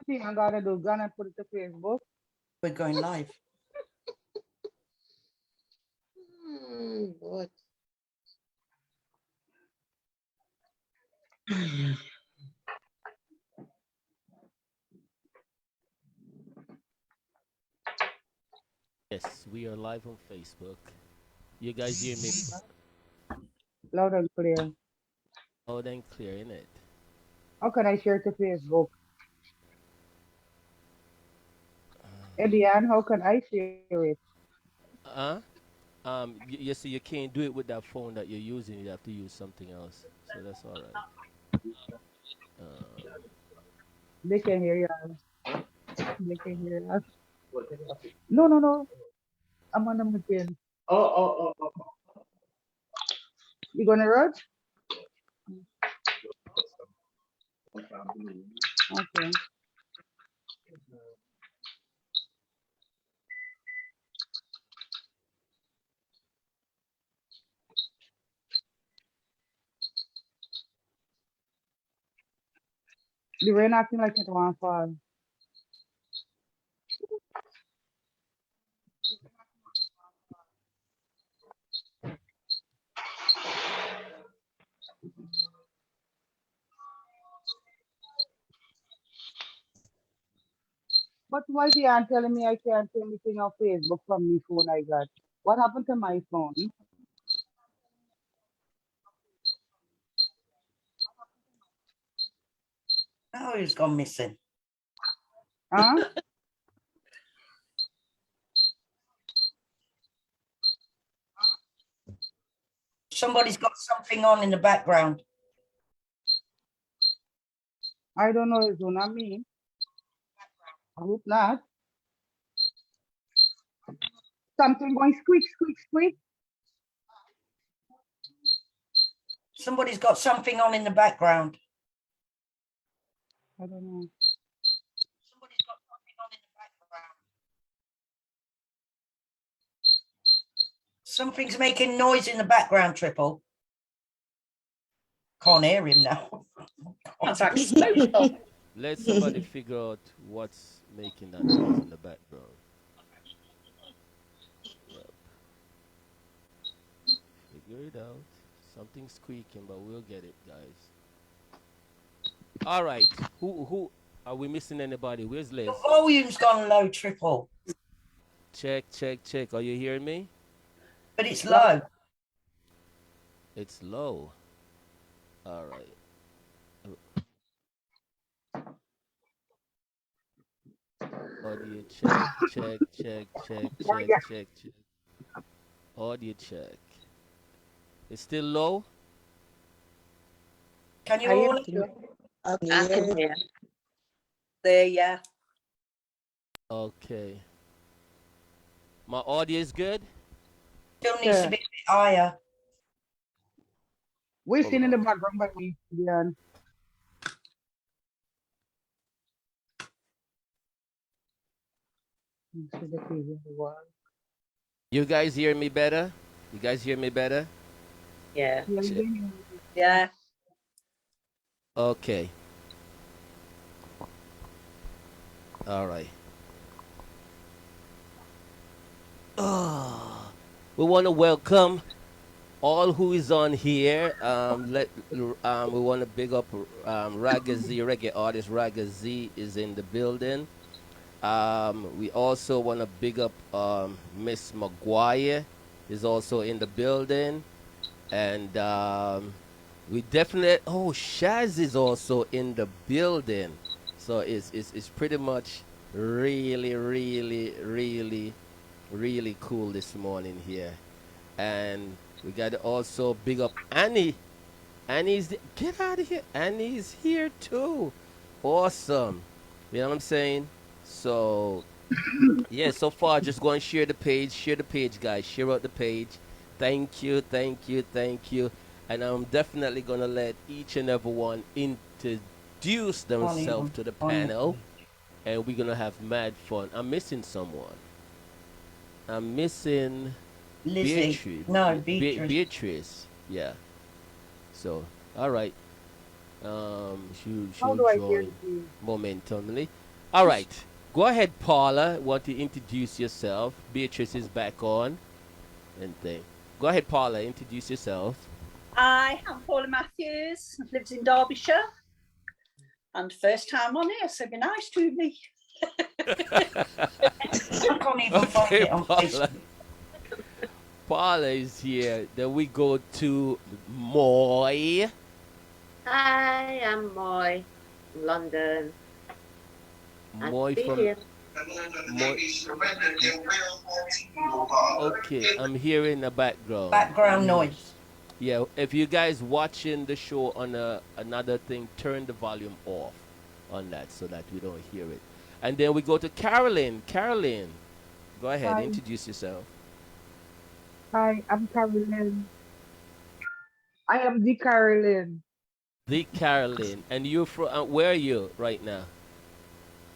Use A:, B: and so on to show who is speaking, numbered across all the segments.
A: thing I'm gonna do, gonna put it to Facebook.
B: We're going live.
C: What?
D: Yes, we are live on Facebook. You guys hear me
A: Loud and clear.
D: loud and clear, innit?
A: How can I share it to Facebook? Edian, how can I share it?
D: Uh, you see, you can't do it with that phone that you're using. You have to use something else. So that's all right. Um,
A: They can hear us. They can hear us. No, no, no. I'm on the machine. You gonna rush? Okay. The rain acting like it won't fall. But why the aunt telling me I can't see anything on Facebook from the phone I got? What happened to my phone?
B: Oh, he's gone missing.
A: Huh?
B: Somebody's got something on in the background.
A: I don't know. It's not me. I hope not. Something going squeak, squeak, squeak.
B: Somebody's got something on in the background.
A: I don't know.
B: Somebody's got something on in the background. Something's making noise in the background, Triple. Can't hear him now.
C: That's so
D: let somebody figure out what's making that noise in the background. Yep, figure it out. Something's squeaking, but we'll get it, guys. All right. Who are we missing anybody? Where's
B: Your
D: Liz?
B: volume's gone low, Triple,
D: Check, check, check. Are you hearing me?
B: but it's low.
D: It's low. All right. Audio check, check, check, check, check, check, check. Audio check. It's still low?
B: Can you
A: I hear
B: all?
A: you.
C: I can hear.
B: There, yeah.
D: Okay. My audio is good?
B: Still needs to
A: Yeah.
B: be a bit higher.
A: We're
D: Hold
A: sitting in the
D: on.
A: background by me, Dion. See the TV on the wall.
D: You guys hear me better? You guys hear me better?
C: Yeah.
A: Yeah,
D: Check.
C: Yeah.
D: Okay. All right. Oh, we want to welcome all who is on here. We want to big up Raga Z, reggae artist Raga Z is in the building. We also want to big up Miss Maguire is also in the building, and we definitely Shaz is also in the building. So it's pretty much really really really really cool this morning here, and we got to also big up Annie. Get out of here. Annie's here too. Awesome. You know what I'm saying? So yeah, so far just go and share the page, guys. Share out the page. Thank you, thank you, thank you. And I'm definitely gonna let each and every one introduce themselves to the panel, and we're gonna have mad fun. I'm missing someone. I'm missing
B: Lizzie.
D: Beatrice.
B: No, Beatrice.
D: Beatrice. Yeah. So, all right.
A: How
D: She'll
A: do I hear
D: join
A: the TV?
D: momentarily. All right. Go ahead, Paula. Want to introduce yourself? Beatrice is back on and thing. Go ahead, Paula. Introduce yourself.
C: I am Paula Matthews, lives in Derbyshire, and first time on here, so be nice to me.
B: I can't even find
D: Okay,
B: it on
D: Paula.
B: Facebook.
D: Paula is here. Then we go to Moy.
E: Hi, I'm Moy, London.
D: Moy from.
E: Here.
D: Moy. Okay, I'm hearing the background.
B: Background noise.
D: Yeah, if you guys watching the show on another thing, turn the volume off on that so that we don't hear it. And then we go to Carolyn. Carolyn, go ahead,
A: Hi.
D: introduce yourself.
A: Hi, I'm Carolyn. I am the Carolyn.
D: The Carolyn, and you're from where are you right now?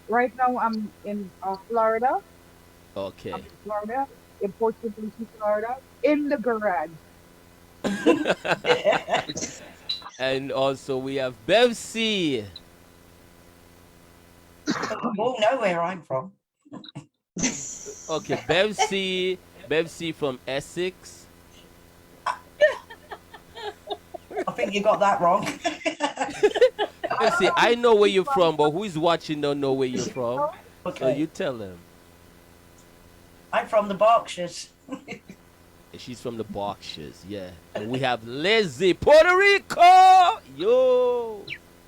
A: Right now, I'm in Florida.
D: Okay.
A: I'm in Florida, in Port St. Lucie, Florida, in the garage.
D: And also we have Bevsy.
B: We'll know where I'm from.
D: Okay, Bevsy from Essex.
B: I think you got that wrong.
D: Bevsy, I know where you're from, but who's watching don't know where you're from. So
B: Okay.
D: you tell them.
B: I'm from the Berkshires.
D: She's from the Berkshires, yeah. And we have Lizzie, Puerto Rico. Yo,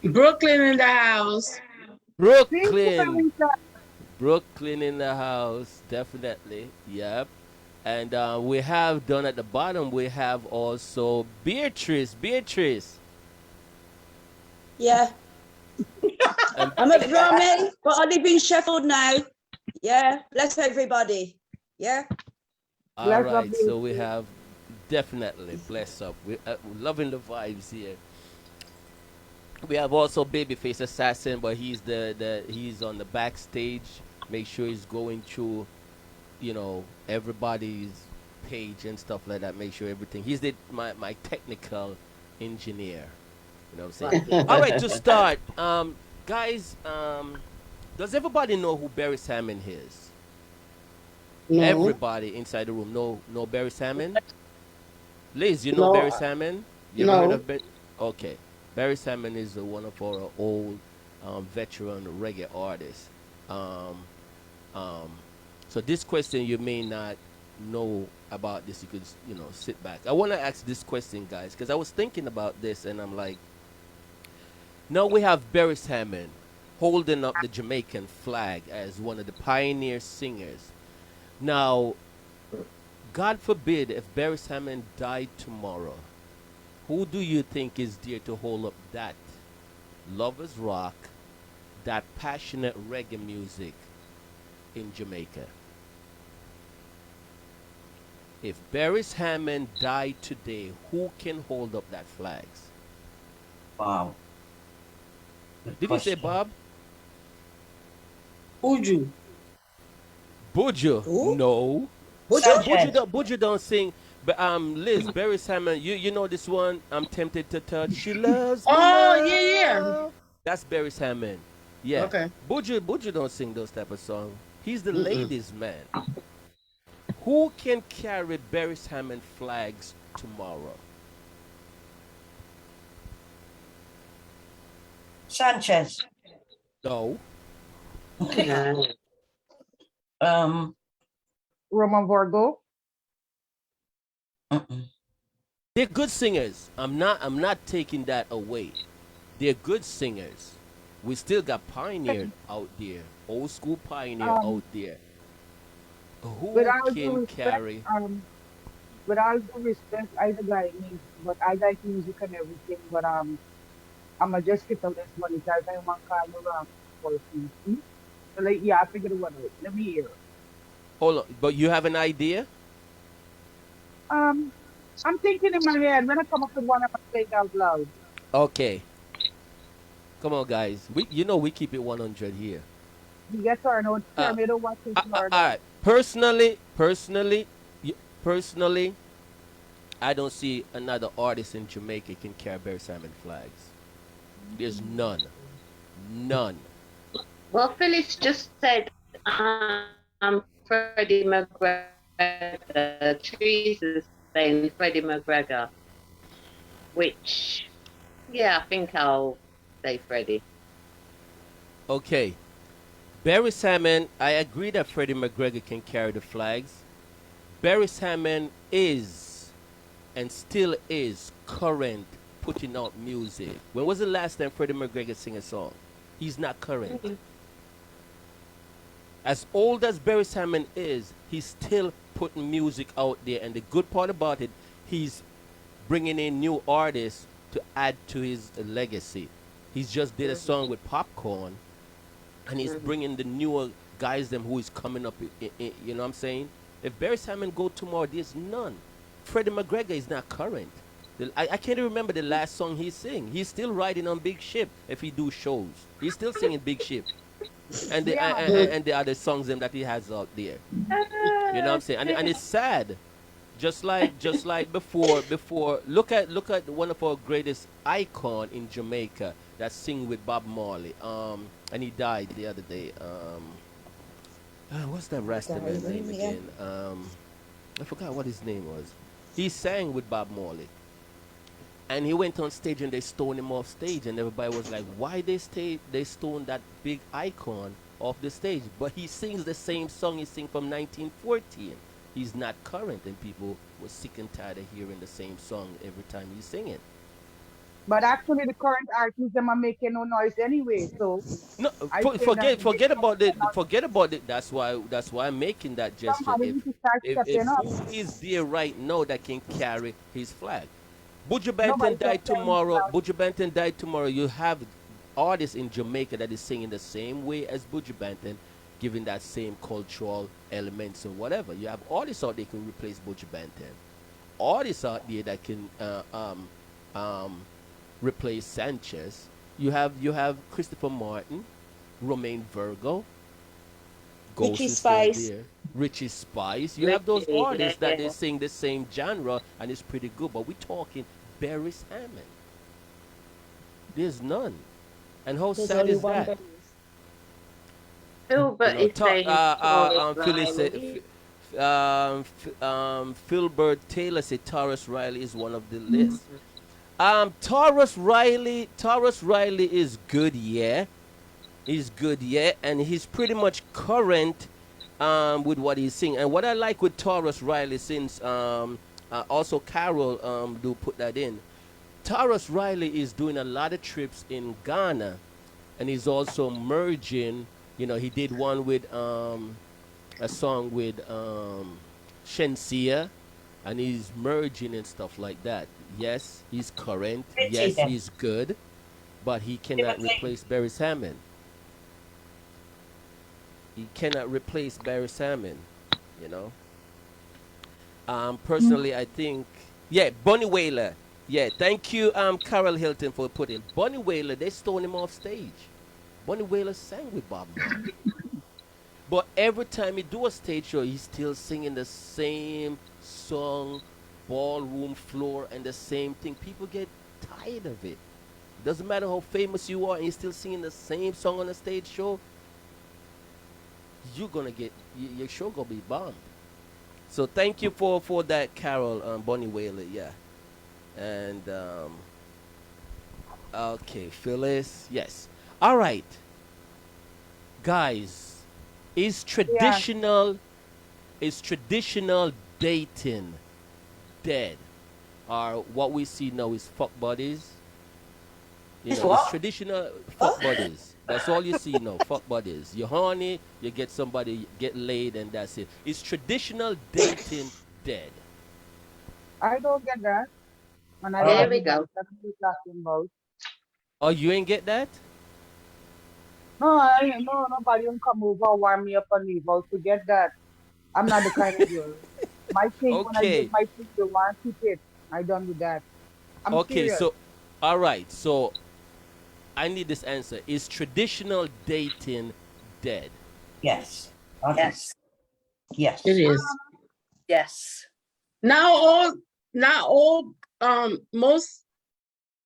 F: Brooklyn in the house.
D: Brooklyn. Brooklyn in the house, definitely. Yep. And we have down at the bottom, we have also Beatrice. Beatrice.
G: Yeah.
D: And,
G: I'm at Bromley, but I live in Sheffield now. Yeah. Bless everybody. Yeah.
D: all
A: Bless
D: right,
A: up,
D: so we
A: Beatrice.
D: have definitely bless up. We're loving the vibes here. We have also Babyface Assassin, but he's on the backstage. Make sure he's going through, everybody's page and stuff like that. Make sure everything. He's my technical engineer. You know what I'm saying? All right, to start, guys, does everybody know who Barry Salmon is?
F: No.
D: Everybody inside the room know Barry Salmon? Liz, you know
F: No.
D: Barry Salmon? You ever
F: No.
D: heard of Barry? Okay. Barry Salmon is one of our old veteran reggae artists. So this question you may not know about this. You could sit back. I want to ask this question, guys, because I was thinking about this and I'm like, now we have Barry Salmon holding up the Jamaican flag as one of the pioneer singers. Now, God forbid if Barry Salmon died tomorrow, who do you think is there to hold up that lovers rock, that passionate reggae music in Jamaica? If Barry Salmon died today, who can hold up that flags?
B: Wow. Good
D: Did you say
B: question.
D: Bob?
F: Uju.
D: Buju?
G: Who?
D: No.
B: Sanchez.
D: Buju don't sing. But Liz, Barry Salmon, you know this one? I'm tempted to touch. She loves me.
F: Oh, yeah.
D: now. That's Barry Salmon. Yeah.
F: Okay.
D: Buju don't sing those type of songs. He's the ladies' man. Who can carry Barry Salmon flags tomorrow?
B: Sanchez.
D: No.
B: Um.
A: Roman Vargo.
B: mm-mm.
D: They're good singers. I'm not taking that away. They're good singers. We still got pioneer out there. Old school pioneer out there. Who
A: With all due
D: can
A: respect,
D: carry?
A: with all due respect, I do like music, but I like music and everything. But I'ma just skip on this one because I want to call you wrong for a few. So like, yeah, I figured it out. Let me hear.
D: Hold on, but you have an idea?
A: Um, I'm thinking in my head when I come up with one, I'm gonna say it out loud.
D: Okay. Come on, guys. We keep it 100 here.
A: You get her? No,
D: Uh,
A: me don't watch this
D: all
A: Florida.
D: right. Personally, I don't see another artist in Jamaica can carry Barry Salmon flags. There's none.
E: Well, Phyllis just said Freddie McGregor. Teresa's saying Freddie McGregor, which, yeah, I think I'll say Freddie.
D: Okay. Barry Salmon, I agree that Freddie McGregor can carry the flags. Barry Salmon is and still is current putting out music. When was the last time Freddie McGregor sing a song? He's not current. As old as Barry Salmon is, he's still putting music out there. And the good part about it, he's bringing in new artists to add to his legacy. He's just did a song with Popcorn, and he's bringing the newer guys them who is coming up. You know what I'm saying? If Barry Salmon go tomorrow, there's none. Freddie McGregor is not current. I can't even remember the last song he sing. He's still riding on Big Ship if he do shows. He's still singing Big Ship. And the and the other songs them that he has out there. You know what I'm saying? And it's sad. Just like before look at one of our greatest icon in Jamaica that sing with Bob Marley. And he died the other day. What's that Rasta man name again? I forgot what his name was. He sang with Bob Marley. And he went on stage and they stoned him off stage, and everybody was like, why they stoned that big icon off the stage? But he sings the same song he sang from 1914. He's not current, and people were sick and tired of hearing the same song every time he's singing.
A: But actually, the current artists them are making no noise anyway. So
D: No,
A: I say that
D: forget about it. That's why I'm making that gesture.
A: somebody need to start
D: If
A: stepping up.
D: who is there right now that can carry his flag? Buju
A: Nobody
D: Banton
A: can
D: died
A: carry his
D: tomorrow.
A: flag.
D: Buju Banton died tomorrow. You have artists in Jamaica that is singing the same way as Buju Banton, giving that same cultural elements or whatever. You have artists out there can replace Buju Banton. Artists out there that can replace Sanchez. You have Christopher Martin, Romain Virgo, Ghost
G: Richie
D: is still
G: Spice.
D: there. Richie Spice. You have those
E: Richie,
D: artists that they
E: yeah.
D: sing the same genre and it's pretty good. But we're talking Barry Salmon. There's none. And how
G: There's
D: sad
G: only
D: is
G: one
D: that?
G: Barry.
E: Philbert
D: You know,
E: is saying
D: Phyllis
E: Riley.
D: Philbert Taylor said Taurus Riley is one of the list. Taurus Riley is good, yeah. He's good, yeah, and he's pretty much current with what he's singing. And what I like with Taurus Riley, since also Carol do put that in, Taurus Riley is doing a lot of trips in Ghana, and he's also merging. You know, he did one with a song with Shensia, and he's merging and stuff like that. Yes, he's current. Yes, he's good, but he cannot replace Barry Salmon. He cannot replace Barry Salmon, you know. Personally, I think, yeah, Bunny Wailer. Yeah, thank you, Carol Hilton, for putting Bunny Wailer. They stole him off stage. Bunny Wailer sang with Bob Marley. But every time he do a stage show, he's still singing the same song, ballroom floor, and the same thing. People get tired of it. Doesn't matter how famous you are, and you're still singing the same song on a stage show. You're gonna get your show gonna be bombed. So thank you for that, Carol, Bonnie Whaler, yeah. And okay, Phyllis, yes. All right, guys, is traditional dating dead, or what we see now is fuck buddies? You know, it's traditional fuck buddies. That's all you see now, fuck buddies. You're horny, you get somebody, get laid, and that's it. Is traditional dating dead?
A: I don't get that. And I
E: There
A: don't
E: we
A: get
E: go.
A: that. That's what you're talking about.
D: Oh, you ain't get that?
A: No, nobody will come over, warm me up and leave out to get that. I'm not the kind of girl. My thing, when I
D: Okay.
A: get my thing, you want to keep it. I done with that. I'm
D: Okay,
A: serious.
D: so, all right, so I need this answer. Is traditional dating dead?
B: Yes.
C: Yes.
B: Yes.
F: It is.
C: Yes.
F: Now all most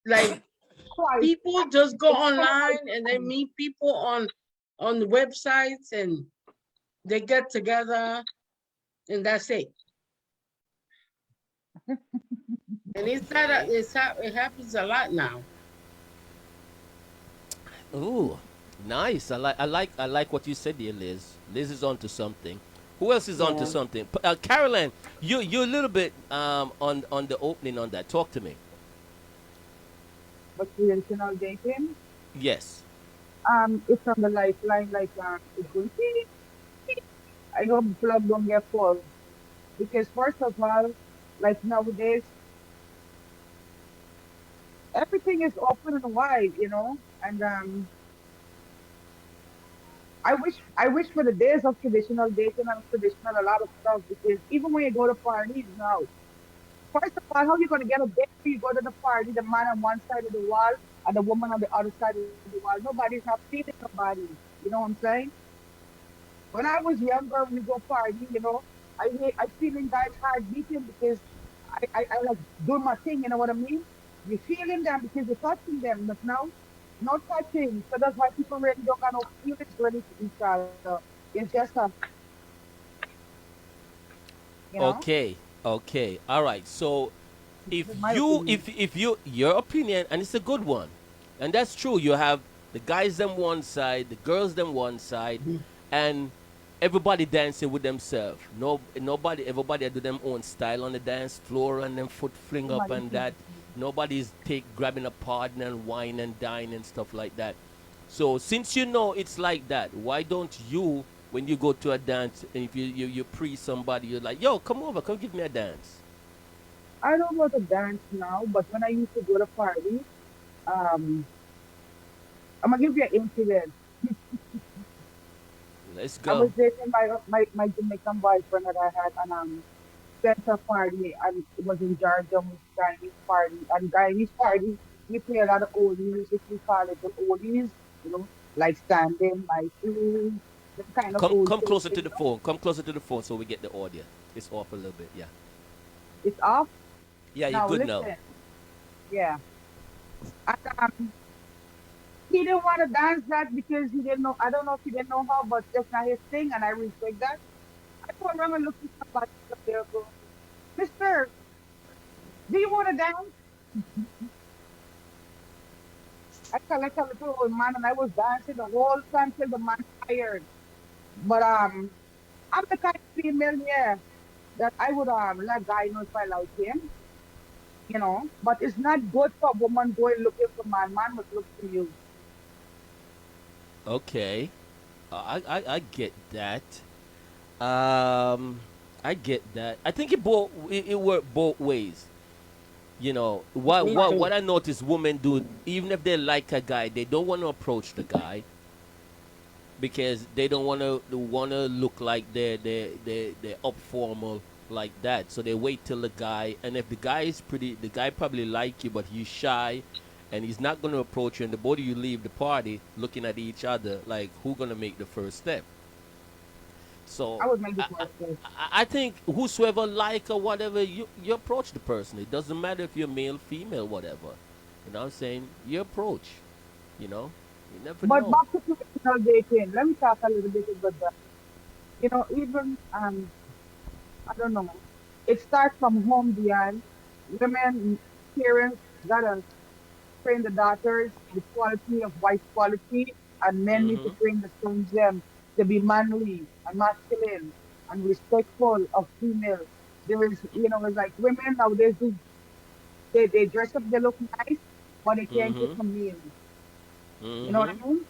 F: like
A: Twice.
F: people just go online and they meet people on the websites and they get together and that's it. And it happens a lot now.
D: Ooh, nice. I like what you said there, Liz. Liz is onto something. Who else is onto
G: Yeah.
D: something? Caroline, you a little bit on the opening on that. Talk to me.
A: But traditional dating,
D: Yes.
A: it's on the lifeline, like, it's going, beep, beep. I hope the plug don't get full. Because first of all, like nowadays, everything is open and wide, and I wish for the days of traditional dating and traditional a lot of stuff, because even when you go to parties now, first of all, how you gonna get a date? You go to the party, the man on one side of the wall and the woman on the other side of the wall. Nobody's not feeling nobody. You know what I'm saying? When I was younger, when we go party, I feeling guys heart beating because I like doing my thing. You know what I mean? You're feeling them because you're touching them, but now, no touching. So that's why people really don't got no feelings really to each other. It's just you know,
D: Okay. Okay. All right. So if
A: in my
D: you
A: opinion.
D: if you your opinion, and it's a good one, and that's true, you have the guys them one side, the girls them one side, and everybody dancing with themselves. Nobody, everybody do them own style on the dance floor and them foot fling up
A: Somebody
D: and
A: feels
D: that.
A: the same.
D: Nobody's take grabbing a partner and wine and dine and stuff like that. So since you know it's like that, why don't you, when you go to a dance, and if you pre somebody, you're like, yo, come over, come give me a dance.
A: I don't go to dance now, but when I used to go to parties, um, I'm gonna give you an incident.
D: Let's
A: I was
D: go.
A: dating my Jamaican boyfriend that I had, and went to a party, and it was in Georgia with Guyanese party. And Guyanese party, we play a lot of old music. We call it the oldies, like Standing, My Shoes, the kind of old
D: Come
A: things.
D: closer to the phone. Come closer to the phone so we get the audio. It's off a little bit. Yeah.
A: It's off.
D: Yeah, you're
A: Now
D: good now.
A: listen, yeah. And he didn't want to dance that because he didn't know. I don't know if he didn't know how, but that's not his thing, and I respect that. I go around and look at somebody up there, go, Mister, do you want to dance? I felt like a little old man, and I was dancing the whole time till the man tired. But I'm the kind of female, yeah, that I would let guy know if I like him. But it's not good for a woman going looking for man. Man must look for you.
D: Okay. I get that. Um, I get that. I think it worked both ways.
F: Me
D: What
F: too.
D: I notice women do, even if they like a guy, they don't want to approach the guy because they don't want to look like they're up formal like that. So they wait till the guy, and if the guy is pretty, the guy probably like you, but he's shy, and he's not going to approach you. And the both of you leave the party looking at each other like who gonna make the first step. So
A: I would make
D: I,
A: it
D: I,
A: work. Yes.
D: I think whosoever like or whatever, you approach the person. It doesn't matter if you're male, female, whatever. You know what I'm saying? You approach. You know, you never
A: But
D: know.
A: back to traditional dating. Let me talk a little bit about that. Even I don't know. It starts from home, Diane. Women, parents gotta train the daughters the quality of wife quality, and men need to
D: Mm-hmm.
A: train the sons them to be manly and masculine and respectful of female. It's like women nowadays they dress up, they look nice, but they can't cook
D: Mm-hmm.
A: a meal. You know what
D: Mm-hmm.
A: I mean?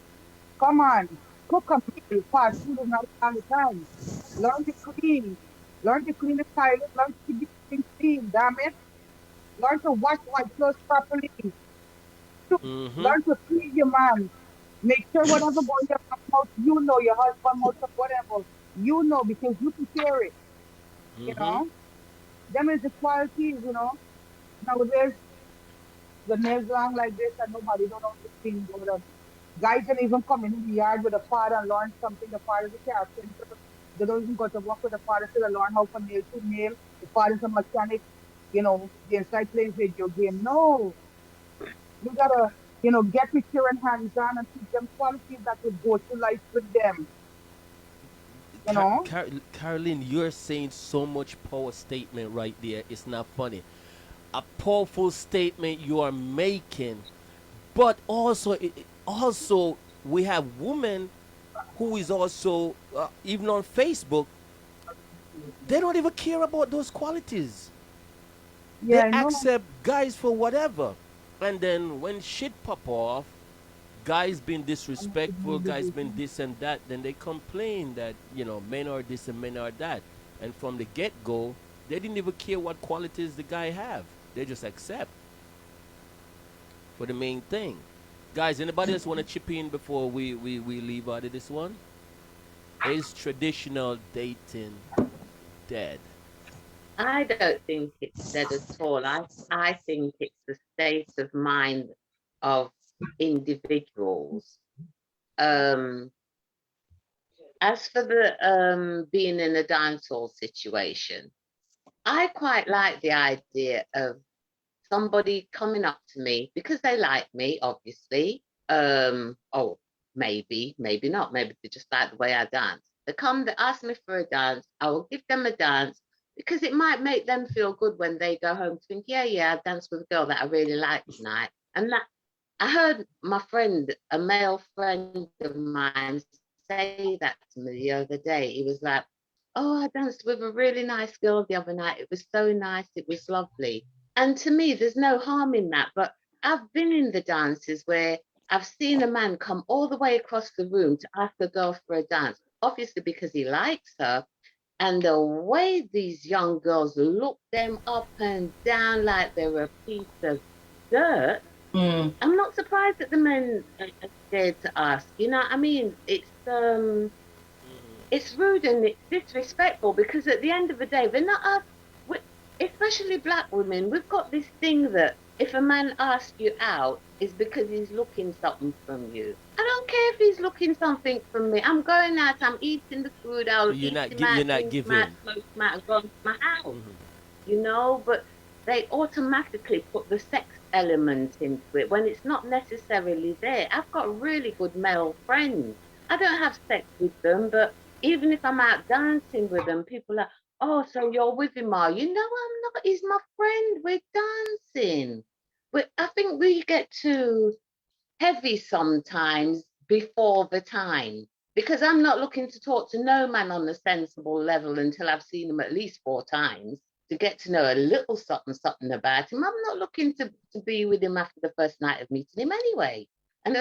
A: Come on, cook a meal. Fast food is not all the time. Learn to clean. Learn to clean the toilet. Learn to keep the thing clean. Damn it. Learn to wash white clothes properly.
D: Mm-hmm.
A: Learn to please your man. Make sure whatever goes in your mouth, your husband mouth or whatever, because you prepare it, you
D: Mm-hmm.
A: know. Them is the qualities. Nowadays, the nails long like this and nobody don't know how to clean them. Guys don't even come in the yard with a father and learn something. The father's a carpenter. They don't even go to work with the father to learn how to nail to nail. The father's a mechanic, the inside plays video game. No, you gotta. get with your and hands-on and teach them qualities that would go through life with them, you know?
D: Caroline, you're saying so much power statement right there. It's not funny. A powerful statement you are making, but also, also we have women who is also even on Facebook. They don't even care about those qualities.
A: Yeah,
D: They
A: I know.
D: accept guys for whatever, and then when shit pop off, guys been disrespectful, guys been this and that, then they complain that men are this and men are that, and from the get go, they didn't even care what qualities the guy have. They just accept for the main thing. Guys, anybody else want to chip in before we leave out of this one? Is traditional dating dead?
E: I don't think it's dead at all. I think it's the state of mind of individuals. As for the being in a dancehall situation, I quite like the idea of somebody coming up to me because they like me, obviously. Oh, maybe not. Maybe they just like the way I dance. They come, they ask me for a dance. I will give them a dance because it might make them feel good when they go home to think, yeah, I danced with a girl that I really liked tonight. And that I heard my friend, a male friend of mine, say that to me the other day. He was like, oh, I danced with a really nice girl the other night. It was so nice. It was lovely. And to me, there's no harm in that. But I've been in the dances where I've seen a man come all the way across the room to ask a girl for a dance, obviously because he likes her. And the way these young girls look them up and down like they're a piece of dirt, I'm not surprised that the men are scared to ask. You know what I mean? It's rude and it's disrespectful because at the end of the day, they're not us, especially black women. We've got this thing that if a man asks you out, it's because he's looking something from you. I don't care if he's looking something from me. I'm going out, I'm eating the food, I'll
D: You're
E: eat
D: not
E: him
D: gi- you're
E: out,
D: not
E: drink him
D: giving.
E: out, smoke him out, and go to my house, but they automatically put the sex element into it when it's not necessarily there. I've got really good male friends. I don't have sex with them, but even if I'm out dancing with them, people are, oh, so you're with him, are you? No, I'm not. He's my friend. We're dancing. I think we get too heavy sometimes before the time because I'm not looking to talk to no man on a sensible level until I've seen him at least 4 times to get to know a little something about him. I'm not looking to be with him after the first night of meeting him anyway. And,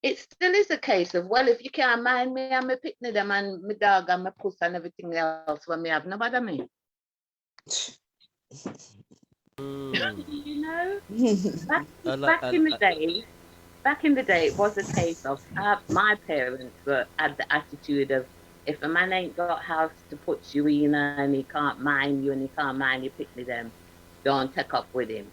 E: it still is a case of, well, if you can't mind me, I'm a picnic them and my dog and my puss and everything else when me have nobody me. Back in the day, it was a case of my parents had the attitude of if a man ain't got house to put you in and he can't mind you and he can't mind you picnic them, don't take up with him.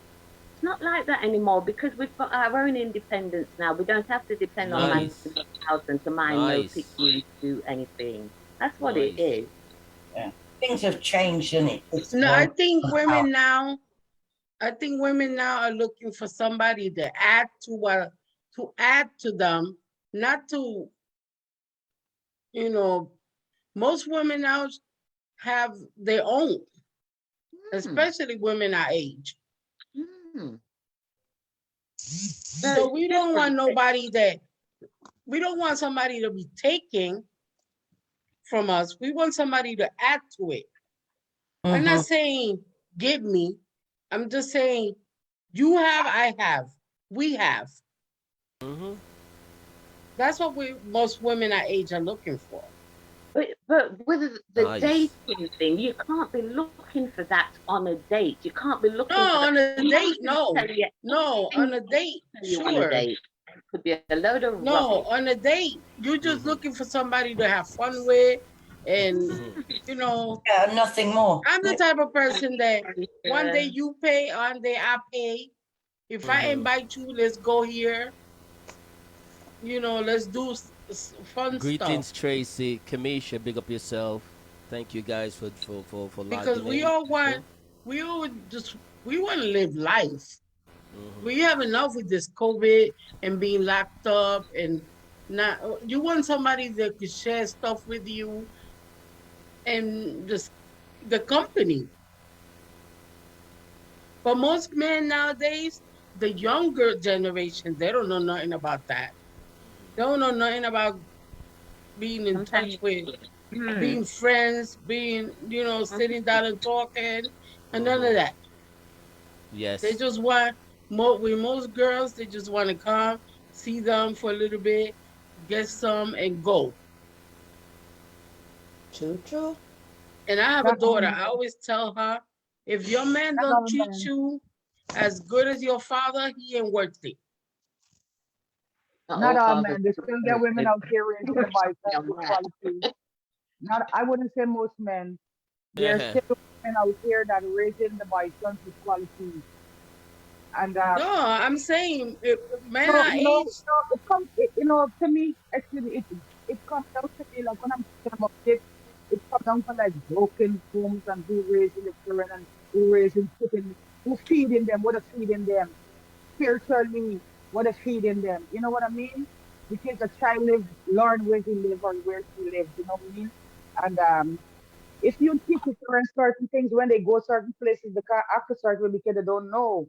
E: It's not like that anymore because we've got our own independence now. We don't have to depend on man to get house and to mind no picnic do anything. That's what it is.
B: Yeah. Things have changed, isn't it?
F: No, I think women now are looking for somebody to add to them, not to, most women now have their own, especially women our age. So we don't want somebody to be taking from us. We want somebody to add to it. I'm not saying give me. I'm just saying you have, I have, we have. That's what most women our age are looking for.
E: But with the dating thing, you can't be looking for that on a date. You can't be looking for
F: on a date. No, on a date. Sure. On a date.
E: It could be a load of
F: rubbish. On a date, you're just looking for somebody to have fun with, and
B: nothing more.
F: I'm the type of person that one day you pay, one day I pay. If I invite you, let's go here. Let's do fun
D: Greetings,
F: stuff.
D: Tracy, Kamisha, big up yourself. Thank you guys for
F: because we all want to live life. We have enough with this COVID and being locked up and not. You want somebody that could share stuff with you and just the company. But most men nowadays, the younger generation, they don't know nothing about that. They don't know nothing about being in touch with, being friends, being, sitting down and talking, and none of that. They
D: Yes.
F: just want, with most girls, they just want to come, see them for a little bit, get some, and go.
G: True.
F: And I have a
A: Not all
F: daughter. I
A: men.
F: always tell her, if your man
A: Not
F: don't
A: all
F: treat
A: men.
F: you as good as your father, he ain't worth it.
E: Not
A: Not
E: all
A: all
E: fathers.
A: men. There's still there are women out here raising the boys with quality. Not, I wouldn't say most men. There are
D: Uh-huh.
A: still women out here that are raising the boys with quality. And
F: No, I'm saying, men
A: so
F: our age,
A: it comes. To me, actually, it comes down to me like when I'm talking about it. It comes down to like broken homes and who raising the children and who raising cooking, who feeding them, what are feeding them spiritually, what are feeding them. You know what I mean? Because a child lives, learn where he lives or where she lives. You know what I mean? And if you teach your children certain things when they go certain places, because after certain because they don't know.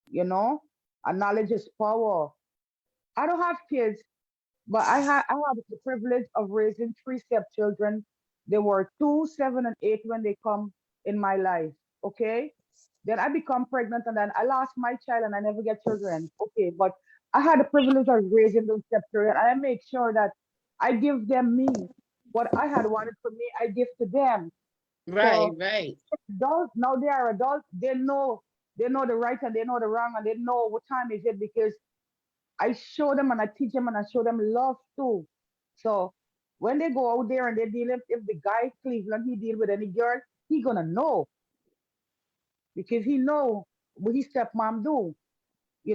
A: You know, and knowledge is power. I don't have kids, but I had the privilege of raising three stepchildren. They were 2, 7, and 8 when they come in my life. Okay. Then I become pregnant and then I lost my child and I never get children. Okay, but I had the privilege of raising those stepchildren and I make sure that I give them me. What I had wanted for me, I give to them.
F: right,
A: So
F: right.
A: adults now they are adults, they know the right and they know the wrong and they know what time is it because I show them and I teach them and I show them love too. So when they go out there and they deal with if the guy Cleveland he deal with any girl, he gonna know because he know what his stepmom do,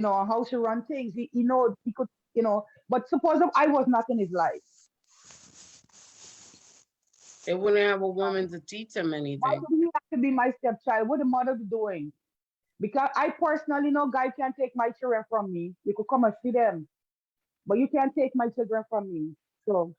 A: how she run things. He know he could, but suppose if I was not in his life,
F: They wouldn't have a
A: uh,
F: woman to teach them
A: why
F: anything.
A: would he have to be my stepchild? What the mother be doing? Because I personally know guy can't take my children from me. You could come and see them, but you can't take my children from me. So,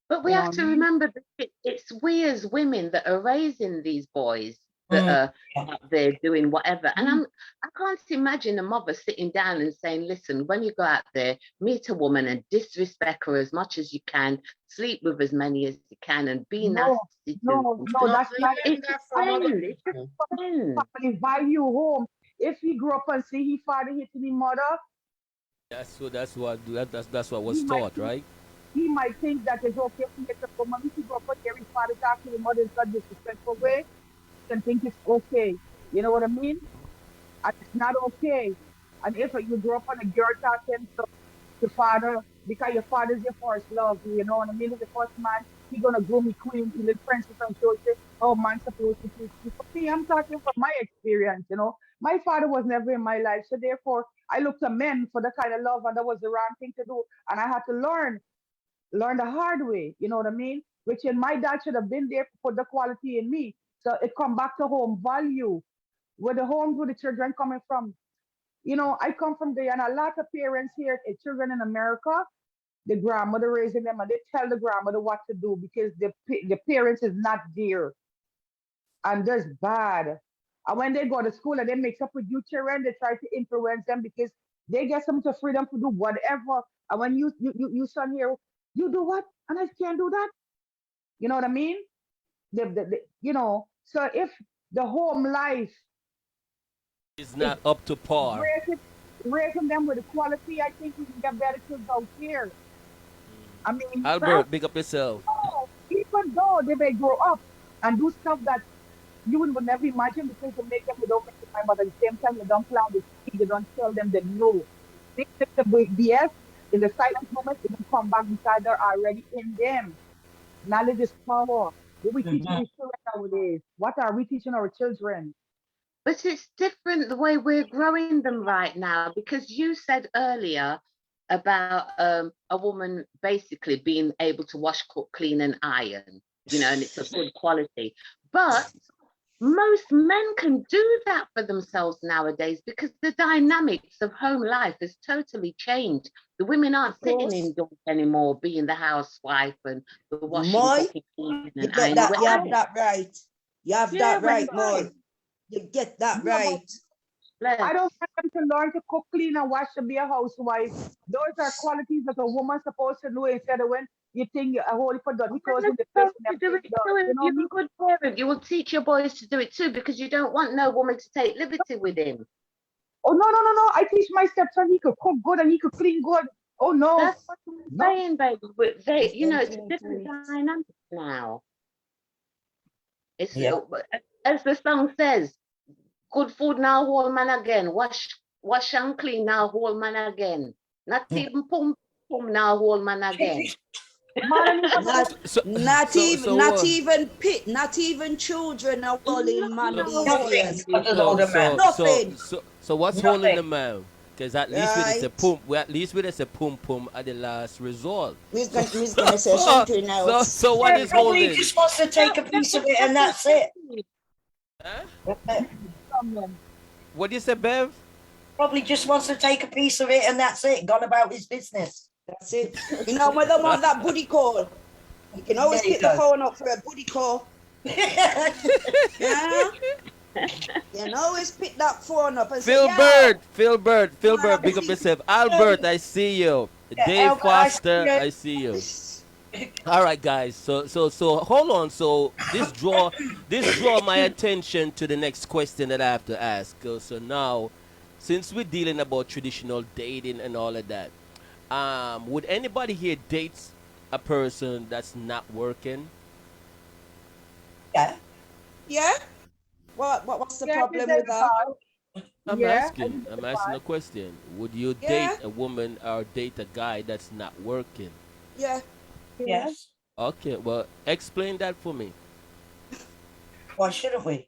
E: But we
A: you know
E: have
A: what I
E: to
A: mean?
E: remember that it's we as women that are raising these boys that
B: Mm.
E: are out there doing whatever. And
A: Mm.
E: I can't imagine a mother sitting down and saying, listen, when you go out there, meet a woman and disrespect her as much as you can, sleep with as many as you can, and be
A: No,
E: nasty to
A: no,
E: them.
A: no,
F: No,
A: that's not
F: learn
E: It's a
F: that from other
E: friend. It's a
F: people.
E: friend.
A: family value home. If he grew up and see his father hitting his mother,
D: That's what
A: he
D: was
A: might
D: taught,
A: think
D: right?
A: he might think that it's okay for him to come and if he grew up and hear his father talk to his mother in such disrespectful way, he can think it's okay. You know what I mean? And it's not okay. And if you grow up on a girl talking to your father, because your father's your first love, you know what I mean? He's the first man, he gonna groom me queen, he little princess and show you how man supposed to treat you. For me, I'm talking from my experience. My father was never in my life, so therefore I looked to men for the kind of love, and that was the wrong thing to do. And I had to learn the hard way, you know what I mean? Which in my dad should have been there to put the quality in me. So it come back to home value, where the homes where the children coming from. I come from Guyana. A lot of parents here, children in America, the grandmother raising them, and they tell the grandmother what to do because the parents is not there, and that's bad. And when they go to school and they mix up with you children, they try to influence them because they get some to freedom to do whatever. And when you son here, you do what, and I can't do that. You know what I mean? So if the home life
D: It's
A: is
D: not up to par.
A: raising, raising them with the quality, I think we can get better kids out here. I mean, perhaps
D: Albert, big up yourself.
A: even though they may grow up and do stuff that you would never imagine because you make them, you don't make them mind, but at the same time, you don't plan the speed, you don't tell them the no. They take the BS in the silent moment, it will come back because they're already in them. Knowledge is power. What we teaching
B: Mhm.
A: these children nowadays? What are we teaching our children?
E: But it's different the way we're growing them right now because you said earlier about a woman basically being able to wash, cook, clean, and iron, and it's a good quality. But most men can do that for themselves nowadays because the dynamics of home life has totally changed. The women aren't sitting
G: course.
E: indoors anymore, being the housewife and the washing,
G: Moi,
E: cooking, cleaning,
G: you
E: and
G: get
E: ironing.
G: that. You have that right. You have
C: Yeah,
G: that
C: when
G: right,
C: you're
G: Moi.
C: right.
G: You get that
A: Yeah, but
G: right.
A: I
E: Bless.
A: don't want them to learn to cook, clean, and wash to be a housewife. Those are qualities that a woman's supposed to do instead of when you think a whole for dirty
E: You're
A: clothes
E: not
A: in the place
E: supposed
A: and
E: to do
A: everything
E: it
A: done.
E: too.
A: You
E: If
A: know
E: you're
A: me?
E: a good parent, you will teach your boys to do it too because you don't want no woman to take liberty with him.
A: Oh no, no, no, no. I teach my stepson he could cook good and he could clean good. Oh no.
E: That's what I'm
A: No.
E: saying, baby. But they,
G: It's
E: you know,
G: them
E: it's a
G: thing to
E: different
G: it.
E: dynamic now. It's
B: Yeah.
E: as the song says, good food now, whole man again. Wash and clean now, whole man again. Not
B: Mm.
E: even pum now, whole man again.
A: Man, and
G: Not,
D: So,
G: not
D: so,
G: even,
D: so,
G: not
D: uh,
G: even pit, not even children are
E: No,
G: holding man
D: so,
E: no,
G: these
B: Nothing
G: days.
B: but an
D: so,
B: older man.
D: so, so,
G: Nothing,
D: so, so what's holding
B: Nothing.
D: the man? Because at least with it's a
G: right?
D: pump, at least with it's a pum pum at the last resort. So,
G: We's gonna say something else.
D: so what
B: Yeah,
D: is
B: probably
D: holding?
B: just wants to take a piece of it and that's it.
D: Huh? What do you say, Bev?
B: Probably just wants to take a piece of it and that's it. Gone about his business.
G: That's it. You know when them want that booty call. You can always
B: There you
G: pick the
B: go.
G: phone up for a booty call. Yeah? You can always pick that phone up and say, yo,
D: Philbert,
G: wanna
D: big up
G: booty.
D: yourself. Albert, I see you.
B: Yeah,
D: Dave
B: Albert, I see
D: Foster,
B: you.
D: I see you. All right, guys. So hold on. So this draw my attention to the next question that I have to ask. So now, since we're dealing about traditional dating and all of that, would anybody here date a person that's not working?
B: Yeah.
G: Yeah? What's the
A: yeah, I did
G: problem
A: that
G: with
A: in the
G: that?
A: past.
D: I'm
A: Yeah, I
D: asking.
A: did that in
D: I'm
A: the
D: asking a
A: past.
D: question. Would you date
G: Yeah?
D: a woman or date a guy that's not working?
G: Yeah.
A: Yeah.
B: Yes.
D: Okay. Well, explain that for me.
B: Why shouldn't we?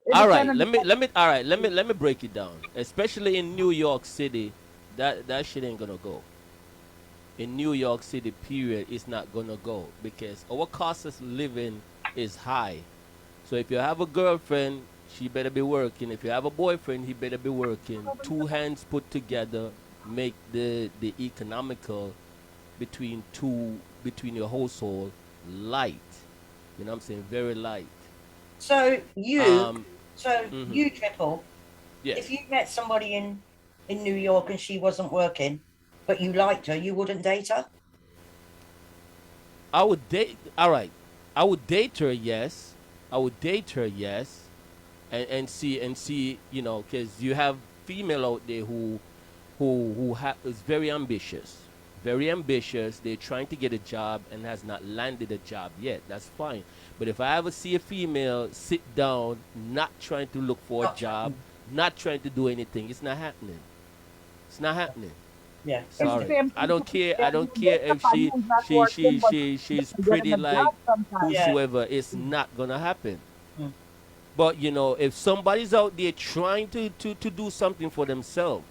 A: It
D: All
A: depends
D: right,
A: on the
D: let me break it down. Especially in New York City, that shit ain't gonna go. In New York City, period, it's not gonna go because our cost of living is high. So if you have a girlfriend, she better be working. If you have a boyfriend, he better be working. Two hands put together make the economical between your household light. You know what I'm saying? Very light.
B: So you,
D: Um.
B: so
D: Mhm.
B: you Triple,
D: Yes.
B: if you met somebody in New York and she wasn't working, but you liked her, you wouldn't date her.
D: I would date. All right, I would date her. Yes, I would date her. Yes, and see. You know, because you have female out there who is very ambitious, very ambitious. They're trying to get a job and has not landed a job yet. That's fine. But if I ever see a female sit down, not trying to look for a
B: Not
D: job,
B: trying.
D: not trying to do anything, it's not happening. It's not happening.
B: Yeah.
A: it's the
D: Sorry.
A: same
D: I
A: thing
D: don't
A: to
D: care.
A: say
D: I
A: you
D: don't care
A: date
D: if
A: somebody who's not working, but
D: she's
A: they're getting
D: pretty
A: a
D: like
A: job sometimes.
B: Yeah.
D: whosoever. It's not gonna happen.
B: Mm.
D: But you know, if somebody's out there trying to do something for themselves,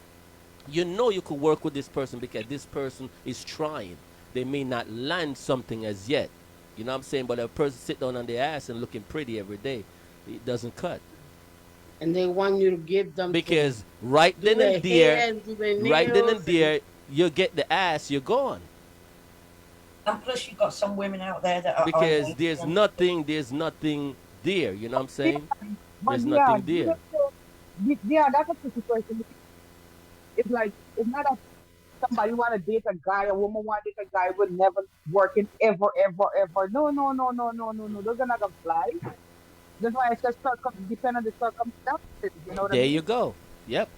D: you know you could work with this person because this person is trying. They may not land something as yet. You know what I'm saying? But a person sit down on their ass and looking pretty every day, it doesn't cut.
F: And they want you to give them to
D: Because right
F: do
D: then and
F: their
D: there,
F: hair, do their
D: right then and
F: nails, and
D: there, you get the ass, you're gone.
B: And plus, you've got some women out there that are
D: Because
B: irate
D: there's
B: and
D: nothing there. You know what I'm
A: Yeah,
D: saying?
A: but
D: There's
A: yeah,
D: nothing there.
A: yeah, that's a tricky question. It's like it's not a somebody want to date a guy, a woman want to date a guy would never working ever, ever, ever. No, no, no, no, no, no, no. Those are not gonna fly. That's why it says depend on the circumstances. You know what I
D: There you
A: mean?
D: go. Yep.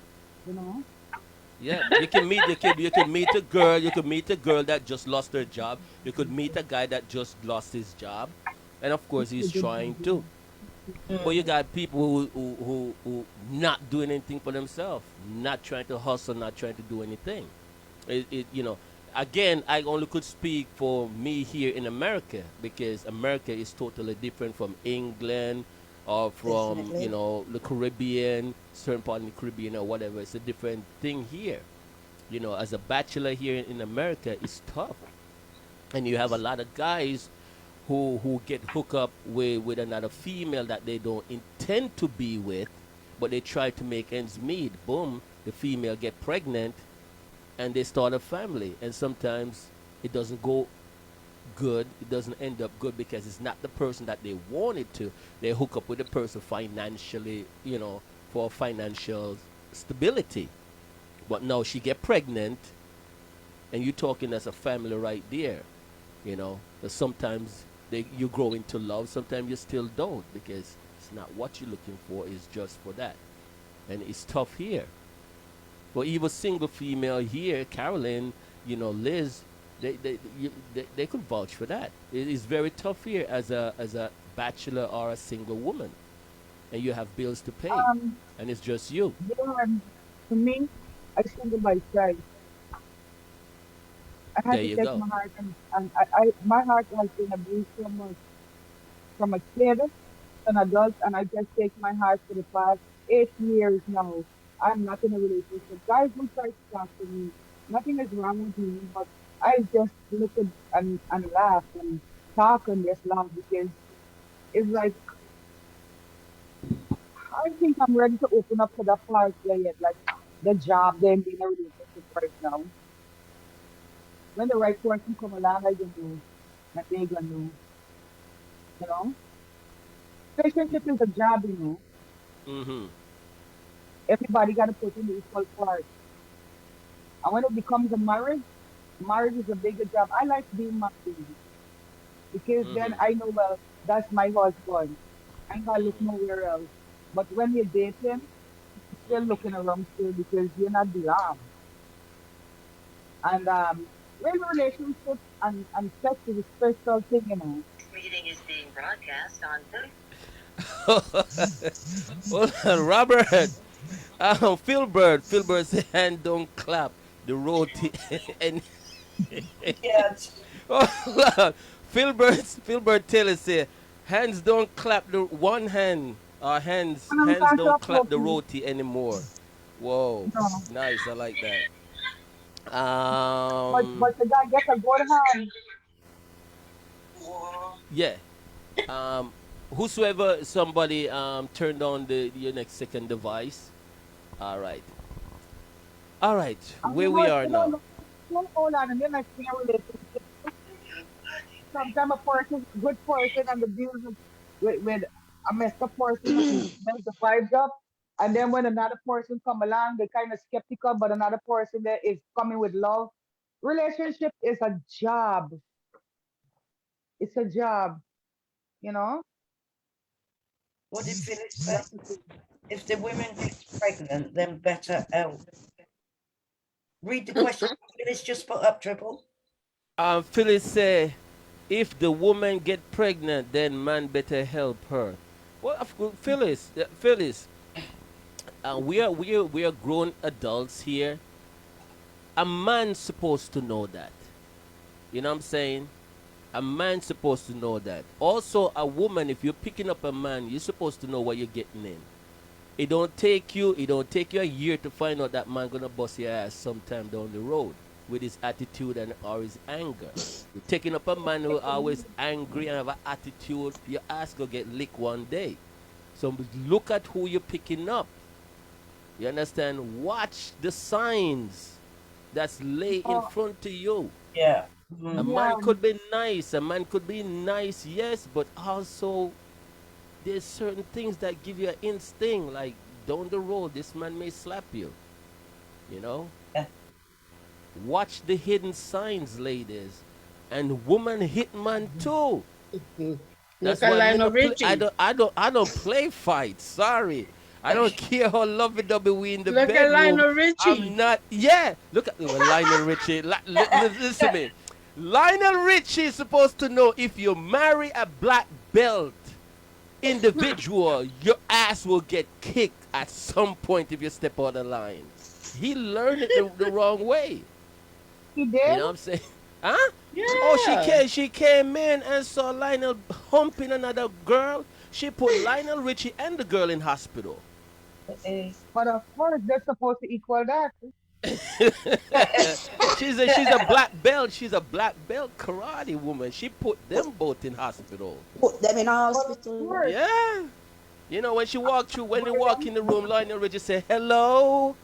A: You know.
D: Yeah. You could meet a girl that just lost her job. You could meet a guy that just lost his job, and of course he's trying to. But you got people who not doing anything for themselves, not trying to hustle, not trying to do anything. You know, again, I only could speak for me here in America because America is totally different from England or from
G: Definitely.
D: the Caribbean, certain part in the Caribbean or whatever. It's a different thing here. You know, as a bachelor here in America, it's tough, and you have a lot of guys who get hooked up with another female that they don't intend to be with, but they try to make ends meet. Boom, the female get pregnant, and they start a family, and sometimes it doesn't go good. It doesn't end up good because it's not the person that they wanted to. They hook up with the person financially, for financial stability. But now she get pregnant, and you talking as a family right there, But sometimes you grow into love. Sometimes you still don't because it's not what you're looking for. It's just for that, and it's tough here. But even single female here, Carolyn, Liz, they could vouch for that. It is very tough here as a bachelor or a single woman, and you have bills to pay,
A: Um,
D: and it's just you.
A: for me, I single by choice. I had
D: There
A: to
D: you
A: take
D: go.
A: my heart, and my heart has been abused so much from a kid, an adult, and I just take my heart for the past 8 years now. I'm not in a relationship. Guys will try to talk to me. Nothing is wrong with me, but I just look at and laugh and talk and just laugh because it's like I think I'm ready to open up to that part where yet like the job, then being in a relationship right now. When the right person come along, I don't know that they gonna know, you know. Relationship is a job.
D: Mm-hmm.
A: Everybody got to put in the equal part. And when it becomes a marriage, marriage is a bigger job. I like being married because then
D: Mm-hmm.
A: I know, well, that's my husband. I ain't gotta look
D: Mm-hmm.
A: nowhere else. But when you're dating, you're still
D: Mm-hmm.
A: looking around still because you're not belong. And real relationships and sex is a special thing.
E: Meeting is being broadcast on 30.
D: Hold on, Robert. Philbert said, hand don't clap the roti and
B: Yeah,
D: hold on. Philbert Taylor said, hands don't clap the one hand. Hands
A: And I'm
D: hands
A: can't
D: don't
A: talk
D: clap
A: about
D: the
A: you.
D: roti anymore. Whoa,
A: No.
D: nice. I like that.
A: But the guy gets a good hand.
D: Yeah. Um, whosoever somebody turned on the your next second device. All right. All right.
A: And
D: Where we are now.
A: hold on, and then I see a relationship. Sometimes a person, good person, and the deals with a messed up person and mess the vibes up. And then when another person come along, they kind of skeptical, but another person that is coming with love. Relationship is a job. It's a job, you know.
B: what did Phyllis
A: You
B: say?
A: have to think.
B: If the women gets pregnant, then better help. Read the question Phyllis just put up, Triple.
D: Phyllis say, if the woman get pregnant, then man better help her. Well, of course, Phyllis, we are grown adults here. A man's supposed to know that. You know what I'm saying? A man's supposed to know that. Also, a woman, if you're picking up a man, you're supposed to know what you're getting in. It don't take you a year to find out that man gonna bust your ass sometime down the road with his attitude and or his anger. You're taking up a man who always angry and have an attitude, your ass gonna get licked one day. So look at who you're picking up. You understand? Watch the signs that's lay in
A: Oh,
D: front of you.
B: Yeah.
D: A
B: Mhm.
A: yeah,
D: man could be nice. A man could be nice, yes, but also there's certain things that give you an instinct. Like down the road, this man may slap you. You know.
B: Yeah.
D: Watch the hidden signs, ladies, and woman hit man too.
F: Mm.
D: That's
F: Look at
D: why me
F: Lionel
D: no play. I
F: Richie.
D: don't. I don't. I don't play fights. Sorry. I don't care how lovey dovey we in the
F: Look at
D: bedroom.
F: Lionel Richie.
D: I'm not. Yeah. Look at Lionel Richie. Listen to me. Lionel Richie is supposed to know if you marry a black belt individual, your ass will get kicked at some point if you step out of line. He learned it the wrong way.
A: he
D: You
A: did.
D: know what I'm saying? Huh? Oh, she
F: Yeah.
D: came. She came in and saw Lionel humping another girl. She put Lionel Richie and the girl in hospital.
B: Eh,
A: But of course, they're supposed to equal that.
D: she's a black belt. She's a black belt karate woman. She put them both in hospital.
G: Put them in
A: But of
G: hospital.
A: course,
D: Yeah. When she walked through, when they walk in the room, Lionel Richie say, "Hello,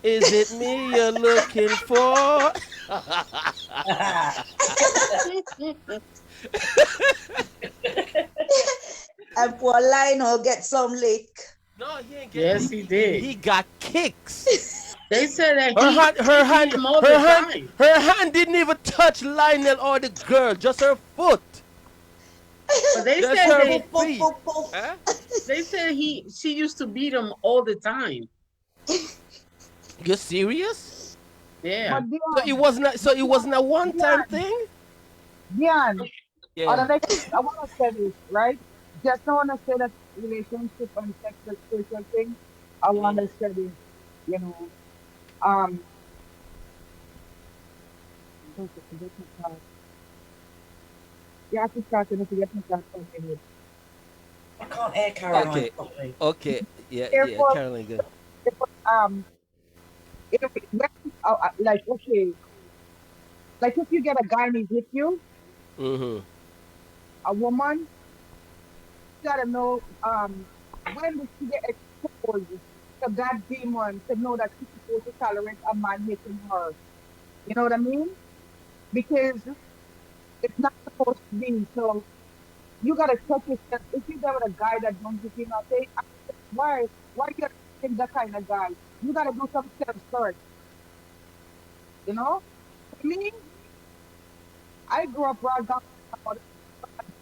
D: is it me you're looking for?"
G: And poor Lionel get some lick.
D: No, he ain't getting.
F: Yes, he did.
D: He got kicks.
F: They said that
D: Her
F: he
D: hand, her hand,
F: him all
D: her
F: the
D: hand,
F: time.
D: her hand didn't even touch Lionel or the girl, just her foot.
F: But they
D: That's
F: said
D: her
F: they,
G: Poof,
D: feet.
G: poof, poof.
D: Huh?
F: they said she used to beat him all the time.
D: You serious?
F: Yeah.
A: but
D: So it wasn't. So it wasn't a one-time
A: Dion,
D: thing.
A: Dion,
D: Yeah.
A: I want to say this, right? Just I want to say that relationship and sex is spiritual thing. I want to say this, you know, um, don't forget my car. You have to start and forget my car for a minute.
B: I can't hear Caroline
D: Okay.
B: properly.
D: Okay. Yeah. Yeah.
A: Therefore,
D: Carolyn, good.
A: therefore, if, when, like, okay, like if you get a guy and he's with you,
D: Mm-hmm.
A: a woman, you gotta know, when did she get exposed to that demon to know that she's supposed to tolerate a man hitting her? You know what I mean? Because it's not supposed to be. So you gotta check yourself. If you get with a guy that don't give you nothing, ask yourself, why you think that kind of guy? You gotta do some self search. You know? For me, I grew up raw down about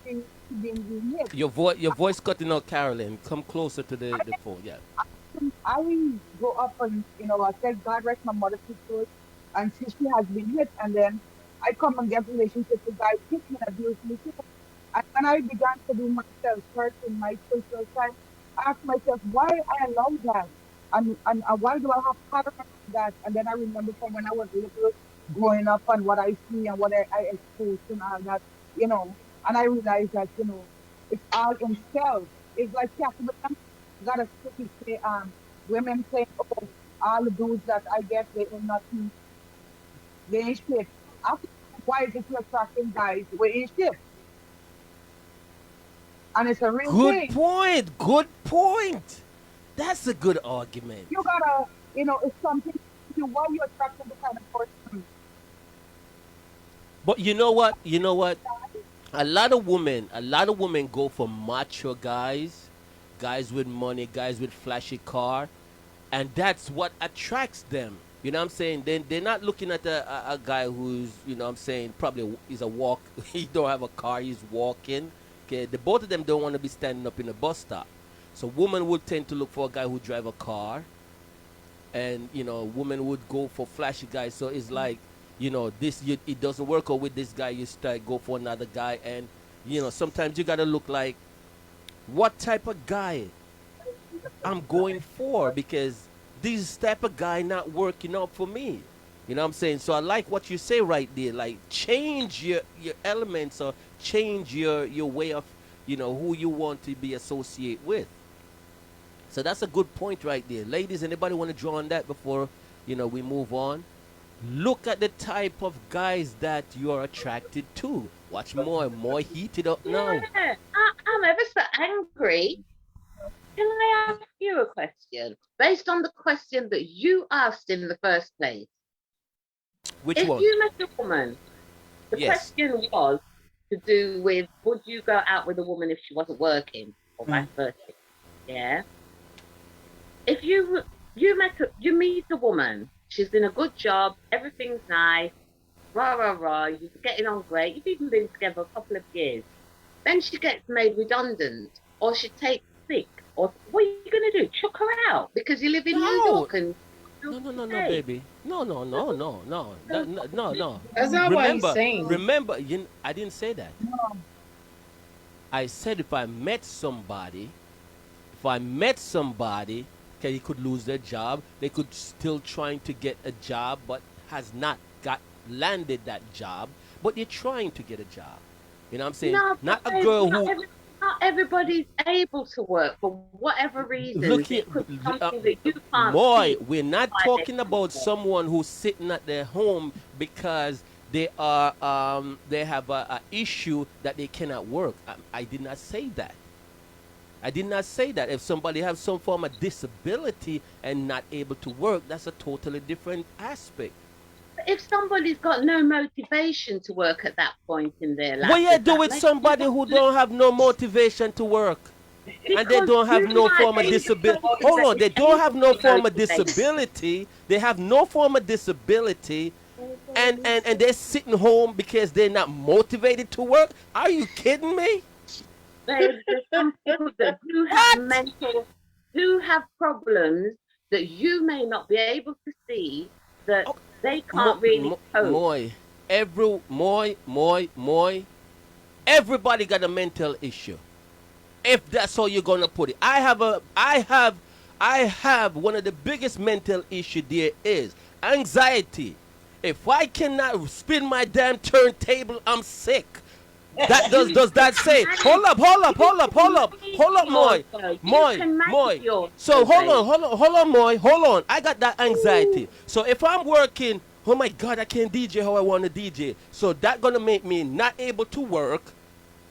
A: things being hit.
D: Your voice cutting out, Carolyn. Come closer to the phone. Yeah.
A: I grow up and I said God rest my mother's sister, and she has been hit, and then I come and get relationships with guys hit me and abuse me too. And when I began to do myself search in my spiritual side, I asked myself why I allow that, and why do I have patterns of that? And then I remember from when I was little, growing up, and what I see and what I exposed and all that, you know. And I realized that it's all in self. It's like capitalism. Got a sticky say women saying, oh, all the dudes that I get they ain't nothing, they ain't shit. After why is it you attracting guys we ain't shit? And it's a real
D: Good
A: thing.
D: point. Good point. That's a good argument.
A: You gotta, it's something you why you attracted the kind of person.
D: But you know what? You know what? A lot of women go for macho guys, guys with money, guys with flashy car, and that's what attracts them. You know what I'm saying? They're not looking at a guy who's, what I'm saying, probably is a walk. He don't have a car. He's walking. Okay, the both of them don't want to be standing up in a bus stop. So women would tend to look for a guy who drive a car, and women would go for flashy guys. So it's like, it doesn't work out with this guy. You start go for another guy, and sometimes you gotta look like what type of guy I'm going for, because this type of guy not working out for me. You know what I'm saying? So I like what you say right there. Like, change your elements, or change your way of who you want to be associated with. So that's a good point right there. Ladies, anybody want to draw on that before we move on? Look at the type of guys that you are attracted to. Watch more heated up now.
E: Yeah, I'm ever so angry. Can I ask you a question? Based on the question that you asked in the first place.
D: Which
E: If
D: one?
E: you met a woman, the
D: Yes.
E: question was to do with, would you go out with a woman if she wasn't working, or vice versa? Yeah. If you meet a woman, she's in a good job, everything's nice, rah rah rah, you're getting on great, you've even been together a couple of years. Then she gets made redundant, or she takes sick, or what are you gonna do? Chuck her out because you live in New
D: No.
E: York and
D: No, baby. No. No.
F: That's not what he's
D: Remember,
F: saying.
D: remember, I didn't say that.
A: No,
D: I said if I met somebody, okay, he could lose their job. They could still trying to get a job, but has not got landed that job. But they're trying to get a job. You know what I'm saying?
E: no,
D: Not
E: but
D: a girl
E: not
D: who.
E: not everybody's able to work for whatever reasons.
D: Look here,
E: It could be something that you can't
D: Moy,
E: see.
D: we're not
E: why they
D: talking
E: can't
D: about
E: work.
D: someone who's sitting at their home because they have a issue that they cannot work. I did not say that. I did not say that. If somebody has some form of disability and not able to work, that's a totally different aspect.
E: If somebody's got no motivation to work at that point in their life,
D: What you
E: does
D: do
E: that
D: with
E: make
D: somebody who don't have no motivation to work? And they
E: because
D: don't have
E: you
D: no
E: might
D: form of
E: be
D: disability.
E: able
D: Hold on, they don't have no
E: to be
D: form of
E: motivated.
D: disability. They have no form of disability, and they're sitting home because they're not motivated to work. Are you kidding me?
E: There's some people that do have problems that you may not be able to see, that
D: Oh,
E: they can't really cope.
D: Moy, everybody got a mental issue. If that's how you're gonna put it, I have one of the biggest mental issue there is anxiety. If I cannot spin my damn turntable, I'm sick. That does that say? Hold up, Moy, Moy. So hold on, Moy, hold on. I got that anxiety. So if I'm working, oh my God, I can't DJ how I want to DJ. So that gonna make me not able to work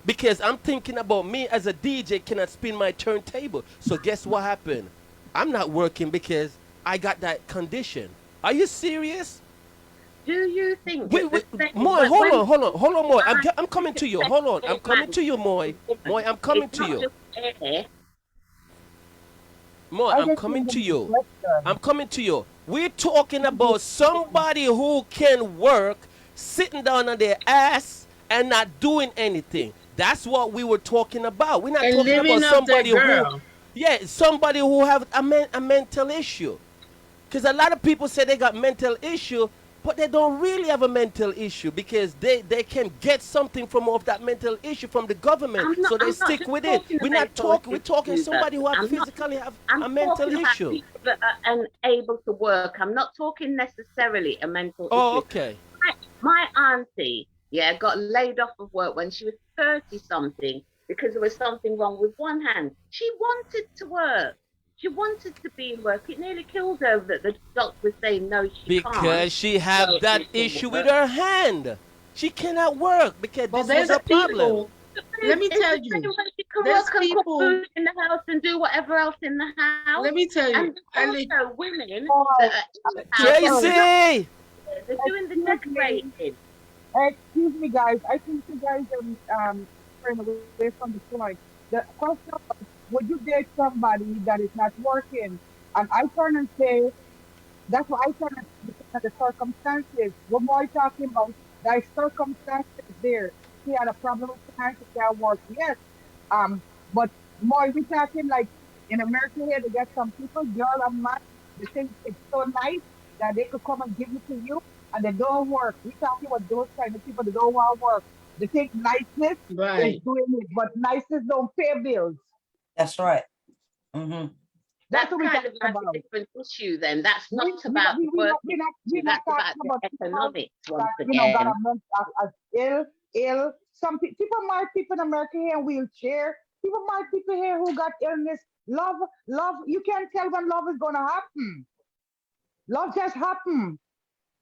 D: because I'm thinking about me as a DJ cannot spin my turntable. So guess what happened? I'm not working because I got that condition. Are you serious?
E: Do you think
D: Wait,
E: that
D: Moy, hold on, Moy. I'm coming to you. Hold on, I'm coming to you, Moy. Moy, I'm coming to you. Moy,
A: I
D: I'm
A: just
D: coming
A: think
D: to
A: it's a
D: you.
A: question.
D: I'm coming to you. We're talking about somebody who can work sitting down on their ass and not doing anything. That's what we were talking about. We're not
F: And
D: talking about
F: living up that
D: somebody who,
F: girl.
D: yeah, somebody who have a mental issue. Because a lot of people say they got mental issue, but they don't really have a mental issue because they can get something from off that mental issue from the government, so they
E: I'm not
D: stick
E: just
D: with it.
E: talking
D: We're
E: about
D: not talking. We're
E: politics,
D: talking
E: Hoover.
D: somebody who have physically have
E: I'm
D: a mental
E: talking about
D: issue.
E: people that are unable to work. I'm not talking necessarily a mental
D: Oh,
E: issue.
D: okay.
E: My auntie, yeah, got laid off of work when she was 30 something because there was something wrong with one hand. She wanted to work. She wanted to be in work. It nearly killed her that the doctor was saying no, she can't
D: Because she have
E: go
D: that
E: into
D: issue with
E: work.
D: her hand. She cannot work because
F: Well,
D: this was
F: there's
D: a problem.
F: people, let me
E: It's
F: tell
E: the same
F: you,
E: way she can
F: there's
E: work and cook
F: people,
E: food in the house and do whatever else in the house.
F: let me tell you,
E: And also women
A: Oh,
E: that are in the house,
A: sorry.
D: Tracy!
E: they're doing the
A: Excuse me.
E: decorating.
A: Excuse me, guys. I think you guys are turning away from the point. The question was, would you date somebody that is not working? And I turn and say, that's what I turn and say, because of the circumstances. What more are you talking about? There are circumstances there. She had a problem with finance, she can't work. Yes. Um, but more we talking like in America here, they get some people, girl and man, they think it's so nice that they could come and give it to you and they don't work. We talking about those kind of people that don't want to work. They think niceness is
F: right.
A: doing it, but niceness don't pay bills.
B: That's right. Hmm.
A: That's
E: That's
A: what we
E: kind of
A: talking
E: like a
A: about.
E: different issue then. That's
A: We
E: not
A: we not
E: about
A: we,
E: the
A: we not we
E: working
A: not we're
E: issue,
A: not
E: that's about
A: talking
E: the
A: about people
E: economics
A: that
E: once
A: got
E: again.
A: a mental as ill. Some people marry people in America here in wheelchair. People marry people here who got illness. Love. You can't tell when love is gonna happen. Love just happen.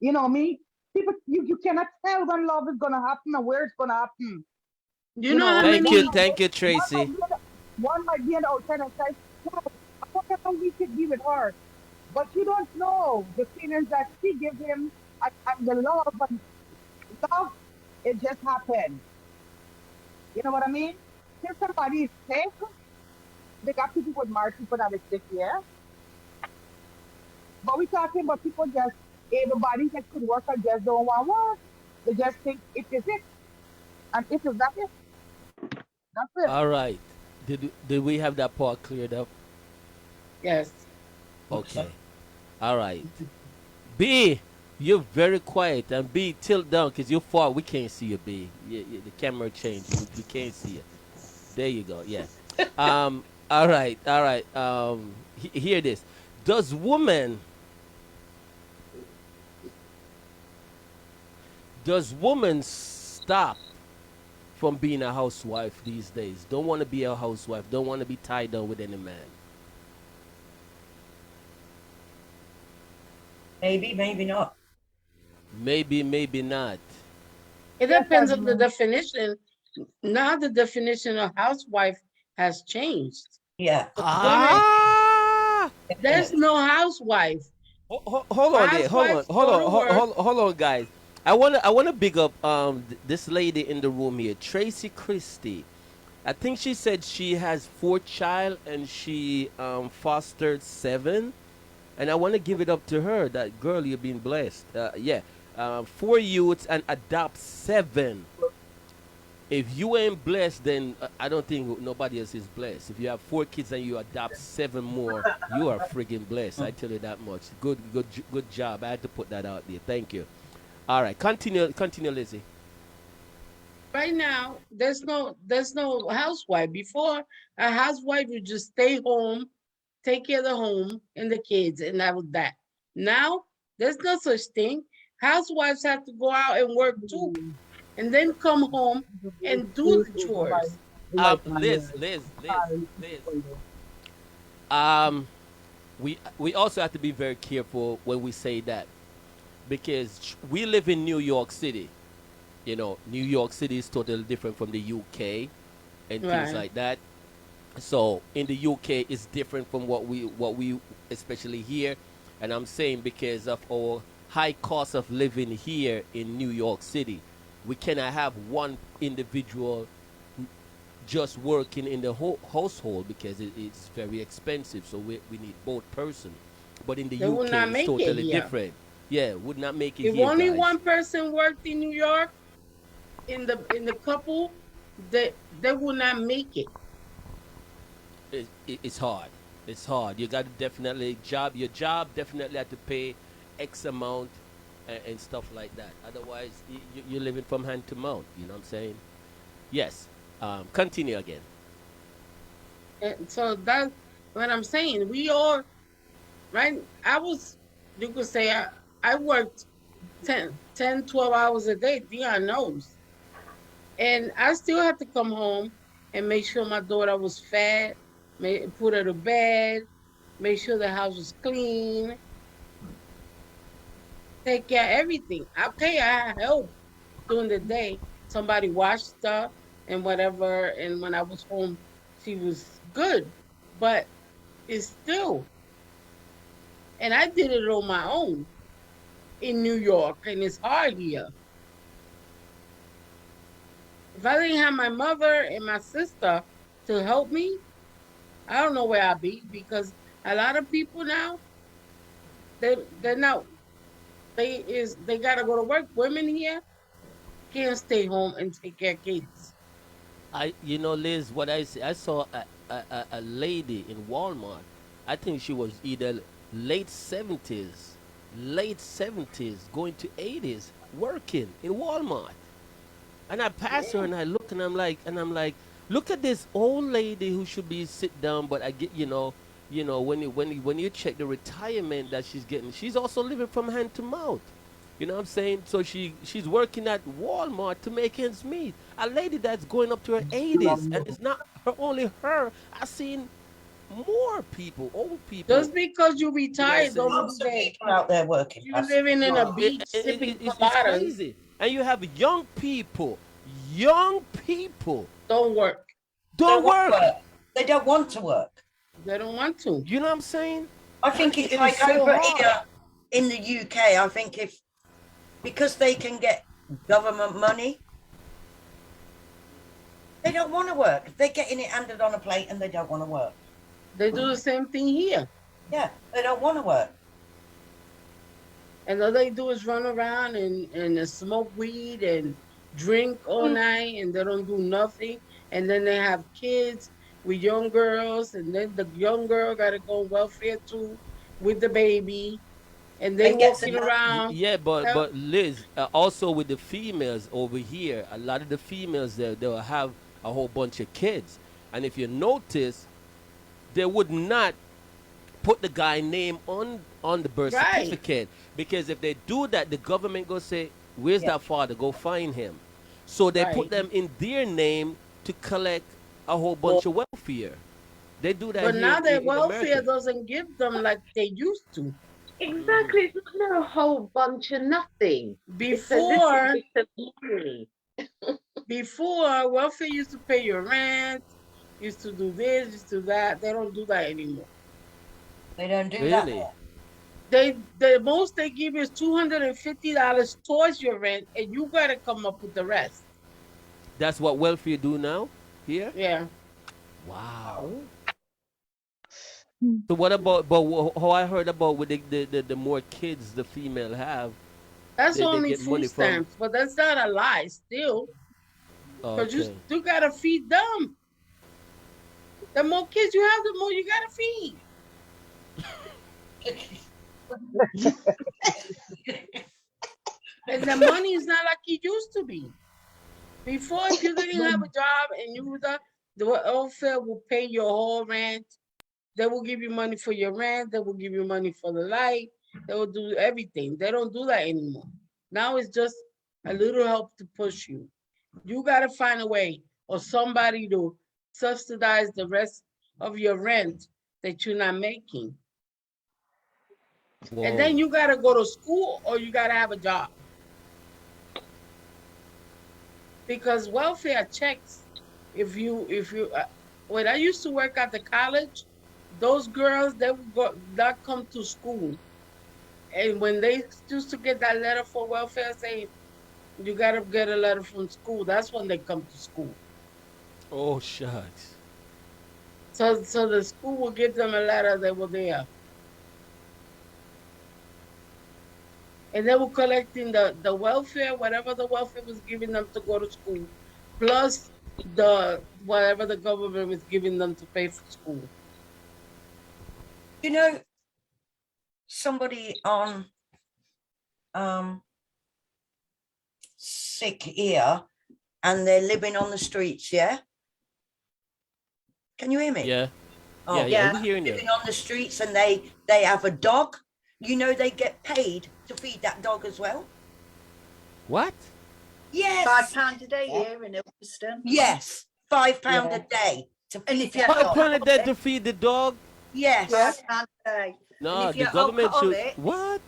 A: You know me. People, you cannot tell when love is gonna happen and where it's gonna happen.
F: You
A: You
F: know
A: know,
F: how many,
D: Thank you,
A: one
D: Tracy.
A: might be one might be on the outside and say, "Wow, I wonder how we could be with her." But you don't know the feelings that she give him and the love and love. It just happened. You know what I mean? If somebody is sick, they got people with married people that is sick, yeah. But we talking about people just everybody that could work and just don't want to work. They just think it is it, and it is not it. That's it.
D: All right. Did we have that part cleared up?
F: yes.
D: Okay. All right. B, you're very quiet, and B, tilt down because you're far. We can't see you, B. The camera changed. We can't see you. There you go. Yeah. All right. All right. Hear this. Does woman stop from being a housewife these days. Don't want to be a housewife. Don't want to be tied down with any man.
B: Maybe, maybe not.
D: Maybe, maybe not.
F: It
A: Yes,
F: depends on the
A: admin.
F: definition. Now the definition of housewife has changed.
B: Yeah,
F: Women,
D: Ah!
F: there's
B: definitely.
F: no housewife.
D: Hold on there. Hold on.
F: Housewives
D: Hold
F: go
D: on.
F: to
D: Hold,
F: work.
D: hold, hold on, guys. I wanna big up this lady in the room here, Tracy Christie. I think she said she has 4 child and she fostered 7. And I want to give it up to her. That girl, you've been blessed. Yeah, 4 youths and adopt 7. If you ain't blessed, then I don't think nobody else is blessed. If you have 4 kids and you adopt 7 more, you are friggin' blessed. I tell you that much. Good job. I had to put that out there. Thank you. All right, continue, Lizzie.
F: Right now, there's no housewife. Before, a housewife would just stay home, take care of the home and the kids, and that was that. Now, there's no such thing. Housewives have to go out and work too, and then come home and do the chores.
D: Liz, Liz, Liz, Liz. Um, we also have to be very careful when we say that because we live in New York City. You know, New York City is totally different from the UK and things
F: Right.
D: like that. So in the UK, it's different from what we especially here, and I'm saying because of our high cost of living here in New York City, we cannot have one individual just working in the whole household because it's very expensive. So we need both person. But in the
F: They will
D: UK,
F: not
D: it's
F: make it
D: totally
F: here.
D: different. Yeah, would not make it
F: If
D: here,
F: only
D: guys.
F: one person worked in New York, in the couple, they will not make it.
D: It's hard. It's hard. You got to definitely your job definitely have to pay X amount and stuff like that. Otherwise, you're living from hand to mouth. You know what I'm saying? Yes. Continue again.
F: And so that's what I'm saying. We all right. You could say I worked 12 hours a day. Dion knows. And I still had to come home and make sure my daughter was fed, put her to bed, make sure the house was clean, take care of everything. Okay, I had help during the day. Somebody washed stuff and whatever. And when I was home, she was good. But it's still, and I did it on my own in New York, and it's hard here. If I didn't have my mother and my sister to help me, I don't know where I'll be because a lot of people now they're not they gotta go to work. Women here can't stay home and take care of kids.
D: Liz, what I see, I saw a lady in Walmart. I think she was either late 70s, going to 80s, working in Walmart. And I pass her and I look and I'm like, look at this old lady who should be sit down, but I get when you check the retirement that she's getting, she's also living from hand to mouth. You know what I'm saying? So she's working at Walmart to make ends meet. A lady that's going up to her 80s, and it's not only her. I've seen more people, old people.
F: Just because you retired,
B: There's
F: don't mean
B: lots of
F: that
B: people out there working.
F: you living in a beach sipping
D: It's
F: coladas.
D: crazy. And you have young people
F: Don't work.
D: don't work.
B: They don't want to work.
F: They don't want to.
D: You know what I'm saying?
B: I think it's
D: It is
B: like
D: so
B: over
D: hard.
B: here in the UK, I think because they can get government money, they don't want to work. They're getting it handed on a plate and they don't want to work.
F: They do the same thing here.
B: Yeah, they don't want to work.
F: And all they do is run around and smoke weed and drink all night, and they don't do nothing. And then they have kids with young girls, and then the young girl got to go on welfare too with the baby, and they
B: And gets
F: walking
B: enough-
F: around.
D: Yeah, but
F: Help.
D: but Liz, also with the females over here, a lot of the females they'll have a whole bunch of kids, and if you notice, they would not put the guy name on the birth
F: Right.
D: certificate because if they do that, the government go say, "Where's
B: Yeah.
D: that father? Go find him." So they put
F: Right.
D: them in their name to collect a whole bunch of welfare. They do that
F: But
D: here
F: now their
D: in
F: welfare
D: America.
F: doesn't give them like they used to.
E: Exactly. It's not a whole bunch of nothing. It's a little
F: Before,
E: bit of money.
F: before welfare used to pay your rent, used to do this, used to that. They don't do that anymore.
B: They don't do that.
D: Really?
F: The most they give you is $250 towards your rent, and you gotta come up with the rest.
D: That's what welfare do now here?
F: Yeah.
D: Wow.
A: Hmm.
D: So what about, but how I heard about with the more kids the female have,
F: That's
D: they
F: only
D: get
F: food
D: money from.
F: stamps, but that's not a lie still. Because you
D: Okay.
F: still gotta feed them. The more kids you have, the more you gotta feed. And the money is not like it used to be. Before, if you didn't have a job and you were the welfare will pay your whole rent. They will give you money for your rent. They will give you money for the light. They will do everything. They don't do that anymore. Now it's just a little help to push you. You gotta find a way or somebody to subsidize the rest of your rent that you're not making.
D: Whoa.
F: And then you gotta go to school or you gotta have a job. Because welfare checks, if you when I used to work at the college, those girls they would not come to school, and when they used to get that letter for welfare saying you gotta get a letter from school, that's when they come to school.
D: Oh shucks.
F: So the school will give them a letter they were there, and they were collecting the welfare, whatever the welfare was giving them to go to school, plus the whatever the government was giving them to pay for school.
B: You know, somebody on sick here and they're living on the streets, yeah? Can you hear me?
D: Yeah.
B: Oh,
D: Yeah, we're hearing you.
B: living on the streets and they have a dog. You know they get paid to feed that dog as well?
D: What?
B: Yes.
C: £5 a day here in Ilkeston.
B: Yes. £5 a day to
C: And
B: feed
C: if you
B: that
C: have
B: dog.
D: £5 a day to feed the dog?
B: Yes.
C: £5 a day.
D: No,
C: And if
D: the
C: you're
D: government should.
C: alcoholic,
D: What?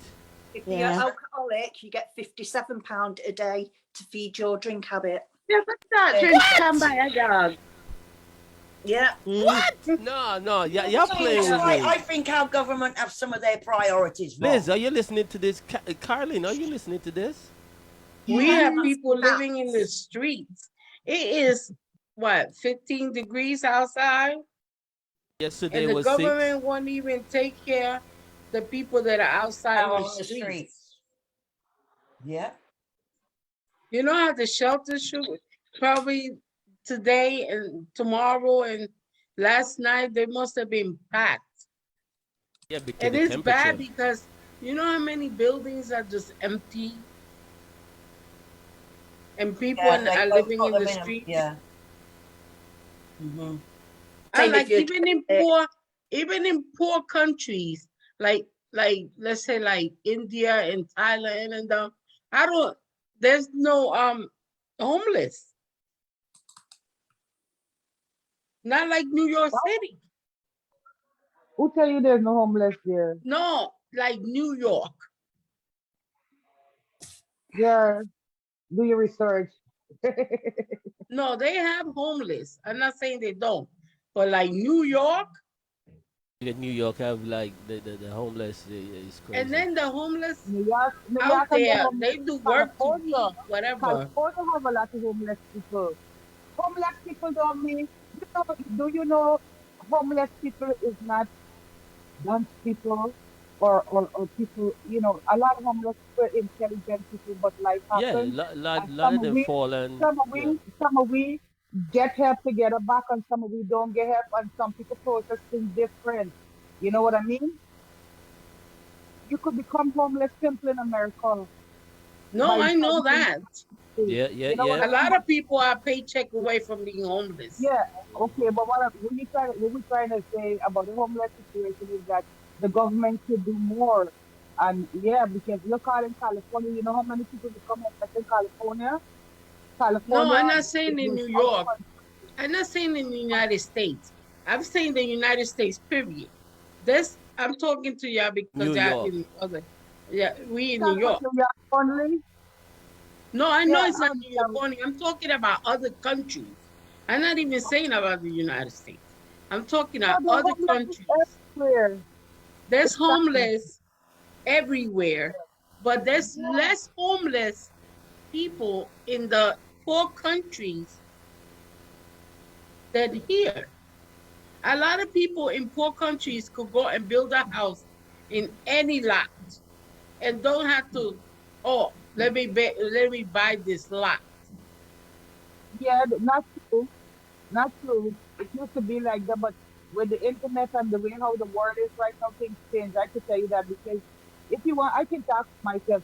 C: if you're
F: Yeah.
C: alcoholic, you get £57 a day to feed your drink habit.
E: Yeah, but that drink can buy a dog.
C: Yeah.
D: What? No, yeah, you're playing
B: That's
D: with
B: right.
D: me.
B: I think our government have some of their priorities wrong.
D: Liz, are you listening to this? Carlin, are you listening to this?
F: We
C: Yeah.
F: have people living in the streets. It is what 15 degrees outside,
D: Yesterday
F: and the
D: was
F: government
D: 6.
F: won't even take care of the people that are outside
B: Out
F: in
B: on
F: the streets.
B: Yeah.
F: You know how the shelters should probably today and tomorrow and last night they must have been packed.
D: Yeah, because
F: And
D: the
F: it's bad
D: temperature.
F: because you know how many buildings are just empty and people
B: Yeah, they
F: are
B: don't
F: living
B: put
F: in
B: them
F: the
B: in 'em,
F: streets.
B: yeah. Mm-hmm.
F: And
C: Same if
F: like
C: you're
F: even in poor countries, like let's say like India and Thailand and there's no homeless. Not like New York City.
A: Who tell you there's no homeless there?
F: No, like New York.
A: Girl, do your research.
F: No, they have homeless. I'm not saying they don't, but like New York,
D: New York have like the homeless is crazy.
F: and then the homeless
A: New York
F: out
A: has a
F: there,
A: homeless.
F: they do work to
A: California,
F: eat, whatever.
A: California have a lot of homeless people. Homeless people don't mean, do you know homeless people is not dunce people or people, a lot of homeless people, intelligent people, but life
D: Yeah,
A: happens. And
D: lot of them fall and yeah.
A: some of we get help to get it back, and some of we don't get help, and some people process things different. You know what I mean? You could become homeless simple in America
F: No,
A: by
F: I know
A: something.
F: that.
D: Yeah,
A: You know what
F: A
A: I
F: lot
A: mean?
F: of people are paycheck away from being homeless.
A: Yeah, okay, but what we're trying to say about the homeless situation is that the government should do more. And yeah, because look out in California, you know how many people become homeless in California?
F: No,
A: California
F: I'm not
A: is
F: saying in
A: the
F: New
A: South
F: York. I'm not saying in the United States. I'm saying the United States, period. This I'm talking to y'all because
D: New
F: y'all
D: York.
F: in other, yeah, we in New
A: talking about
F: York.
A: New York only.
F: No, I know
A: Yeah,
F: it's not New York only. I'm talking about other countries. I'm not even saying about the United States. I'm talking
A: no,
F: about
A: the
F: other
A: homeless is
F: countries.
A: everywhere.
F: There's
A: Exactly.
F: homeless everywhere, but there's
A: Yeah,
F: less homeless people in the poor countries than here. A lot of people in poor countries could go and build a house in any lot and don't have to, oh, let me buy this lot.
A: yeah, not true. Not true. It used to be like that, but with the internet and the way how the world is right now, things change. I could tell you that because if you want, I can talk to myself.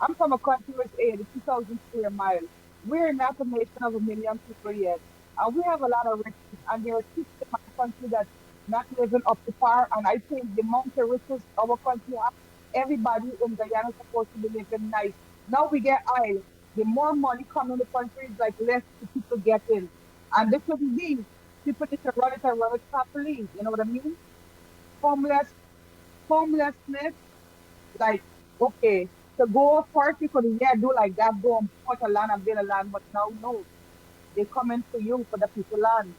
A: I'm from a country with 82,000 square miles. We're not a nation of a million people yet. And we have a lot of riches, and there are people in my country that not living up to par. And I think the amount of riches our country has, everybody in Guyana is supposed to be living nice. Now we get oil. The more money coming in the country, is like less the people get in. And this shouldn't be. People need to run it properly. You know what I mean? Homeless, homelessness, like, okay, to go first, you could, yeah, do like that, go and put a land and build a land, but now, no, they coming for you for the people land.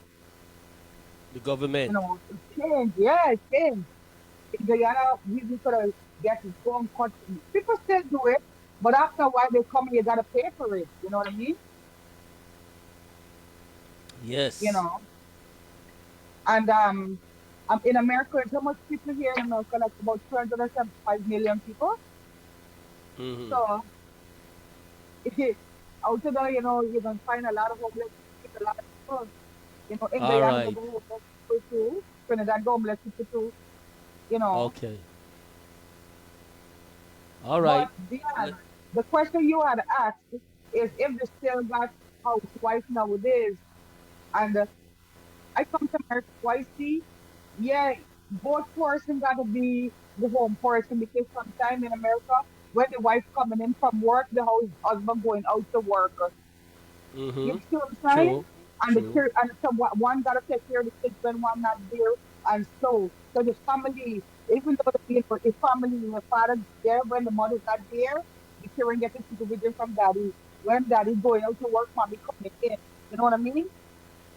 D: The government.
A: It changed. Yeah, it changed. In Guyana, we could have get go and cut. People still do it, but after a while, they come and you got to pay for it. You know what I mean? You
D: Yes.
A: know, and in America, there's how much people here in America? Like about 275 million people.
D: Mm-hmm.
A: So, out there, you can find a lot of homeless people, a lot of people. In
D: All
A: Guyana, they
D: right.
A: go homeless people too. Trinidad go homeless people too, you know.
D: Okay. All right.
A: But Dion, the question you had asked is if they still got housewife nowadays. And I come to America twice, see, yeah, both person got to be the home person because sometime in America, when the wife coming in from work, the husband going out to work. You
D: Mm-hmm.
A: see what I'm saying?
D: True.
A: And the
D: True.
A: kid, and so one gotta take care of the kids when one not there, and so the family, even though the family, the father there when the mother's not there, the children get the supervision from daddy. When daddy going out to work, mommy coming in. You know what I mean?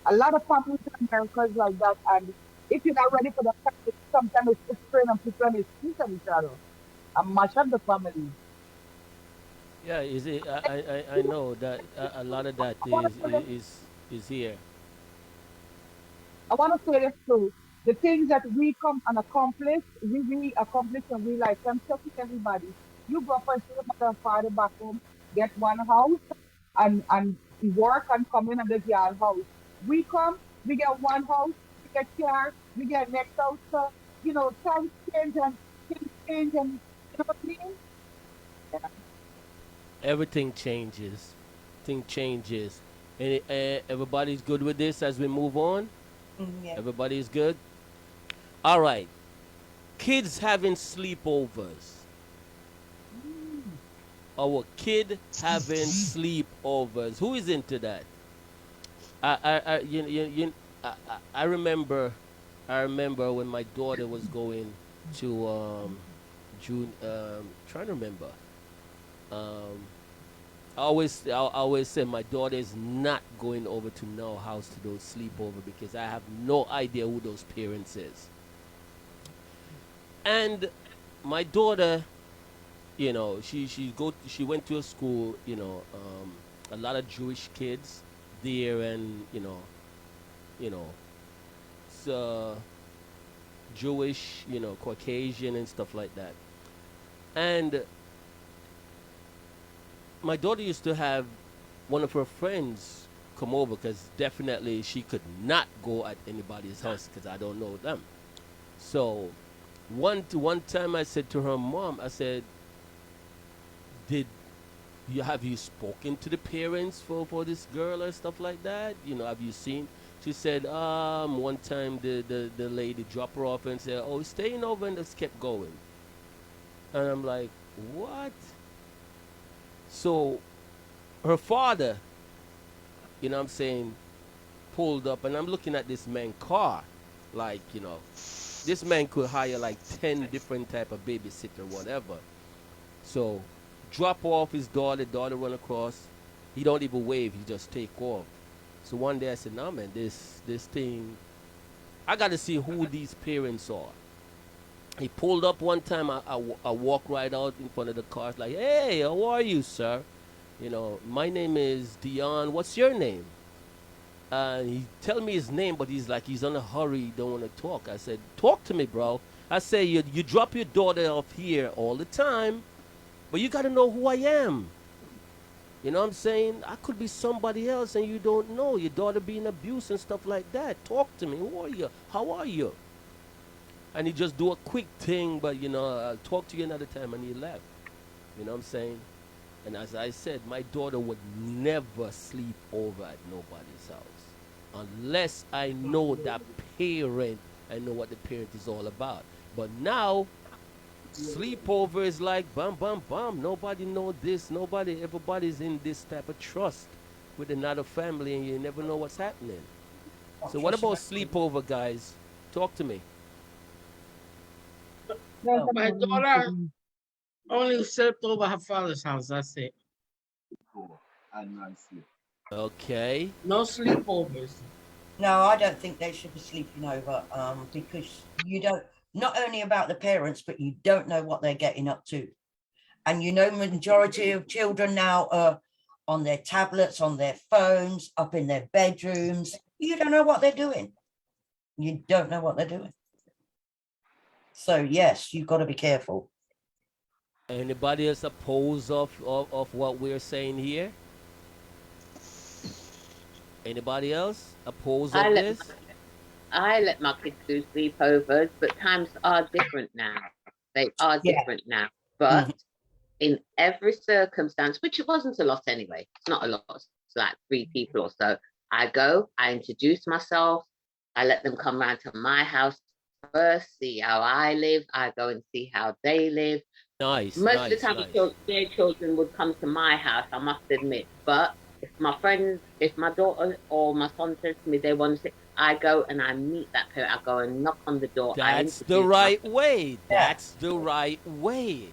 A: A lot of families in America is like that, and if you're not ready for the family, sometimes it's strain and people on the street of each other and mash up the family.
D: Yeah. Is it? I know that a lot of that
A: I want to say
D: is here.
A: I want to say this too. The things that we come and accomplish, we accomplish in real life. I'm telling everybody, you go up and see your mother and father back home, get one house, and work and come in and get your house. We come, we get one house, we get car, we get next house. So, times change and things change, and you know what I mean? Yeah.
D: Everything changes. Thing changes. And everybody's good with this as we move on.
B: Yeah.
D: Everybody's good. All right. Kids having sleepovers.
A: Mm.
D: Our kid having sleepovers. Who is into that? I remember, when my daughter was going to June. Trying to remember. Um, I always say my daughter is not going over to no house to those sleepover because I have no idea who those parents is. And my daughter, she went to a school, a lot of Jewish kids there, and you know, so Jewish, Caucasian and stuff like that. And my daughter used to have one of her friends come over because definitely she could not go at anybody's house because I don't know them. So one time I said to her mom, I said, "Did have you spoken to the parents for this girl or stuff like that? Have you seen?" She said, one time the lady dropped her off and said, "Oh, staying over," and just kept going. And I'm like, "What?" So her father you know what I'm saying, pulled up, and I'm looking at this man car, like, this man could hire like 10 different type of babysitter, whatever. So drop off his daughter run across. He don't even wave, he just take off. So one day I said, nah man, this thing, I got to see who these parents are. He pulled up one time, I walked right out in front of the car, like, hey, how are you, sir? My name is Dion, what's your name? He tell me his name, but he's like, he's in a hurry, he don't want to talk. I said, talk to me, bro. I say, you drop your daughter off here all the time, but you got to know who I am. You know what I'm saying? I could be somebody else and you don't know. Your daughter being abused and stuff like that. Talk to me. Who are you? How are you? And he just do a quick thing, but, I'll talk to you another time, and he left. You know what I'm saying? And as I said, my daughter would never sleep over at nobody's house unless I know that parent, I know what the parent is all about. But now, sleepover is like bam, bam, bam. Nobody know this. Everybody's in this type of trust with another family, and you never know what's happening. So what about sleepover, guys? Talk to me.
A: That's
B: Oh.
A: a
F: My
A: funny
F: daughter
A: thing.
F: only slept over her father's house. That's it.
D: Okay.
F: No sleepovers.
B: No, I don't think they should be sleeping over, because you don't, not only about the parents, but you don't know what they're getting up to. And majority of children now are on their tablets, on their phones, up in their bedrooms. You don't know what they're doing. You don't know what they're doing. So yes, you've got to be careful.
D: Anybody else oppose of what we're saying here? Anybody else oppose of this?
E: I let my kids do sleepovers, but times are different now. They are different now. But in every circumstance, which it wasn't a lot anyway, it's not a lot, it's like 3 people or so. I go, I introduce myself, I let them come round to my house first, see how I live, I go and see how they live.
D: Nice.
E: Most
D: nice,
E: of the time,
D: nice.
E: their children would come to my house, I must admit. But if my daughter or my son says to me they want to sit, I go and I meet that parent. I go and knock on the door.
D: That's the right way. That's the right way.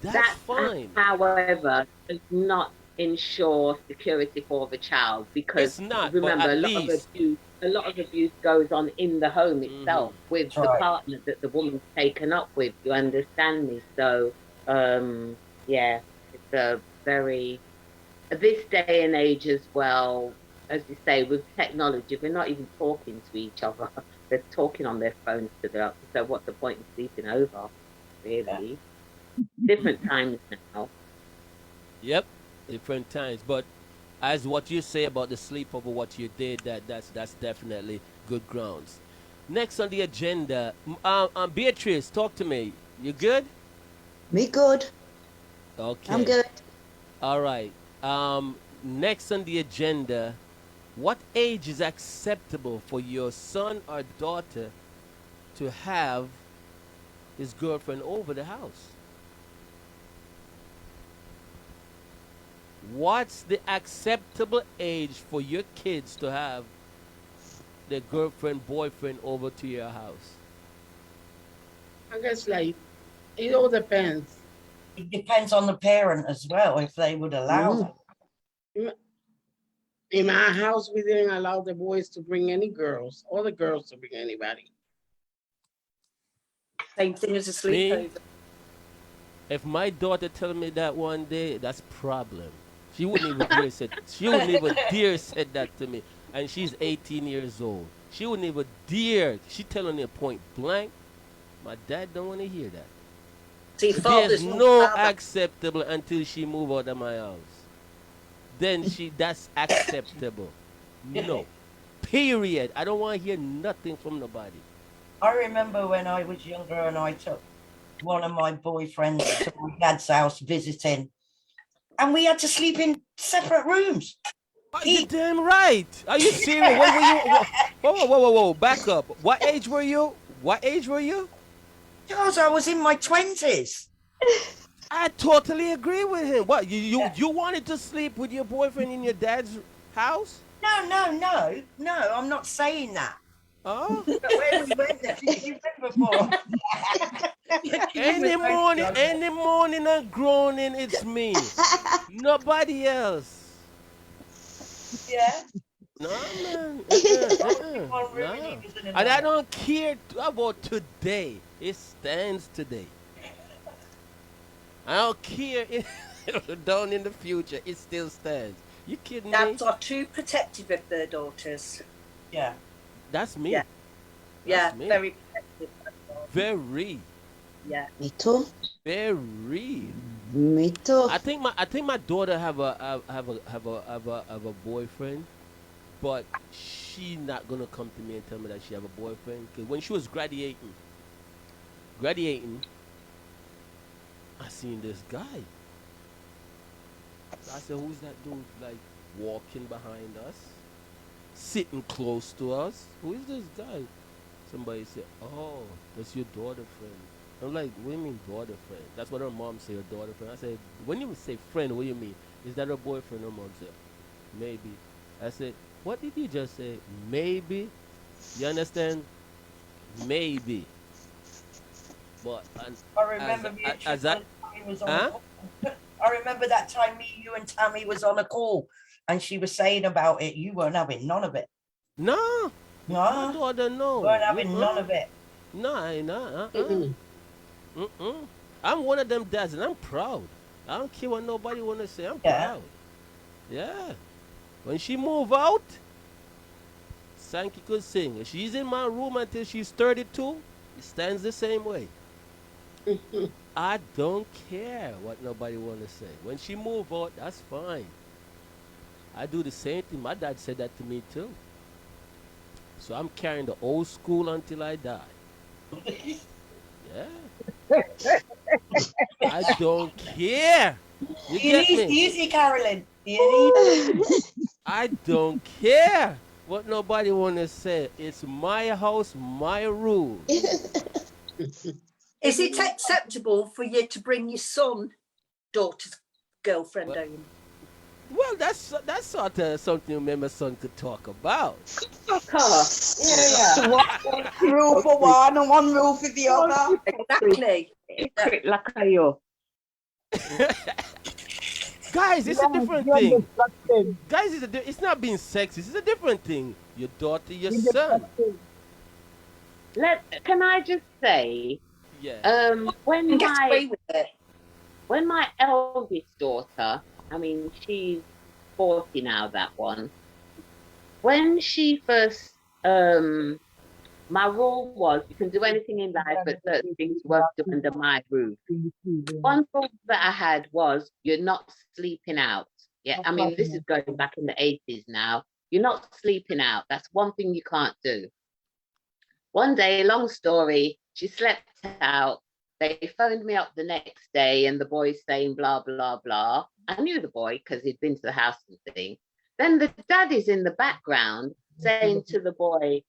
D: That's fine.
E: However, does not ensure security for the child, because
D: It's not, but
E: remember,
D: at
E: a lot of abuse goes on in the home itself with the partner that the woman's taken up with. You understand me? So, yeah, it's a very this day and age as well. As you say, with technology, we're not even talking to each other. They're talking on their phones to the. So what's the point in sleeping over? Really, different times now.
D: Yep, different times. But as what you say about the sleepover, what you did, that's definitely good grounds. Next on the agenda, Beatrice, talk to me. You good?
G: Me good.
D: Okay.
G: I'm good.
D: All right. Next on the agenda, what age is acceptable for your son or daughter to have his girlfriend over the house? What's the acceptable age for your kids to have their girlfriend, boyfriend over to your house?
F: I guess like it all depends.
B: It depends on the parent as well, if they would allow that.
F: In my house, we didn't allow the boys to bring any girls, or the girls to bring anybody.
C: Same thing as a sleepover.
D: If my daughter tell me that one day, that's problem. She wouldn't even dare said. She wouldn't even dare said that to me, and she's 18 years old. She wouldn't even dare. She telling me point blank. My dad don't want to hear that.
C: See,
D: there's no acceptable until she move out of my house. Then that's acceptable. No. Period. I don't want to hear nothing from nobody.
B: I remember when I was younger and I took one of my boyfriends to my dad's house visiting, and we had to sleep in separate rooms.
D: You're damn right. Are you serious? When were you? Whoa. Back up. What age were you?
B: Because I was in my 20s.
D: I totally agree with him. What, you wanted to sleep with your boyfriend in your dad's house?
B: No, I'm not saying that.
D: Oh,
B: But where we went there, you went before.
D: any morning and groaning, it's me. Nobody else.
B: Yeah.
D: No, man.
B: One
D: No.
B: ruining isn't
D: And I
B: another.
D: don't care about today. It stands today. I don't care down in the future. It still stands. You kidding me?
C: Dads are too protective of their daughters.
B: Yeah.
D: That's me.
C: Yeah.
D: That's
C: Yeah,
D: me.
C: very protective.
D: Very.
C: Yeah.
G: Me too.
D: Very.
G: Me too.
D: I think my daughter have a boyfriend, but she not gonna come to me and tell me that she have a boyfriend. Cause when she was graduating, I seen this guy. So I said, "Who's that dude like walking behind us, sitting close to us? Who is this guy?" Somebody said, "Oh, that's your daughter friend." I'm like, "What do you mean daughter friend?" That's what her mom said, her daughter friend. I said, "When you say friend, what do you mean? Is that her boyfriend?" Her mom said, "Maybe." I said, "What did you just say? Maybe?" You understand? Maybe. But
B: I
D: as
B: remember me and
D: as I
B: Tammy was on a
D: huh?
B: call. I remember that time you and Tammy was on a call and she was saying about it. You weren't having none of it.
D: No, my
B: No,
D: daughter no.
B: weren't having none of it.
D: No, I ain't not.
F: Mm-mm.
D: I'm one of them dads, and I'm proud. I don't care what nobody wanna say. I'm
B: Yeah.
D: proud. Yeah. When she move out, Sankey could sing. If she's in my room until she's 32, it stands the same way. I don't care what nobody wanna say. When she move out, that's fine. I do the same thing. My dad said that to me too. So I'm carrying the old school until I die. Yeah. I don't care. You get me?
B: Easy, Carolyn. Easy.
D: I don't care what nobody wanna say. It's my house, my rules.
C: Is it acceptable for you to bring your son, daughter's girlfriend
D: Well,
C: home?
D: well, that's sort of something me and my son could talk about.
E: Fuck off.
G: So one rule for one and one rule for the other.
C: Exactly.
E: Hypocrite like you.
D: Guys, it's a
A: Yes,
D: different
A: you're
D: thing.
A: disgusting.
D: Guys, it's not being sexist. It's a different thing. Your daughter, your
A: You're
D: son.
A: disgusting.
E: Can I just say,
D: Yeah.
E: when
C: Get away with it.
E: my eldest daughter, I mean, she's 40 now, that one. When she first, my rule was you can do anything in life, but certain things you won't do under my roof. One rule that I had was you're not sleeping out. Yeah, I mean, this is going back in the 80s now. You're not sleeping out. That's one thing you can't do. One day, long story, she slept out. They phoned me up the next day and the boy's saying blah, blah, blah. I knew the boy because he'd been to the house and thing. Then the dad is in the background saying to the boy,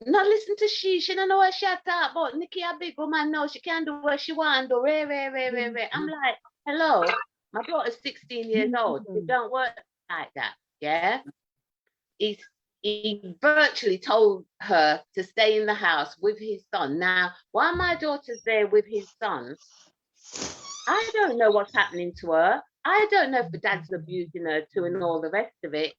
E: "No, listen to she don't know what she talk about. Nikki a big woman now, she can do what she want, do re. I'm like, hello, my daughter's 16 years old. It don't work like that, yeah? He virtually told her to stay in the house with his son. Now, while my daughter's there with his son, I don't know what's happening to her. I don't know if the dad's abusing her too and all the rest of it.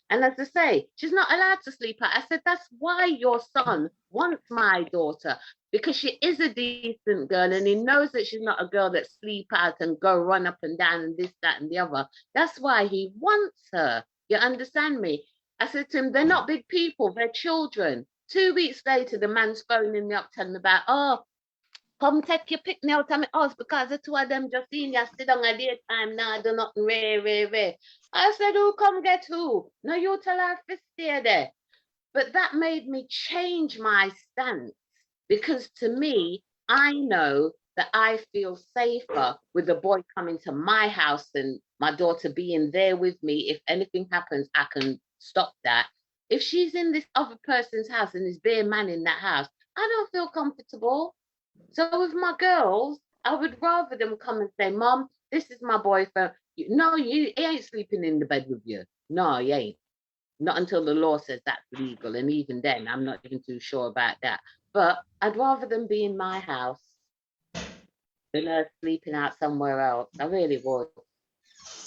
E: And as I say, she's not allowed to sleep out. I said, that's why your son wants my daughter, because she is a decent girl and he knows that she's not a girl that sleep out and go run up and down and this, that, and the other. That's why he wants her. You understand me? I said to him, they're not big people, they're children. 2 weeks later, the man's phoning me up telling me about, oh, come take your picnic out of my house because the two of them just seen you sit down at daytime now, do nothing, re. I said, who come get who? No, you tell her to stay there. But that made me change my stance because to me, I know that I feel safer with the boy coming to my house and my daughter being there with me. If anything happens, I can stop that. If she's in this other person's house and there's bare man in that house, I don't feel comfortable. So with my girls, I would rather them come and say, Mom, this is my boyfriend. No, he ain't sleeping in the bed with you. No, he ain't. Not until the law says that's legal. And even then, I'm not even too sure about that. But I'd rather them be in my house than her sleeping out somewhere else. I really would.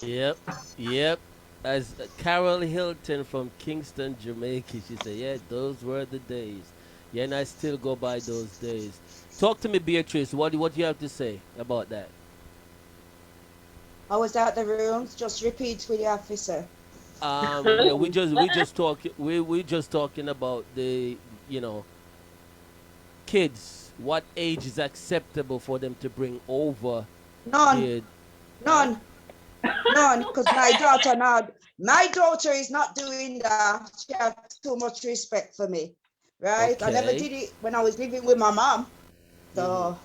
D: Yep, yep. As Carol Hilton from Kingston, Jamaica, she said, yeah, those were the days. Yeah, and I still go by those days. Talk to me, Beatrice. What do you have to say about that?
G: I was out the rooms. Just repeat with the officer.
D: Yeah, we just talking about the, you know, kids. What age is acceptable for them to bring over?
G: None. None. None. Because my daughter is not doing that. She has too much respect for me. Right? I never
D: Okay.
G: did it when I was living with my mom. So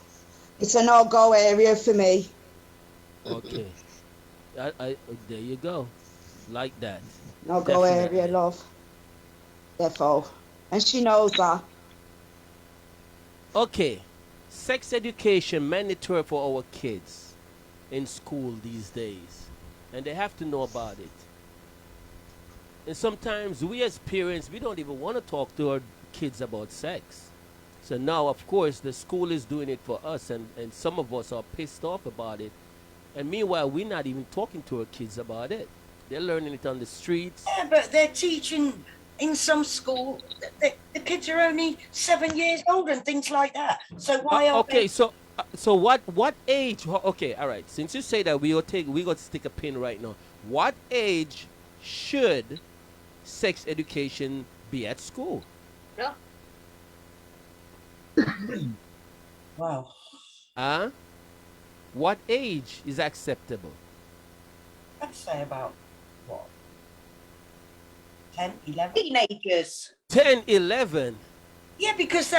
G: it's a no-go area for me.
D: Okay. There you go. Like that.
G: No-go area,
D: Definitely.
G: love. Therefore. And she knows that.
D: Okay. Sex education mandatory for our kids in school these days. And they have to know about it. And sometimes we as parents, we don't even want to talk to our kids about sex. So now, of course, the school is doing it for us, and some of us are pissed off about it. And meanwhile, we're not even talking to our kids about it. They're learning it on the streets.
B: Yeah, but they're teaching in some school. The kids are only 7 years old and things like that. So why are
D: Okay,
B: they?
D: so what age? Okay, all right. Since you say that, we got to stick a pin right now. What age should sex education be at school?
E: Yeah.
B: Wow.
D: Huh? What age is acceptable?
B: I'd say about what? 10, 11?
C: Teenagers.
D: 10, 11.
B: Yeah, because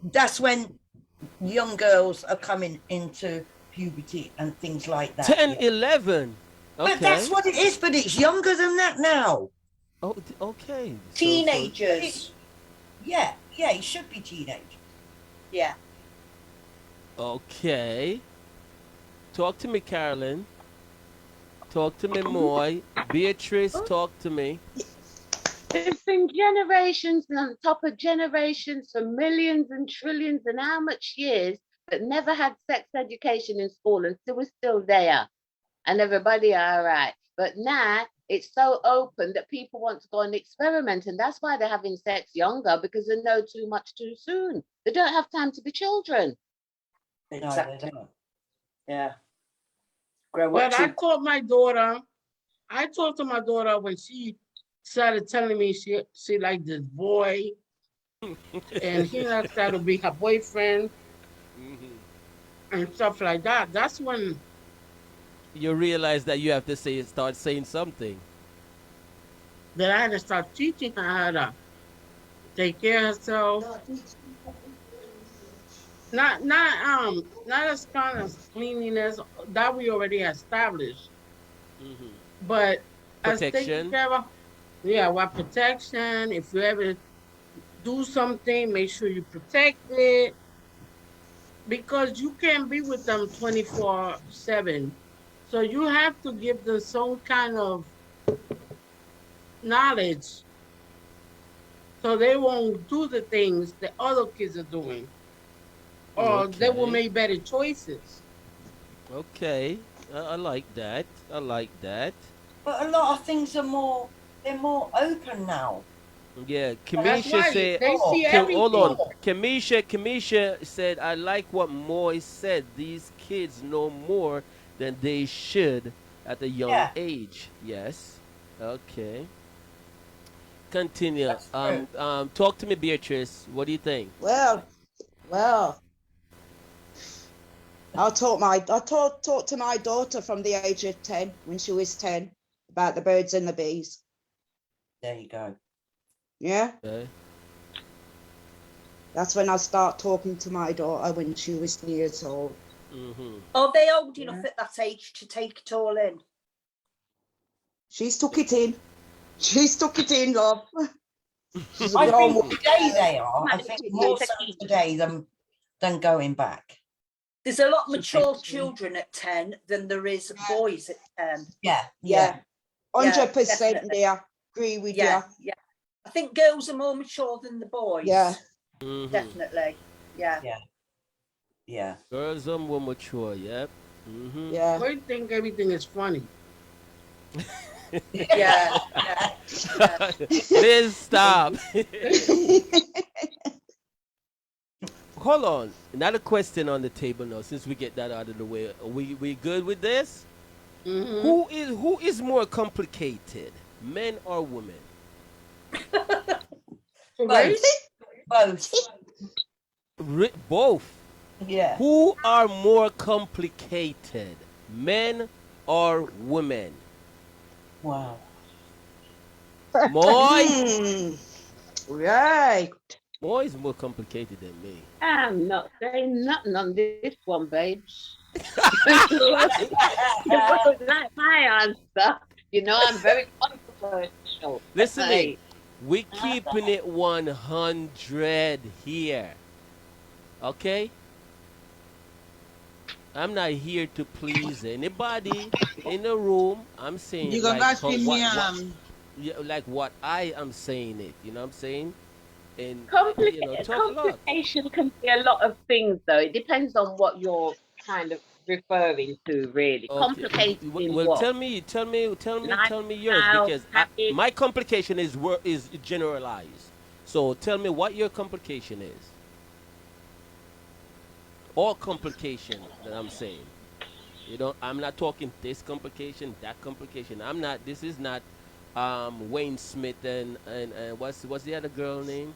B: that's when young girls are coming into puberty and things like that.
D: 10,
B: yeah.
D: 11. Okay.
B: But that's what it is, but it's younger than that now.
D: Oh, okay.
C: Teenagers.
B: Yeah, it should be teenage.
C: Yeah.
D: Okay. Talk to me, Carolyn. Talk to me, Moy. Beatrice, talk to me.
E: It's been generations and on top of generations for millions and trillions and how much years that never had sex education in school and still was still there. And everybody all right. But now it's so open that people want to go and experiment. And that's why they're having sex younger, because they know too much too soon. They don't have time to be children.
C: Exactly.
B: No, they don't.
C: Yeah. Grow up
F: But I
C: too.
F: told my daughter, I talked to my daughter when she started telling me she liked this boy and he asked her to be her boyfriend and stuff like that. That's when
D: You realize that you have to start saying something.
F: that I had to start teaching her how to take care of herself. Not as kind of cleanliness that we already established, but as taking
D: Protection.
F: care of, what protection. If you ever do something, make sure you protect it, because you can't be with them 24/7. So you have to give them some kind of knowledge so they won't do the things that other kids are doing, or they will
D: Okay.
F: make better choices.
D: Okay. I like that. I like that.
B: But a lot of things are they're more open now.
D: Yeah,
F: That's
D: Kamisha
F: right.
D: said.
F: They see
D: Hold on.
F: everything.
D: Kamisha said, I like what Moy said. These kids know more than they should at a young
B: Yeah.
D: age. Yes. Okay. Continue.
B: That's true.
D: Talk to me, Beatrice. What do you think?
G: Well, I talked to my daughter from the age of 10, when she was 10, about the birds and the bees.
B: There you go.
G: Yeah,
D: Okay.
G: that's when I start talking to my daughter when she was 3 years old.
C: Are they old enough at that age to take it all in?
G: She's took it in. She's took it in, love. She's a
B: I
G: grown
B: think
G: woman.
B: today they are. I think more so today than going back.
C: There's a lot mature children at 10 than there is boys at 10.
B: Yeah.
G: Yeah, 100%,
C: definitely.
G: dear. agree with
C: Yeah,
G: you.
C: yeah. I think girls are more mature than the boys.
G: Yeah.
D: Mhm.
C: Definitely. Yeah.
B: Yeah.
D: Girls are more mature. Yep. Mm-hmm.
G: Yeah.
F: Boys think everything is funny.
C: Yeah. Yeah.
D: Liz, stop. Hold on. Another question on the table now. Since we get that out of the way, are we good with this?
F: Mm-hmm.
D: Who is more complicated, men or women?
F: For
B: Both.
F: race?
B: Both.
D: Both.
B: Yeah.
D: Who are more complicated, men or women?
B: Wow.
D: Moy.
G: Right.
D: Moy is more complicated than me.
E: I'm not saying nothing on this one, babes. You won't like my answer. You know, I'm very controversial.
D: Listening,
E: Hey,
D: we keeping it 100 here. Okay? I'm not here to please anybody in the room. I'm saying
H: You gonna
D: like
H: ask me
D: yeah, like what I am saying it. You know what I'm saying? And talk a lot.
E: complication can be a lot of things, though. It depends on what you're kind of referring to, really.
D: Okay.
E: Complicated in
D: Well,
E: what?
D: tell me yours
E: Lifestyle,
D: because
E: habits.
D: my complication is generalized. So tell me what your complication is. All complication that I'm saying. I'm not talking this complication, that complication. I'm not. This is not Wayne Smith and what's the other girl name?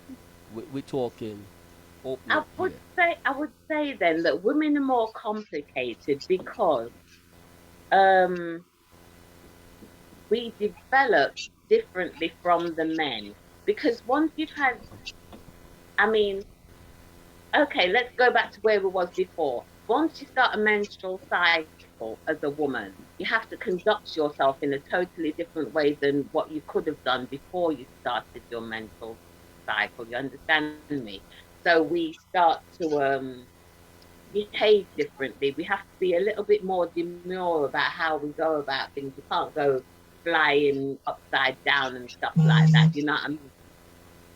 D: We're talking open
E: I
D: up
E: would
D: here.
E: I would say then that women are more complicated because um we develop differently from the men. Because once you've had, I mean, okay, let's go back to where we was before. Once you start a menstrual cycle as a woman, you have to conduct yourself in a totally different way than what you could have done before you started your menstrual cycle. You understand me? So we start to behave differently. We have to be a little bit more demure about how we go about things. We can't go flying upside down and stuff like that. You know what I mean?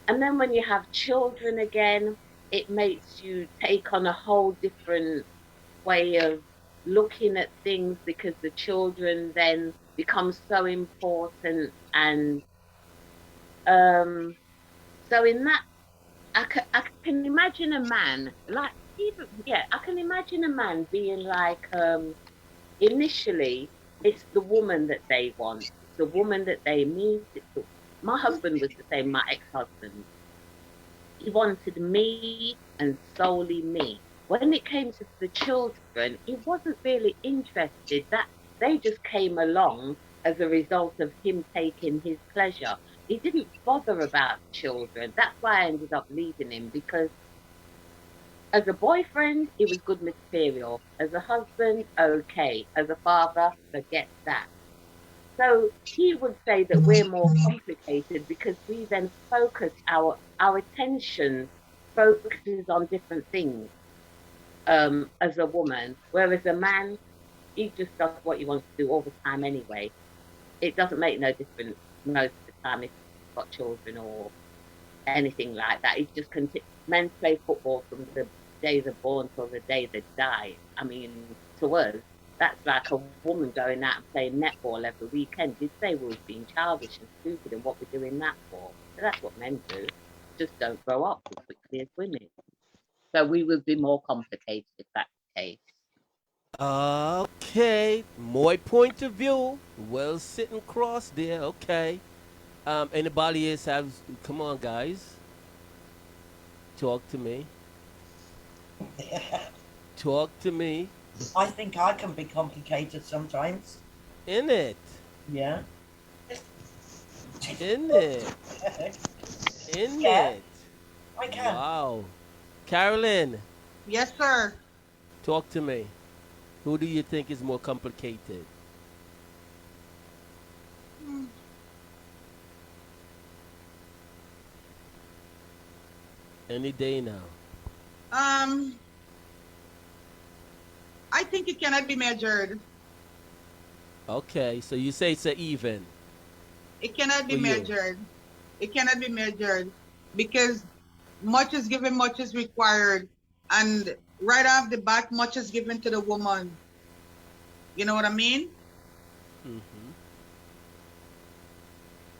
E: And then when you have children again, it makes you take on a whole different way of looking at things because the children then become so important. And so in that, I can imagine a man like, even, yeah, I can imagine a man being like, initially it's the woman that they want, it's the woman that they meet. My husband was the same, my ex-husband. He wanted me and solely me. When it came to the children, he wasn't really interested. That they just came along as a result of him taking his pleasure. He didn't bother about children. That's why I ended up leaving him, because as a boyfriend, he was good material. As a husband, okay. As a father, forget that. So he would say that we're more complicated because we then focus our attention focuses on different things as a woman, whereas a man, he just does what he wants to do all the time anyway. It doesn't make no difference most of the time if he's got children or anything like that. He just men play football from the day they're born till the day they die. I mean, to us, that's like a woman going out and playing netball every weekend. You'd say we was being childish and stupid, and what we're doing that for. But that's what men do. Just don't grow up as quickly as women. So we would be more complicated if that's the case.
D: Okay, my point of view. Well, sitting cross there. Okay. Anybody else have? Come on, guys. Talk to me. Talk to me.
B: I think I can be complicated sometimes.
D: In it.
B: Yeah.
D: In it. In
B: Yeah.
D: it.
B: I can.
D: Wow. Carolyn,
H: Yes, sir.
D: talk to me. Who do you think is more complicated? Any day now.
H: I think it cannot be measured.
D: Okay, so you say it's a even.
H: It cannot be
D: For you.
H: measured. It cannot be measured because much is given, much is required. And right off the bat, much is given to the woman. You know what I mean?
D: Mm-hmm.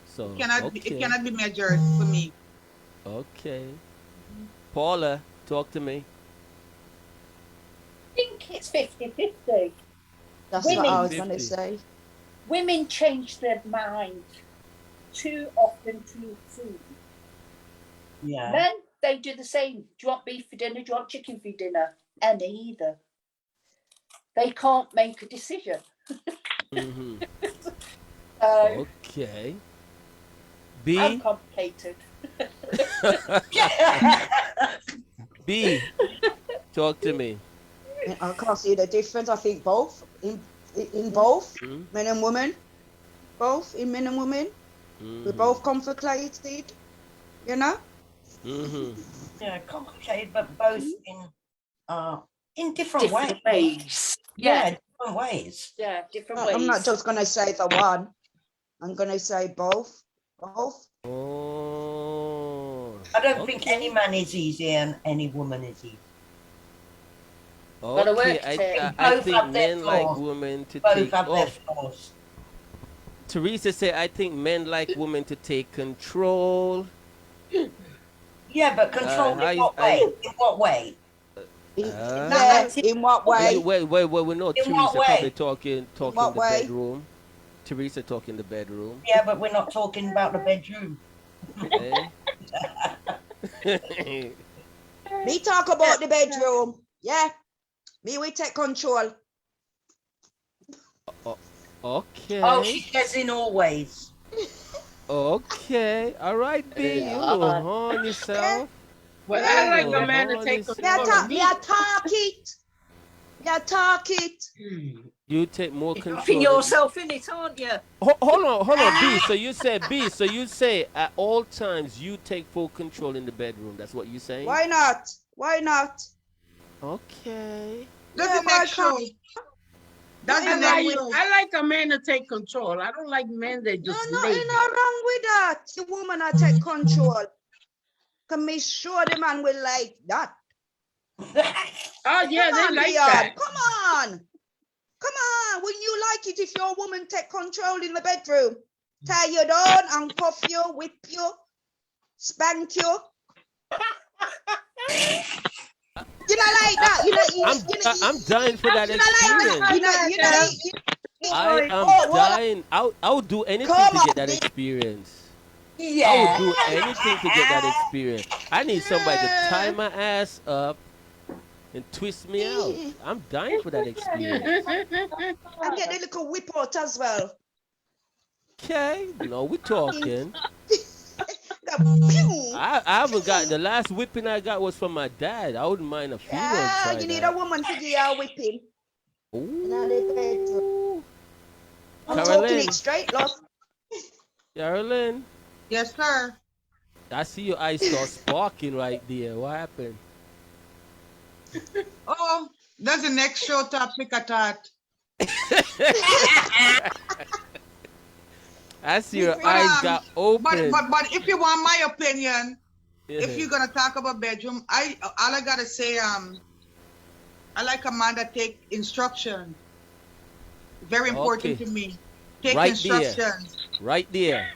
D: So,
H: It cannot be measured for me.
D: Okay. Paula, talk to me.
C: I think it's 50-50.
G: That's what I was
D: 50-50.
G: gonna say.
C: Women change their mind too often, too soon.
B: Yeah.
C: Men, they do the same. Do you want beef for dinner? Do you want chicken for dinner? Any either. They can't make a decision.
D: Mm-hmm. Okay.
C: I'm
D: B.
C: complicated.
D: B. Talk to me.
G: I can't see the difference. I think both in both
D: Mm-hmm.
G: men and women, both in men and women, we're both complicated. You know.
D: Mm-hmm.
B: Yeah, complicated, but both in different ways.
C: Different ways.
B: Yeah, different ways.
C: Yeah, different ways.
G: I'm not just gonna say the one. I'm gonna say both. Both.
D: Oh.
B: I don't think any man is easy and any woman is easy.
C: Gotta work
D: Okay,
C: it.
D: I
B: Both
D: think
B: have their
D: men like
B: flaws.
D: women to
B: Both
D: take.
B: have
D: Oh,
B: their flaws.
D: Teresa said, I think men like women to take control.
B: Yeah, but control in what way? In what way?
G: Yeah. In what way?
D: Wait. We know
B: In what
D: Teresa
B: way?
D: probably talking
G: what
D: the
G: way?
D: bedroom. Teresa talking the bedroom.
B: Yeah, but we're not talking about the bedroom.
D: Eh?
G: Me talk about the bedroom. Yeah. Me we take control.
D: Okay.
B: Oh, she says in all ways.
D: Okay. All right, B. You on yourself.
F: Well, I like a man to take control of me.
G: Me talk it. Me talk it.
D: You take more
C: You're
D: control.
C: dropping yourself in it, aren't you?
D: Hold on, B. So you said B. So you say at all times you take full control in the bedroom. That's what you're saying?
G: Why not? Why not?
D: Okay.
H: That's
G: Yeah,
H: the next
G: why
H: show. That's the
F: I
H: next
F: like,
H: show.
F: I like a man to take control. I don't like men that
G: No,
F: just
G: no,
F: lay
G: ain't no wrong with that. The woman I take control. Can me sure the man will like that.
F: Oh yeah,
G: Come
F: they
G: on,
F: like
G: Dion.
F: that.
G: Come on. Come on. Wouldn't you like it if your woman take control in the bedroom? Tie you down and cuff you, whip you, spank you. You know like that.
D: I'm dying for that
G: You know like that.
D: experience. I am dying. I would do anything to get that experience. I would do anything to get that experience. I need somebody to tie my ass up and twist me out. I'm dying for that experience.
G: I get the little whip out as well.
D: Okay, no, we're talking.
G: Pew.
D: I haven't got the last whipping I got was from my dad. I wouldn't mind a female try
G: You need
D: that.
G: a woman to give you a whipping.
D: Ooh.
G: I'm
D: Carolyn.
G: talking it straight, love.
D: Carolyn,
H: Yes, sir.
D: I see your eyes start sparking right there. What happened?
H: Oh, that's the next show topic I thought.
D: I see your eyes got open.
H: But if you want my opinion,
D: Yeah.
H: if you're gonna talk about bedroom, all I gotta say, I like a man that take instruction. Very important
D: Okay.
H: to me. Take
D: Right
H: instructions.
D: Right there.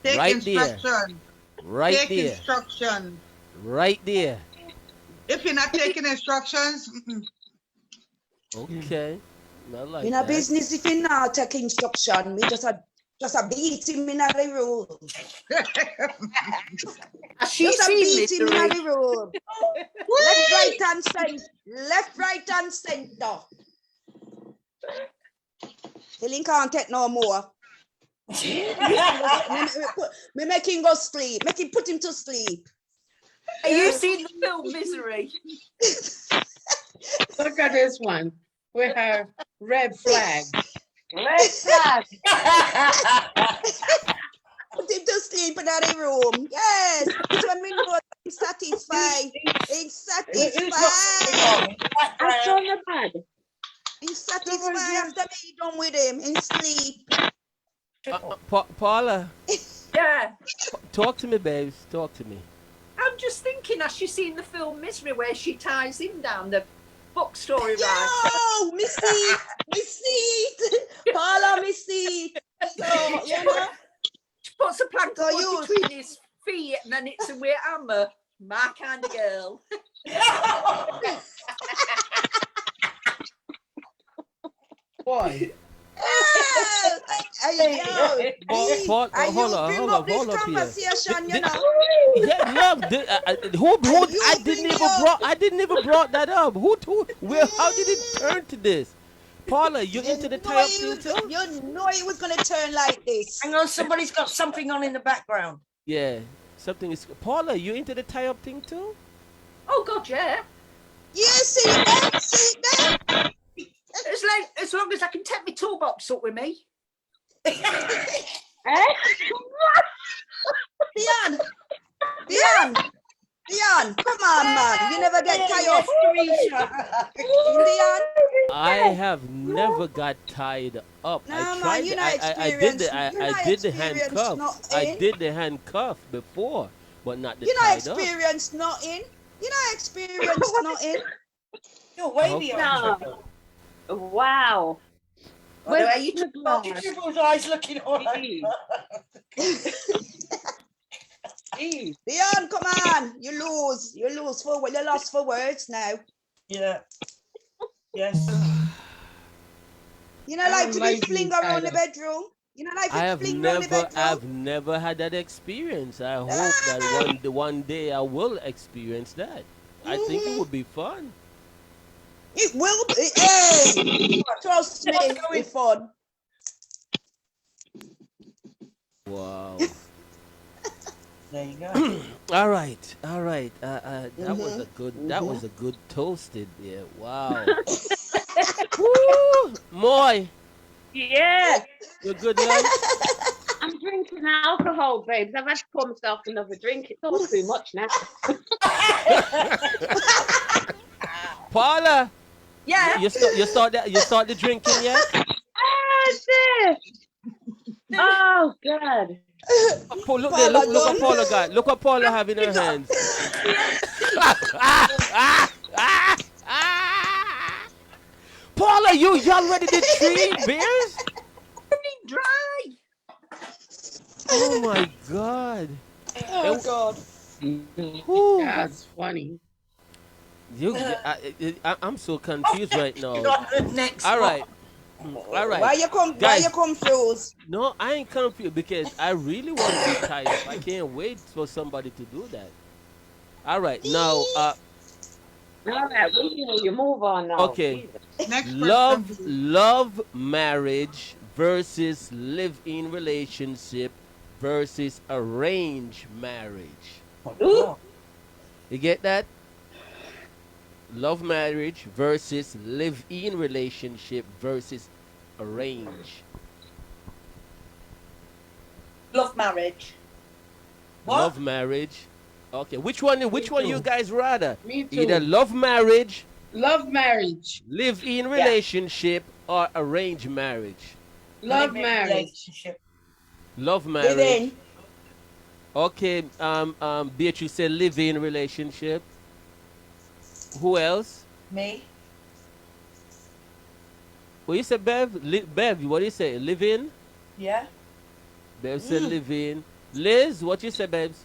H: Take
D: Right there.
H: instruction.
D: Right
H: Take
D: there.
H: instruction.
D: Right there.
H: If you're not taking instructions,
D: Okay. I like
G: In a
D: that.
G: business, if you not take instruction, me just a beat him in the room. Just a beat him in the room. Left, right, and center. Left, right, and center. Till he can't take no more. Me make him go sleep. Make him put him to sleep.
C: Have you seen the film Misery?
F: Look at this one with her red flag.
C: Red flag.
G: Put him to sleep in the room. Yes. So when we know he's satisfied. He's satisfied.
F: I saw the bad.
G: He's satisfied after me done with him in sleep.
D: Paula,
C: Yeah.
D: talk to me, babes. Talk to me.
C: I'm just thinking, has she seen the film Misery where she ties him down, the book story writer?
G: Yo, me see, Paula, me see. So, you know,
C: She puts a plank
G: so
C: of wood
G: you,
C: between his feet and then it's a weird hammer. My kind of girl.
F: Boy.
G: yo,
D: Paul,
G: and
D: hold
G: you
D: up,
G: bring
D: hold
G: up
D: up,
G: this
D: hold up here.
G: conversation, you know.
D: Yeah, no, who
G: And you
D: I didn't
G: bring
D: even
G: it up.
D: I didn't even brought that up. Where, how did it turn to this? Paula, you into the tie-up thing too?
G: You know it was gonna turn like this.
B: Hang on, somebody's got something on in the background.
D: Yeah, something is. Paula, you into the tie-up thing too?
C: Oh God, yeah.
G: You see that? See that?
C: As long as I can take my toolbox up with me.
G: Dion, come on, man. You never get tied up. Dion.
D: I have never got tied up.
G: No,
D: I
G: man,
D: tried.
G: you not
D: I did the
G: experienced. You
D: I
G: not
D: did the
G: experienced
D: handcuff. I
G: nothing.
D: did the handcuff before, but not the
G: You not
D: tied up.
G: experienced nothing. You not experienced nothing.
B: You're way
D: Okay.
B: beyond.
E: No. Wow.
B: By the way,
E: Where's
B: you
E: the
B: took
E: glass?
B: Tripple's eyes looking all
F: Jeez.
B: like
F: Jeez.
G: Dion, come on. You lose. You lost for words now.
B: Yeah. Yes.
G: You know,
F: I
G: like
F: don't
G: to
F: like
G: be fling
F: being
G: around
F: tied
G: the
F: up.
G: bedroom. You know, like
D: I
G: to
D: have
G: fling around the bedroom.
D: I've never had that experience. I hope that one day I will experience that. I think it would be fun.
G: It will be. Hey, trust me,
B: What's going-
G: it's fun.
D: Wow.
B: There you go.
D: all right. That was a good toasted there. Wow. Woo! Moy,
E: Yeah.
D: you good love?
E: I'm drinking alcohol, babes. I've had to pour myself another drink. It's all too much now.
D: Paula,
C: Yeah.
D: you start the drinking yet?
E: Oh, God.
D: Look there, look what Paula got. Look what Paula have in her hands. Paula, you already did 3 beers?
C: Dry.
D: Oh my God.
G: Oh God.
D: Whew.
F: That's funny.
D: I'm so confused right now.
B: Next
D: All right. All right.
G: Why you
D: Guys.
G: come confused?
D: No, I ain't confused because I really want to be tied up. I can't wait for somebody to do that. All right. Now,
E: All right, you move on now.
D: okay.
E: Jesus.
H: Next
D: Love marriage versus live-in relationship versus arranged marriage.
B: Ooh.
D: You get that? Love marriage versus live-in relationship versus arrange.
C: Love marriage.
B: What?
D: Love marriage. Okay, which one you
F: too.
D: guys rather?
F: Me too.
D: Either love marriage,
F: Love marriage.
D: live-in relationship, or arrange marriage.
F: Love
B: Living
F: marriage.
B: relationship.
D: Love marriage.
G: Living.
D: Okay, Beatrice said live-in relationship. Who else?
B: Me.
D: What you said, Bev? Bev, what do you say? Live-in?
B: Yeah.
D: Bev said live-in. Liz, what you said, Babes?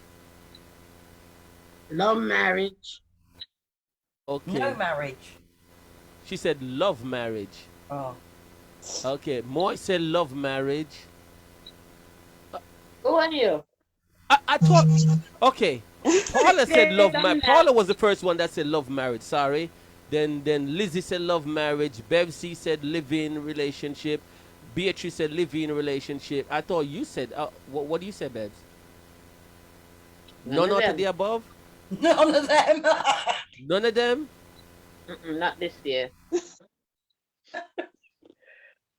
F: Love marriage.
D: Okay.
B: No marriage.
D: She said love marriage.
B: Oh.
D: Okay. Moy said love marriage.
E: Who are you?
D: I thought. Okay. Paula said love marriage.
E: Love
D: Paula was the first one that said love marriage. Sorry. Then Lizzie said love marriage. Bev C said live-in relationship. Beatrice said live-in relationship. I thought you said. What do you say, Babs? None
E: of
D: of
E: them.
D: the above.
B: None of them.
D: None of them.
E: Not this year.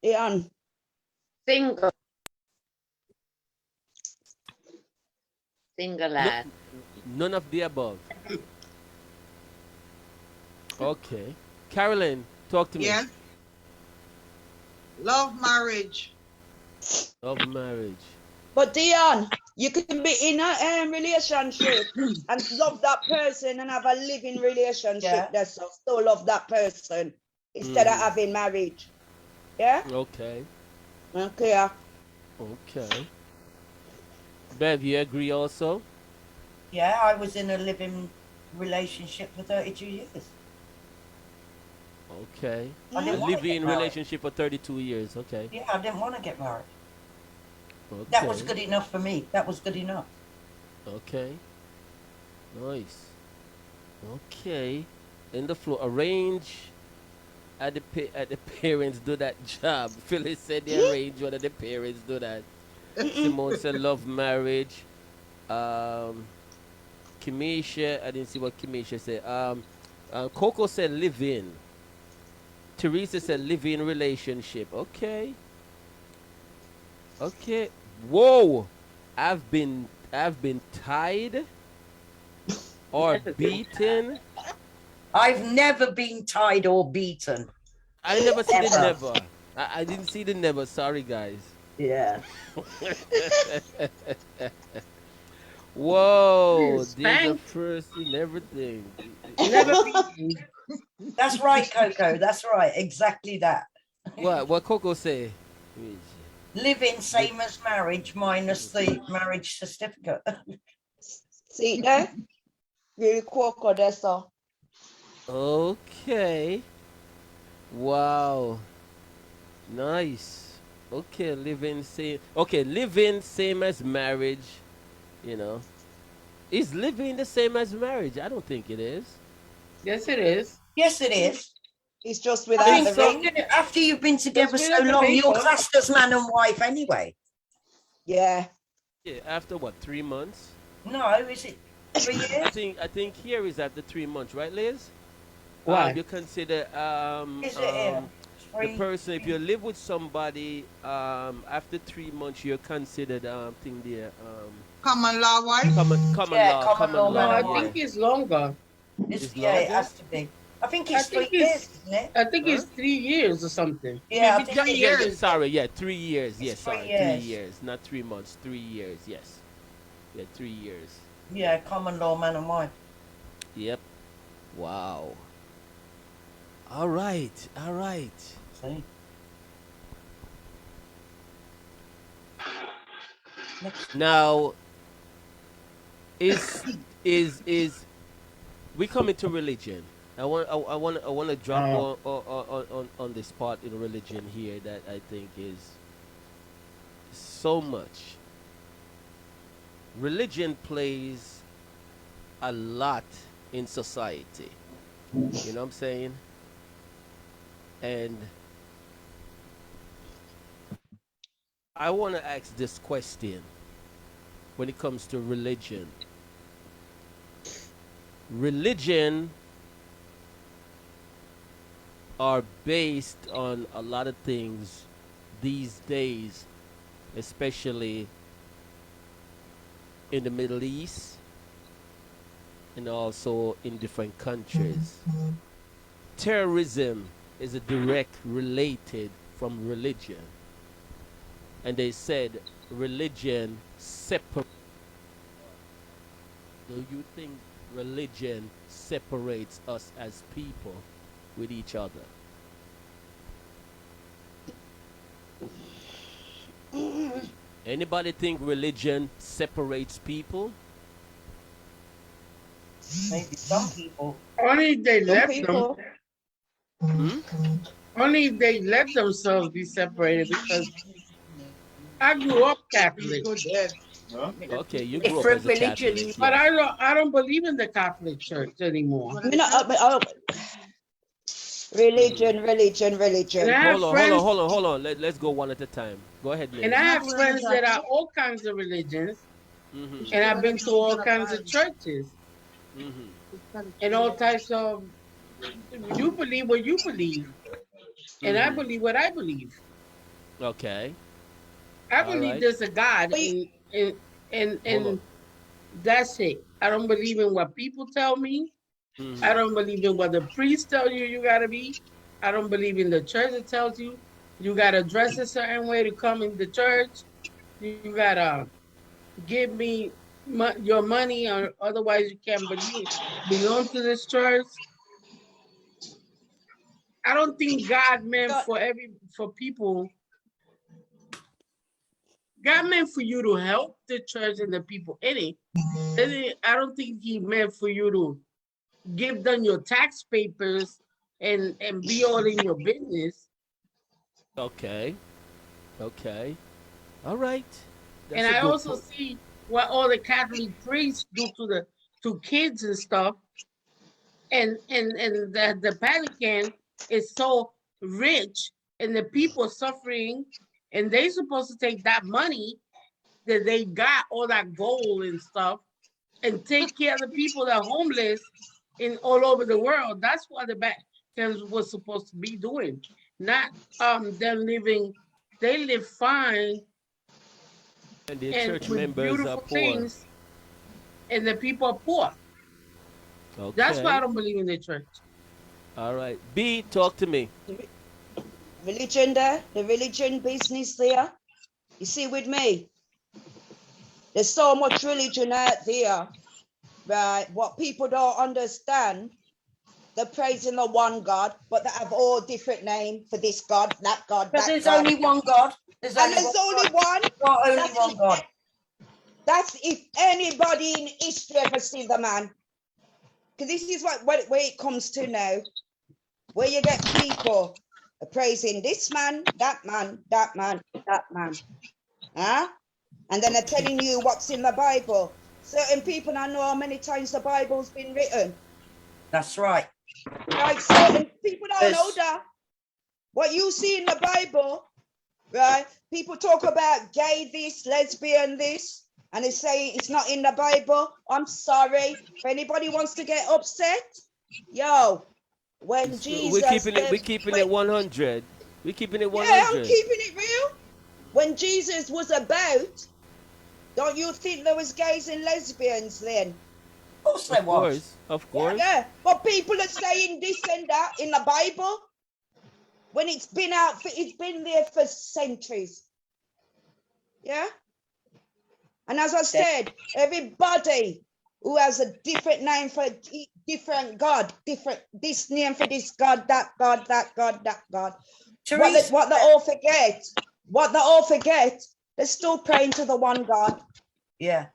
G: Dion.
E: Single. Single lad.
D: None of the above. Okay. Carolyn, talk to me.
H: Yes. Love marriage.
D: Of marriage.
G: But Dion, you can be in a relationship and love that person and have a living relationship
B: Yeah.
G: that's so still love that person instead of having marriage. Yeah?
D: Okay.
G: Okay.
D: Okay. Bev, you agree also?
B: Yeah, I was in a living relationship for 32 years.
D: Okay.
B: I
D: A
B: didn't want to get
D: living
B: married.
D: relationship for 32 years. Okay.
B: Yeah, I didn't want to get married.
D: Okay.
B: That was good enough for me. That was good enough.
D: Okay. Nice. Okay. In the floor, arrange at the parents do that job. Phyllis said they arrange one of the parents do that. Simone said love marriage. Kimisha, I didn't see what Kimisha said. Coco said live in. Teresa said live in relationship. Okay. Okay. Whoa. I've been tied or beaten.
B: I've never been tied or beaten.
D: I never see the
B: Ever.
D: never. I didn't see the never. Sorry, guys.
B: Yeah.
D: Whoa, there's a
F: Spanked.
D: first in everything.
F: Never beaten.
B: That's right, Coco. That's right. Exactly that.
D: What Coco say?
B: Living same as marriage minus the marriage certificate.
G: See there? Very Coco there, so.
D: Okay. Wow. Nice. Okay, living same. Okay, living same as marriage. You know, is living the same as marriage? I don't think it is.
F: Yes, it is.
B: Yes, it is.
G: It's just
B: I
G: without
B: think
G: the
B: so.
G: ring.
B: After you've been together
F: Just
B: so
F: without the
B: long, you're
F: paper.
B: classed as man and wife anyway.
G: Yeah.
D: Yeah, after what, 3 months?
B: No, is it 3 years?
D: I think here is after 3 months, right, Liz?
F: Why?
D: You consider
B: Is it here?
D: the person, if you live with somebody after 3 months, you're considered thing there
H: Common law wife.
D: common
B: Yeah,
D: law
B: common law,
F: No, I
B: man.
F: think it's longer.
D: It's
B: Yeah, it
D: longer?
B: has to be. I think
F: I
B: it's 3
F: think
B: years,
F: it's-
B: isn't it?
F: I think
D: Huh?
F: it's 3 years or something.
B: Yeah, I
H: Maybe
B: think
H: 3
B: it-
H: years.
D: Sorry, yeah, 3 years. Yes,
B: It's
D: sorry,
B: 3
D: 3
B: years.
D: years, not 3 months, 3 years. Yes, yeah, 3 years.
B: Yeah, common law, man and wife.
D: Yep. Wow. All right, all right.
B: See?
D: Now, is we come into religion? I want to drop on this part in religion here that I think is so much. Religion plays a lot in society. You know what I'm saying? And I want to ask this question when it comes to religion. Religion are based on a lot of things these days, especially in the Middle East and also in different countries. Terrorism is a direct related from religion. And they said religion separate. Do you think religion separates us as people with each other? Anybody think religion separates people?
B: Maybe some people.
F: Only if they
G: Some
F: let
G: people.
F: them. Only if they let themselves be separated. Because I grew up Catholic,
D: Okay, you grew up
B: Different
D: as a Catholic.
B: religions.
F: but
D: yes.
F: I don't believe in the Catholic Church anymore.
G: I mean, religion.
F: And I have friends.
D: Hold on. Let's go one at a time. Go ahead, Liz.
F: And I have friends that are all kinds of religions,
D: Mhm.
F: and I've been to all kinds of churches
D: Mhm.
F: and all types of. You believe what you believe, and I
D: Mhm.
F: believe what I believe.
D: Okay.
F: I
D: All
F: believe
D: right.
F: there's a God,
G: Wait.
F: and
D: Hold
F: and
D: on.
F: that's it. I don't believe in what people tell me.
D: Mhm.
F: I don't believe in what the priest tell you you gotta be. I don't believe in the church that tells you. You gotta dress a certain way to come in the church. You gotta give me your money, or otherwise you can't belong to this church. I don't think God meant for people. God meant for you to help the church and the people in it. I don't think He meant for you to give them your tax papers and be all in your business.
D: Okay. Okay. All right. That's
F: And
D: a
F: I
D: good
F: also
D: point.
F: see what all the Catholic priests do to kids and stuff. And the Vatican is so rich, and the people suffering, and they supposed to take that money that they got, all that gold and stuff, and take care of the people that are homeless in all over the world. That's what the Vatican was supposed to be doing, not them living. They live fine
D: And the
F: and
D: church
F: with
D: members are
F: beautiful
D: poor.
F: things, and the people are poor. That's why
D: Okay.
F: I don't believe in the church.
D: All right. B, talk to me.
G: Religion there, the religion business there. You see with me, there's so much religion out there, right? What people don't understand, they're praising the one God, but they have all different names for this God, that God,
B: But
G: that
B: there's
G: God.
B: only one God. There's
G: And
B: only
G: there's
B: one
G: only
B: God.
G: one.
B: Not only
G: That's
B: one
G: if,
B: God.
G: that's if anybody in history ever seen the man. Because this is where it comes to now, where you get people praising this man, that man, that man, that man. Huh? And then they're telling you what's in the Bible. Certain people, I know how many times the Bible's been written.
B: That's right.
G: Right? Certain people don't know
B: There's,
G: that. What you see in the Bible, right? People talk about gay this, lesbian this, and they say it's not in the Bible. I'm sorry. If anybody wants to get upset, yo, when Jesus
D: We're
G: gave,
D: keeping it 100. We're keeping it
G: yeah, I'm
D: 100.
G: keeping it real. When Jesus was about, don't you think there was gays and lesbians then?
B: of course there
D: Of
B: was.
D: course. Of course.
G: Yeah, but people are saying this and that in the Bible when it's been out, it's been there for centuries. Yeah. And as I said, everybody who has a different name for different God, different this name for this God, that God, that God, that God.
B: Teresa,
G: What they all forget, they're still praying to the one God.
B: yeah.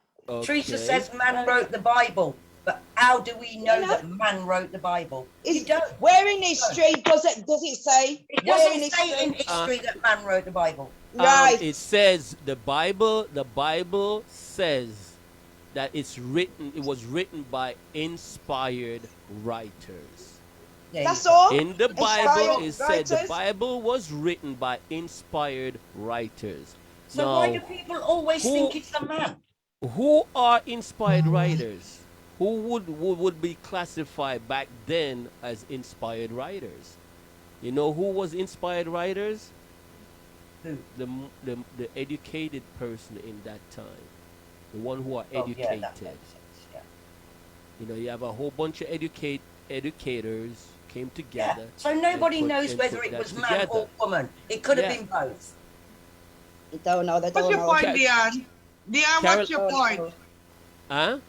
B: Teresa
D: Okay.
B: says man wrote the Bible, but how do we know
G: You know?
B: that man wrote the Bible? You
G: Is
B: don't.
G: where in history does it say?
B: It
G: Where in
B: doesn't say in
G: history?
B: history that man wrote the Bible.
G: Right.
D: It says the Bible says that it was written by inspired writers.
B: There
G: That's
B: you go.
G: all.
D: In the Bible,
G: Inspired
D: it said the
G: writers.
D: Bible was written by inspired writers.
B: So why do
D: Now,
B: people always
D: who
B: think it's the man?
D: who are inspired writers? Who would be classified back then as inspired writers? You know who was inspired writers?
B: Who?
D: The educated person in that time, the one who are
B: Oh, yeah,
D: educated.
B: that makes sense. Yeah.
D: You know, you have a whole bunch of educators came
B: Yeah.
D: together.
B: So nobody
D: and
B: knows
D: and
B: whether
D: put
B: it
D: that
B: was man
D: together.
B: or woman. It could have
D: Yeah.
B: been both.
G: They don't know. They
H: What's
G: don't
H: your
G: know.
H: point, Dion? Dion,
D: Carol-
H: what's your point?
D: Huh?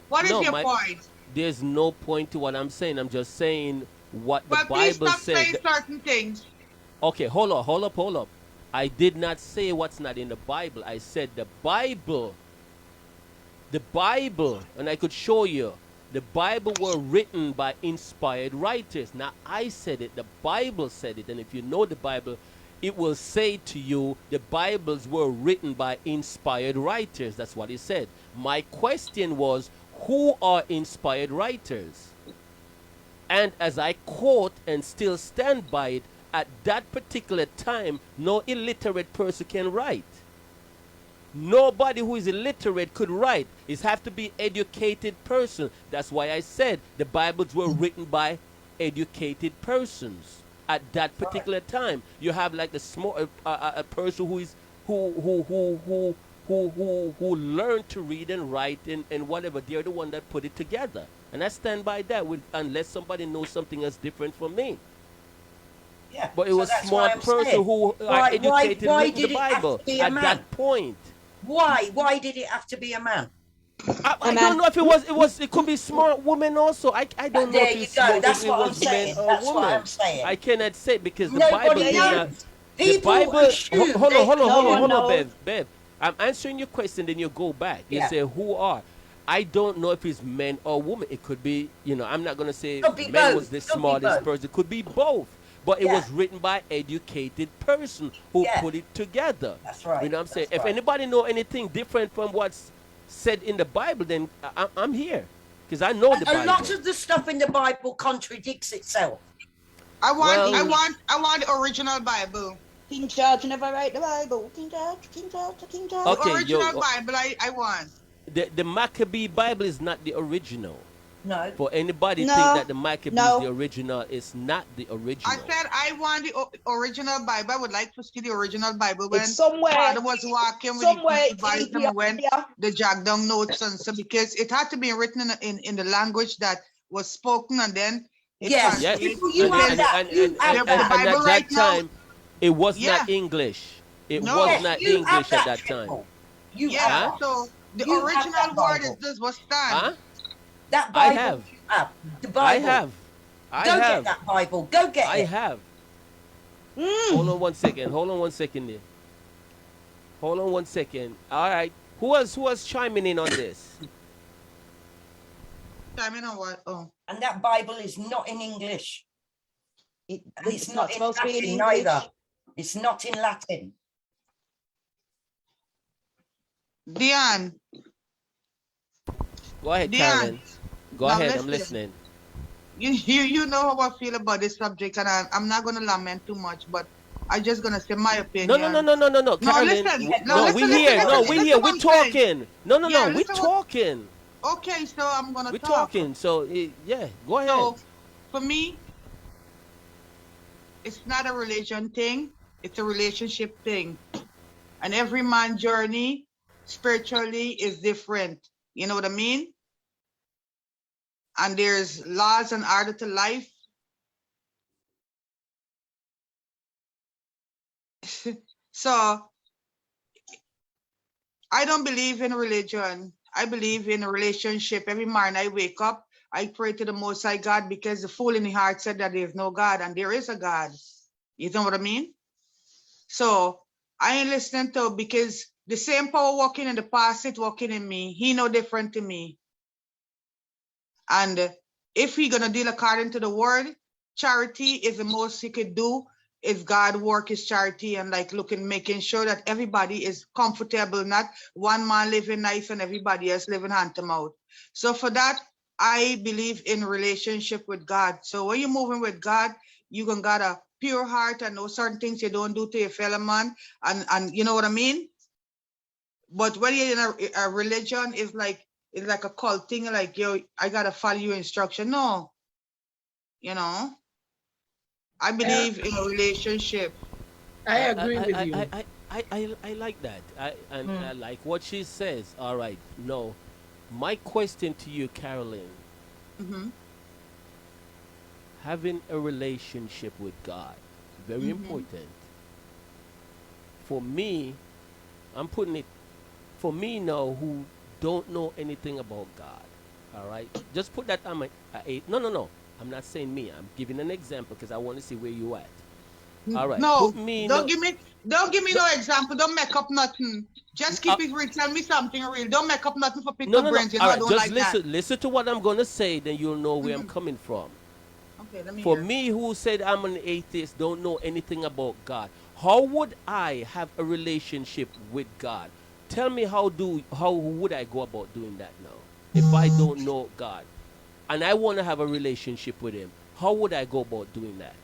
H: What is
D: No,
H: your point?
D: there's no point to what I'm saying. I'm just saying what the
H: Well, please
D: Bible
H: stop
D: said.
H: saying certain things.
D: Okay, hold up. I did not say what's not in the Bible. I said the Bible, and I could show you, the Bible were written by inspired writers. Now, I said it, the Bible said it, and if you know the Bible, it will say to you the Bibles were written by inspired writers. That's what it said. My question was, who are inspired writers? And as I quote and still stand by it, at that particular time, no illiterate person can write. Nobody who is illiterate could write. It have to be educated person. That's why I said the Bibles were written by educated persons at that particular time. You have like the small a person who is who learned to read and write and whatever. They're the one that put it together. And I stand by that, unless somebody knows something else different from me.
B: Yeah.
D: But it
B: so
D: was
B: that's why
D: smart
B: I'm
D: person
B: saying,
D: who are
B: why
D: educated
B: why
D: reading the
B: did it have
D: Bible
B: to be a
D: at
B: man?
D: that point.
B: Why did it have to be a man?
D: I
G: man.
D: don't know if it could be smart women also. I don't know
B: There
D: if
B: you
D: it's
B: go.
D: smart,
B: That's
D: if it
B: what I'm
D: was men
B: saying.
D: or
B: That's what
D: women.
B: I'm saying.
D: I cannot say because the Bible
B: Nobody
D: did
G: Yeah,
D: not.
B: knows.
D: The
B: People
D: Bible.
B: assume
D: Hold on,
B: they
D: hold on,
B: can
G: no
D: hold on,
G: one
D: hold on,
G: knows.
D: Bev. I'm answering your question, then you go back. You
B: Yeah.
D: say who are. I don't know if it's men or women. It could be, I'm not gonna say
B: Could be
D: men was
B: both.
D: the
B: Could be
D: smartest
B: both.
D: person. It could be both. But it
B: Yeah.
D: was written by educated person who
B: Yeah.
D: put it together.
B: That's
D: You
B: right.
D: know what I'm saying?
B: That's
D: If
B: right.
D: anybody know anything different from what's said in the Bible, then I'm here because I know the
B: A
D: Bible.
B: lot of the stuff in the Bible contradicts itself.
H: I want,
D: Well-
H: I want the original Bible.
G: King George never write the Bible. King George, King George, King George.
D: Okay,
H: The original Bible I want.
D: the Maccabee Bible is not the original.
B: No.
D: For anybody
G: No,
D: think that the Maccabee
G: no.
D: is the original, it's not the original.
H: I said I want the original Bible. I would like to see the original Bible when
G: It's somewhere,
H: Father was walking with
G: somewhere
H: the Bible
G: in
H: and when
G: Ethiopia.
H: the jot down notes and so because it had to be written in the language that was spoken and then it
B: Yes.
D: Yes,
H: translates.
B: You
D: and,
B: have
D: and,
B: that.
D: and,
B: You
D: and,
B: have
D: and,
H: The
D: and,
B: that.
D: and
H: Bible
D: at
H: right
D: that
H: now-
D: time, it was
H: Yeah.
D: not English. It
H: No.
D: was
B: Yes,
D: not
B: you
D: English
B: have
D: at that
B: triple.
D: time.
B: You
H: Yeah,
B: have that.
H: so the
B: You have
H: original
B: that
H: word
B: Bible.
H: is this was stand.
D: Huh?
B: That
D: I
B: Bible.
D: have.
B: You have. The Bible.
D: I have. I
B: Go
D: have.
B: get that Bible. Go get
D: I
B: it.
D: have.
G: Mm.
D: Hold on one second. Hold on one second there. Hold on one second. All right. Who was chiming in on this?
H: I mean, what? Oh,
B: And that Bible is not in English.
G: It,
B: And
G: it's not
B: in
G: supposed to be in
B: Latin
G: English.
B: neither. It's not in Latin.
H: Dion,
D: Go ahead,
H: Dion.
D: Carolyn. Go
H: Now
D: ahead. I'm
H: listen.
D: listening.
H: You know how I feel about this subject, and I'm not gonna lament too much, but I'm just gonna say my opinion.
D: No, Carolyn.
H: listen.
D: No,
H: listen,
D: we
H: listen,
D: here.
H: listen,
D: No,
H: listen
D: we here.
H: what
D: We
H: I'm saying.
D: talking. No,
H: Yeah,
D: we
H: listen what-
D: talking.
H: Okay, so I'm gonna
D: We
H: talk.
D: talking. So yeah, go ahead.
H: So for me, it's not a religion thing, it's a relationship thing. And every man's journey spiritually is different. You know what I mean? And there's laws and order to life. So I don't believe in religion. I believe in a relationship. Every morning I wake up, I pray to the Most High God because the fool in the heart said that there is no God and there is a God. You know what I mean? So I ain't listening to because the same power working in the past is working in me. He no different to me. And if he gonna deal according to the word, charity is the most he could do. If God work his charity and like looking, making sure that everybody is comfortable, not one man living nice and everybody else living hand to mouth. So for that, I believe in relationship with God. So when you're moving with God, you gonna got a pure heart and know certain things you don't do to your fellow man, and you know what I mean. But when you're in a religion, it's like a cult thing. Like yo, I gotta follow your instruction. No, you know. I believe in a relationship.
F: I agree with you.
D: I like that. I
B: Hmm.
D: like what she says. All right. No, my question to you, Carolyn,
H: Mhm.
D: having a relationship with God, very
H: Mhm.
D: important. For me, I'm putting it, for me now who don't know anything about God, all right? Just put that on my, no. I'm not saying me. I'm giving an example because I want to see where you at. All right.
H: No,
D: Put me,
H: don't give me no example. Don't make up nothing. Just keep it real. Tell me something real. Don't make up nothing for pick up brains. You know
D: All
H: I
D: right,
H: don't
D: just
H: like
D: listen.
H: that.
D: Listen to what I'm gonna say, then you'll know where I'm coming from.
H: Okay, let me
D: For
H: hear.
D: me, who said I'm an atheist, don't know anything about God, how would I have a relationship with God? Tell me how would I go about doing that now if I don't know God and I want to have a relationship with Him? How would I go about doing that?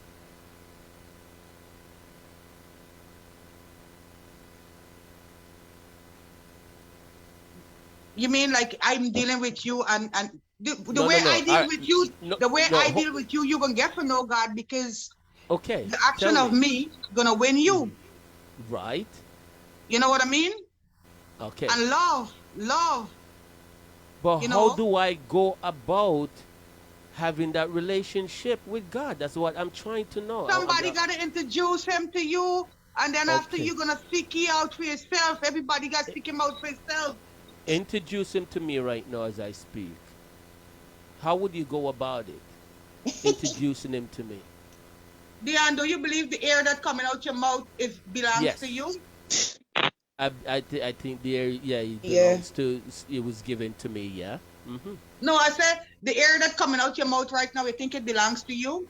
H: You mean like I'm dealing with you and the
D: No,
H: way
D: no, no.
H: I
D: All
H: deal
D: right.
H: with you,
D: No,
H: the way
D: no.
H: I deal with you, you're gonna get to know God because
D: Okay.
H: the
D: Tell
H: action of me gonna win you.
D: Right.
H: You know what I mean?
D: Okay.
H: And love.
D: But
H: You
D: how
H: know,
D: do I go about having that relationship with God. That's what I'm trying to know.
H: Somebody got to introduce him to you, and then after
D: Okay.
H: you're going to seek ye out for yourself. Everybody got to seek him out for himself.
D: Introduce him to me right now as I speak. How would you go about it? Introducing him to me.
H: Dion, do you believe the air that coming out your mouth belongs
D: Yes.
H: to you?
D: I think the air, yeah, it
G: Yeah.
D: belongs to, it was given to me, yeah.
H: No, I said the air that coming out your mouth right now, you think it belongs to you?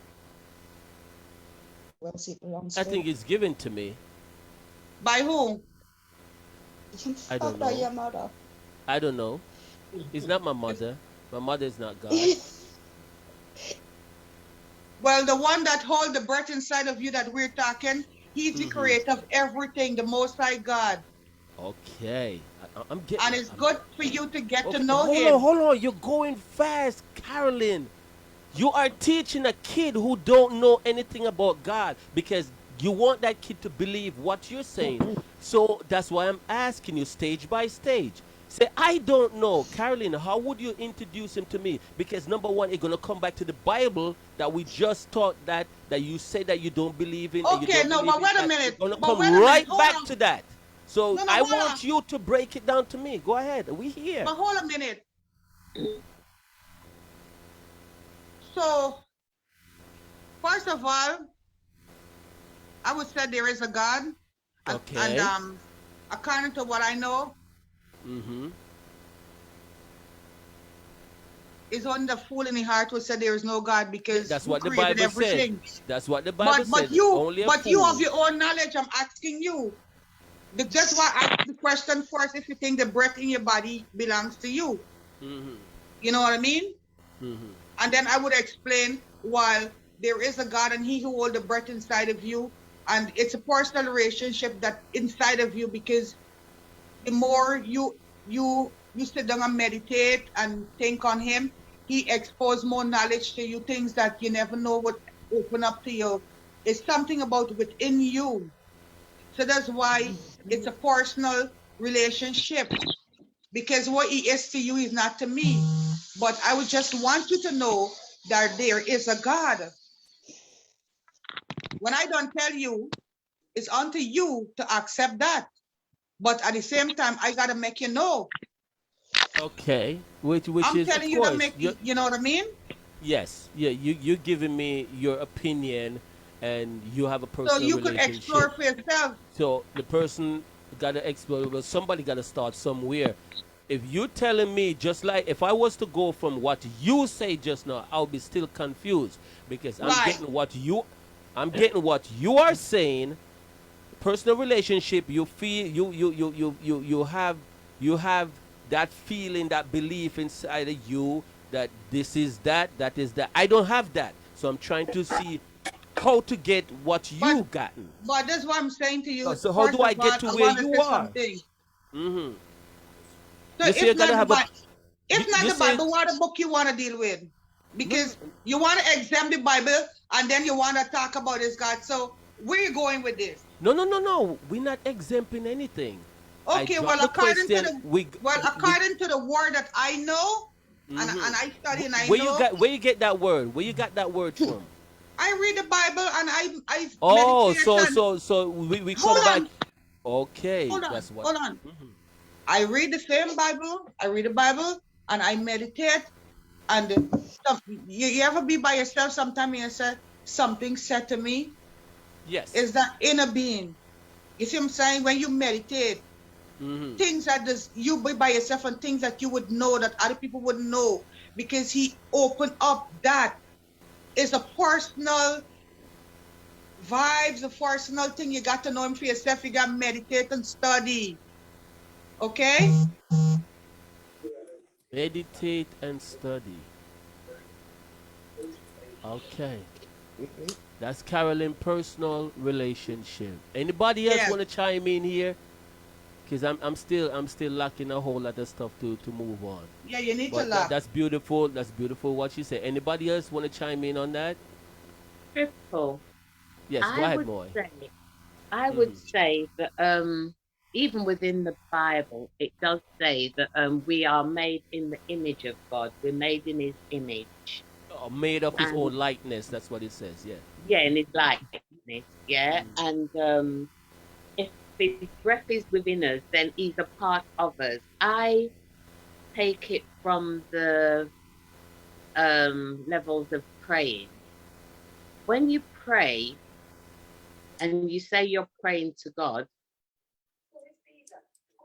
G: Well, it belongs
D: I
G: to
D: think it's given to me.
H: By who?
D: I don't
G: Father,
D: know.
G: your mother.
D: I don't know. It's not my mother. My mother is not God.
H: Well, the one that hold the breath inside of you that we're talking, he's the creator of everything, the Most High God.
D: Okay. I'm getting.
H: And it's good for you to get to
D: Okay,
H: know
D: hold
H: him.
D: on, hold on. You're going fast, Carolyn. You are teaching a kid who don't know anything about God because you want that kid to believe what you're saying. So that's why I'm asking you stage by stage. Say, I don't know. Carolyn, how would you introduce him to me? Because number one, it's going to come back to the Bible that we just taught that you say that you don't believe in. And you
H: Okay,
D: don't
H: no,
D: believe
H: but
D: in
H: wait a
D: that.
H: minute.
D: It's going to
H: But
D: come
H: wait a minute.
D: right
H: Hold
D: back
H: on.
D: to that. So
H: No,
D: I
H: hold
D: want
H: on.
D: you to break it down to me. Go ahead. We here.
H: But hold a minute. So, first of all, I would say there is a God.
D: Okay.
H: And according to what I know, it's only the fool in the heart who said there is no God because
D: That's
H: who
D: what the
H: created
D: Bible said.
H: everything.
D: That's what the Bible
H: But
D: said.
H: you
D: Only a
H: but
D: fool.
H: you have your own knowledge. I'm asking you. That's why I asked the question first if you think the breath in your body belongs to you. You know what I mean? And then I would explain why there is a God and he who holds the breath inside of you. And it's a personal relationship that inside of you because the more you sit down and meditate and think on him, he exposes more knowledge to you, things that you never know would open up to you. It's something about within you. So that's why it's a personal relationship. Because what he is to you is not to me. But I would just want you to know that there is a God. When I don't tell you, it's unto you to accept that. But at the same time, I gotta make you know.
D: Okay. Which
H: I'm
D: is,
H: telling
D: of
H: you to
D: course,
H: make you know what I mean?
D: yes. Yeah, you're giving me your opinion and you have a
H: So
D: personal
H: you could explore
D: relationship.
H: for yourself.
D: So the person got to explore, but somebody got to start somewhere. If you're telling me, just like if I was to go from what you say just now, I'll be still confused because
H: Right.
D: I'm getting what you are saying. Personal relationship, you feel you have that feeling, that belief inside of you that this is that is that. I don't have that, so I'm trying to see how to get what
H: But
D: you gotten.
H: that's what I'm saying to you.
D: So how
H: First
D: do
H: of
D: I
H: all,
D: get to
H: I
D: where
H: want to
D: you
H: say
D: are?
H: something.
D: Mm-hmm.
H: So
D: You see, you
H: if
D: gotta
H: not the
D: have a.
H: Bible, if not
D: You
H: the
D: say
H: Bible, what book you want to deal with?
D: no,
H: Because you want to examine the Bible and then you want to talk about this God. So where you going with this?
D: no. We're not exempting anything. I
H: Okay,
D: dropped the question.
H: according to the word that I know, and I study and I know,
D: Where you get that word? Where you got that word from?
H: I read the Bible and I
D: Oh,
H: meditate and
D: so we come
H: hold
D: back.
H: on,
D: Okay, that's what.
H: hold on. I read the same Bible. I read the Bible and I meditate. And you ever be by yourself sometime and you say something said to me?
D: Yes.
H: Is that inner being? You see what I'm saying? When you meditate, things that you be by yourself and things that you would know that other people wouldn't know because he opened up that. It's a personal vibes, a personal thing. You got to know him for yourself. You got to meditate and study. Okay?
D: Meditate and study. Okay. That's Carolyn personal relationship. Anybody else
H: Yes.
D: want to chime in here? Because I'm still lacking a whole lot of stuff to move on.
H: Yeah, you need to
D: But
H: laugh.
D: that's beautiful. That's beautiful what she said. Anybody else want to chime in on that?
E: Crystal,
D: Yes, go
E: I
D: ahead,
E: would
D: Moy.
E: say, I would say that even within the Bible, it does say that we are made in the image of God. We're made in His image.
D: made of his
E: and
D: own likeness. That's what it says. Yeah.
E: yeah, in his likeness, yeah. And if his breath is within us, then he's a part of us. I take it from the levels of praying. When you pray and you say you're praying to God,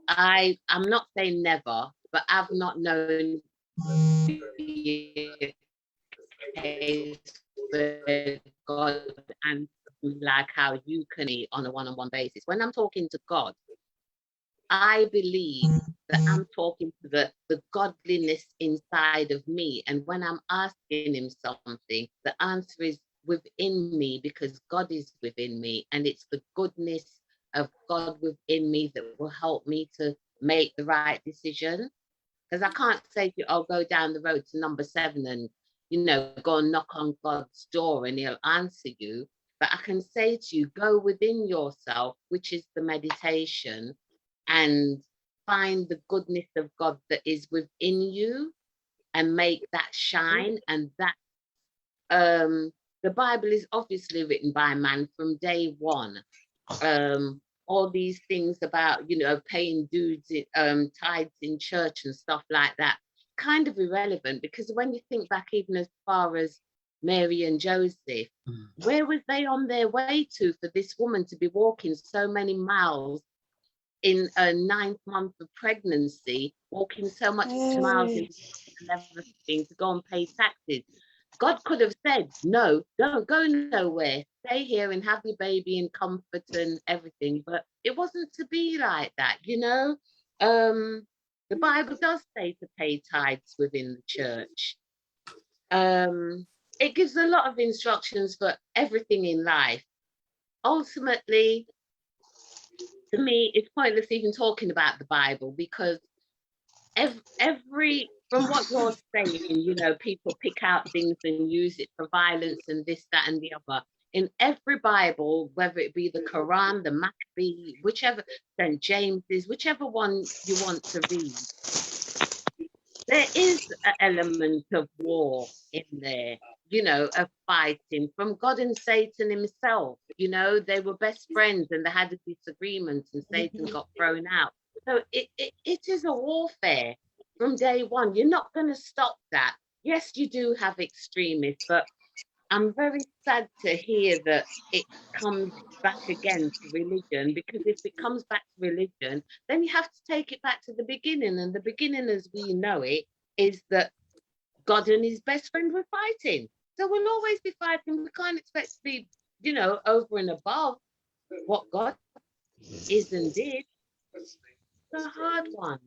E: I'm not saying never, but I've not known case where God and like how you can eat on a one-on-one basis. When I'm talking to God, I believe that I'm talking to the godliness inside of me. And when I'm asking him something, the answer is within me because God is within me. And it's the goodness of God within me that will help me to make the right decision. Because I can't say to you, I'll go down the road to number 7 and, go and knock on God's door and he'll answer you. But I can say to you, go within yourself, which is the meditation, and find the goodness of God that is within you and make that shine. And that the Bible is obviously written by man from day one. All these things about, paying dues, tithes in church and stuff like that, kind of irrelevant, because when you think back even as far as Mary and Joseph, where was they on their way to for this woman to be walking so many miles in a 9th month of pregnancy, walking so much miles in and everything to go and pay taxes? God could have said, no, don't go nowhere. Stay here and have your baby in comfort and everything. But it wasn't to be like that, The Bible does say to pay tithes within the church. It gives a lot of instructions for everything in life. Ultimately, to me, it's pointless even talking about the Bible because every from what you're saying, people pick out things and use it for violence and this, that, and the other. In every Bible, whether it be the Quran, the Maccabees, whichever, St. James's, whichever one you want to read, there is an element of war in there, of fighting from God and Satan himself. They were best friends and they had a disagreement and Satan got thrown out. So it is a warfare from day one. You're not going to stop that. Yes, you do have extremists, but I'm very sad to hear that it comes back again to religion, because if it comes back to religion, then you have to take it back to the beginning. And the beginning as we know it is that God and his best friend were fighting. So we'll always be fighting. We can't expect to be, over and above what God is and did. It's a hard one.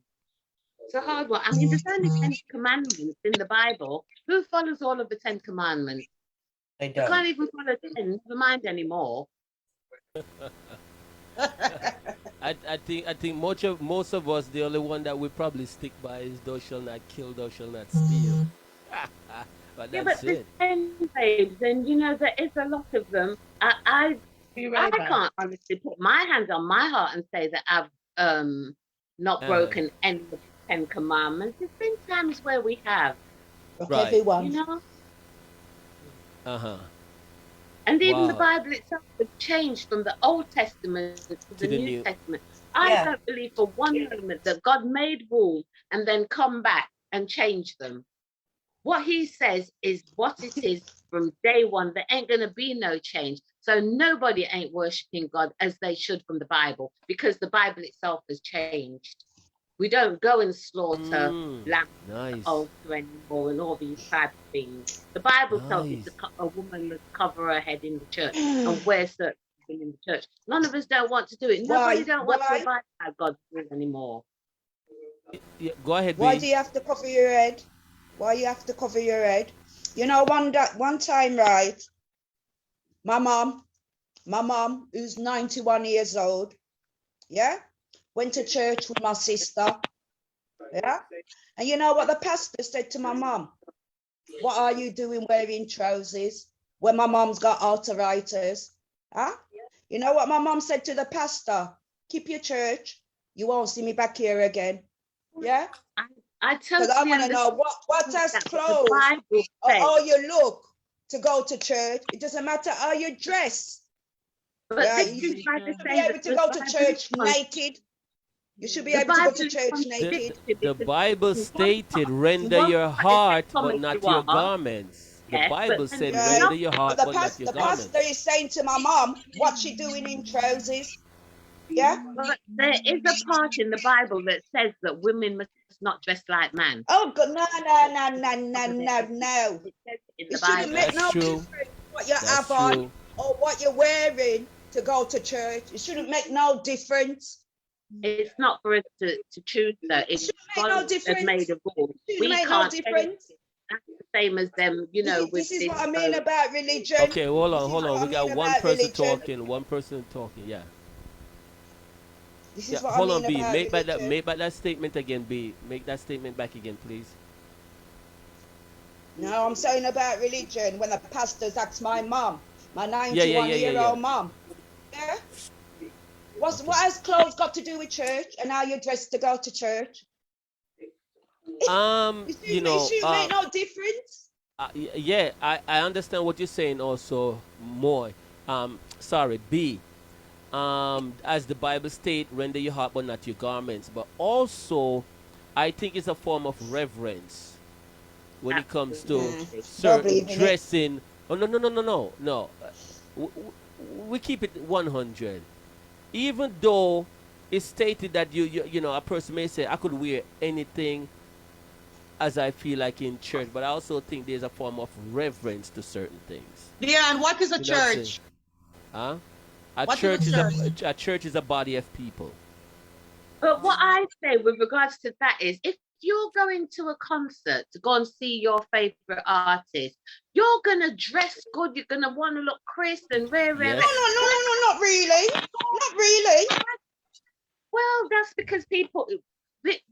E: It's a hard one. I mean, there's only 10 commandments in the Bible. Who follows all of the 10 commandments?
B: They
E: You
B: don't.
E: can't even follow 10, never mind anymore.
D: I think most of us, the only one that we probably stick by is thou shalt not kill, thou shalt not steal. But
E: Yeah,
D: that's
E: but there's
D: it.
E: 10 babes, and there is a lot of them. I can't honestly put my hands on my heart and say that I've not
D: Uh,
E: broken any of the 10 commandments. There's been times where we have,
D: right.
G: Everyone.
D: Uh-huh.
E: And even the
D: Wow.
E: Bible itself has changed from the Old Testament to
D: To
E: the
D: the
E: New
D: new.
E: Testament. I
B: Yeah.
E: don't believe for one moment that God made rules and then come back and change them. What he says is what it is from day one. There ain't going to be no change. So nobody ain't worshiping God as they should from the Bible, because the Bible itself has changed. We don't go and slaughter lambs
D: Nice.
E: altar anymore and all these type of things. The Bible tells you
D: Nice.
E: a woman must cover her head in the church and wear certain things in the church. None of us don't want to do it. Nobody
G: Why?
E: don't want to
G: Why?
E: abide by God's will anymore.
D: Yeah, go ahead,
G: Why
D: B.
G: do you have to cover your head? Why you have to cover your head? One time, right? My mom, who's 91 years old, yeah, went to church with my sister, yeah. And you know what the pastor said to my mom? What are you doing wearing trousers when my mom's got arthritis? Huh? You know what my mom said to the pastor? Keep your church. You won't see me back here again. Yeah?
E: I
G: Because I
E: totally
G: want to know
E: understand
G: what has
E: that, but the
G: clothes
E: Bible
G: or
E: says,
G: how you look to go to church. It doesn't matter how you dress.
E: but
G: Right?
E: this
G: You
E: is
G: should
E: why they
G: be
E: say that
G: able to
E: the
G: go to
E: Bible is
G: church naked. You should be
E: the
G: able to go
E: Bible
G: to
E: is
G: church
D: The,
G: naked.
E: contradictory
D: the
E: because
D: Bible
E: in one
D: stated,
E: part, in
D: render
E: one
D: your
E: part they say,
D: heart,
E: come
D: but
E: as
D: not
E: you
D: your
E: are,
D: garments. The
E: yes, but
D: Bible
E: then
D: said,
E: there's
G: Right?
D: render
E: another
D: your
E: part
D: heart,
G: But
D: but not your
G: the pastor
D: garments.
G: is saying to my mom, what she doing in trousers? Yeah?
E: but there is a part in the Bible that says that women must not dress like man.
G: Oh, God, no.
E: It says it in the
G: It shouldn't
E: Bible.
G: make
D: That's
G: no
D: true.
G: difference what you have
D: That's
G: on
D: true.
G: or what you're wearing to go to church. It shouldn't make no difference.
E: It's not for us to choose that.
G: It
E: If
G: shouldn't make
E: God
G: no
E: has made
G: difference.
E: a rule,
G: It shouldn't
E: we
G: make no
E: can't change
G: difference.
E: it. That's the same as them, you know, with
G: This is
E: this.
G: what I mean about religion.
D: Okay, hold
G: This
D: on,
G: is
D: hold on.
G: what I
D: We got
G: mean
D: one
G: about
D: person
G: religion.
D: talking. One person talking. Yeah.
G: This
D: Yeah.
G: is what I
D: Hold on,
G: mean
D: B.
G: about religion.
D: Make back that statement again, B. Make that statement back again, please.
G: No, I'm saying about religion when the pastors ask my mom, my
D: Yeah, yeah, yeah, yeah, yeah.
G: 91-year-old mom. Yeah? What
D: Okay.
G: has clothes got to do with church and how you're dressed to go to church? It shouldn't make no difference.
D: Yeah, I understand what you're saying also, more. Sorry, B. As the Bible state, render your heart but not your garments. But also, I think it's a form of reverence when it comes to
E: Absolutely.
G: Don't
D: certain
G: believe in it.
D: dressing. Oh, no. We keep it 100. Even though it's stated that you know, a person may say I could wear anything as I feel like in church, but I also think there's a form of reverence to certain things.
H: Yeah, and what is a
D: You know what I'm saying?
H: church?
D: Huh? A
H: What
D: church
H: is
D: is
H: a church?
D: a church is a body of people.
E: But what I say with regards to that is, if you're going to a concert to go and see your favorite artist, you're gonna dress good. You're gonna want to look crisp and rare.
D: Yes.
G: No, not really. Not really.
E: Well, that's because people.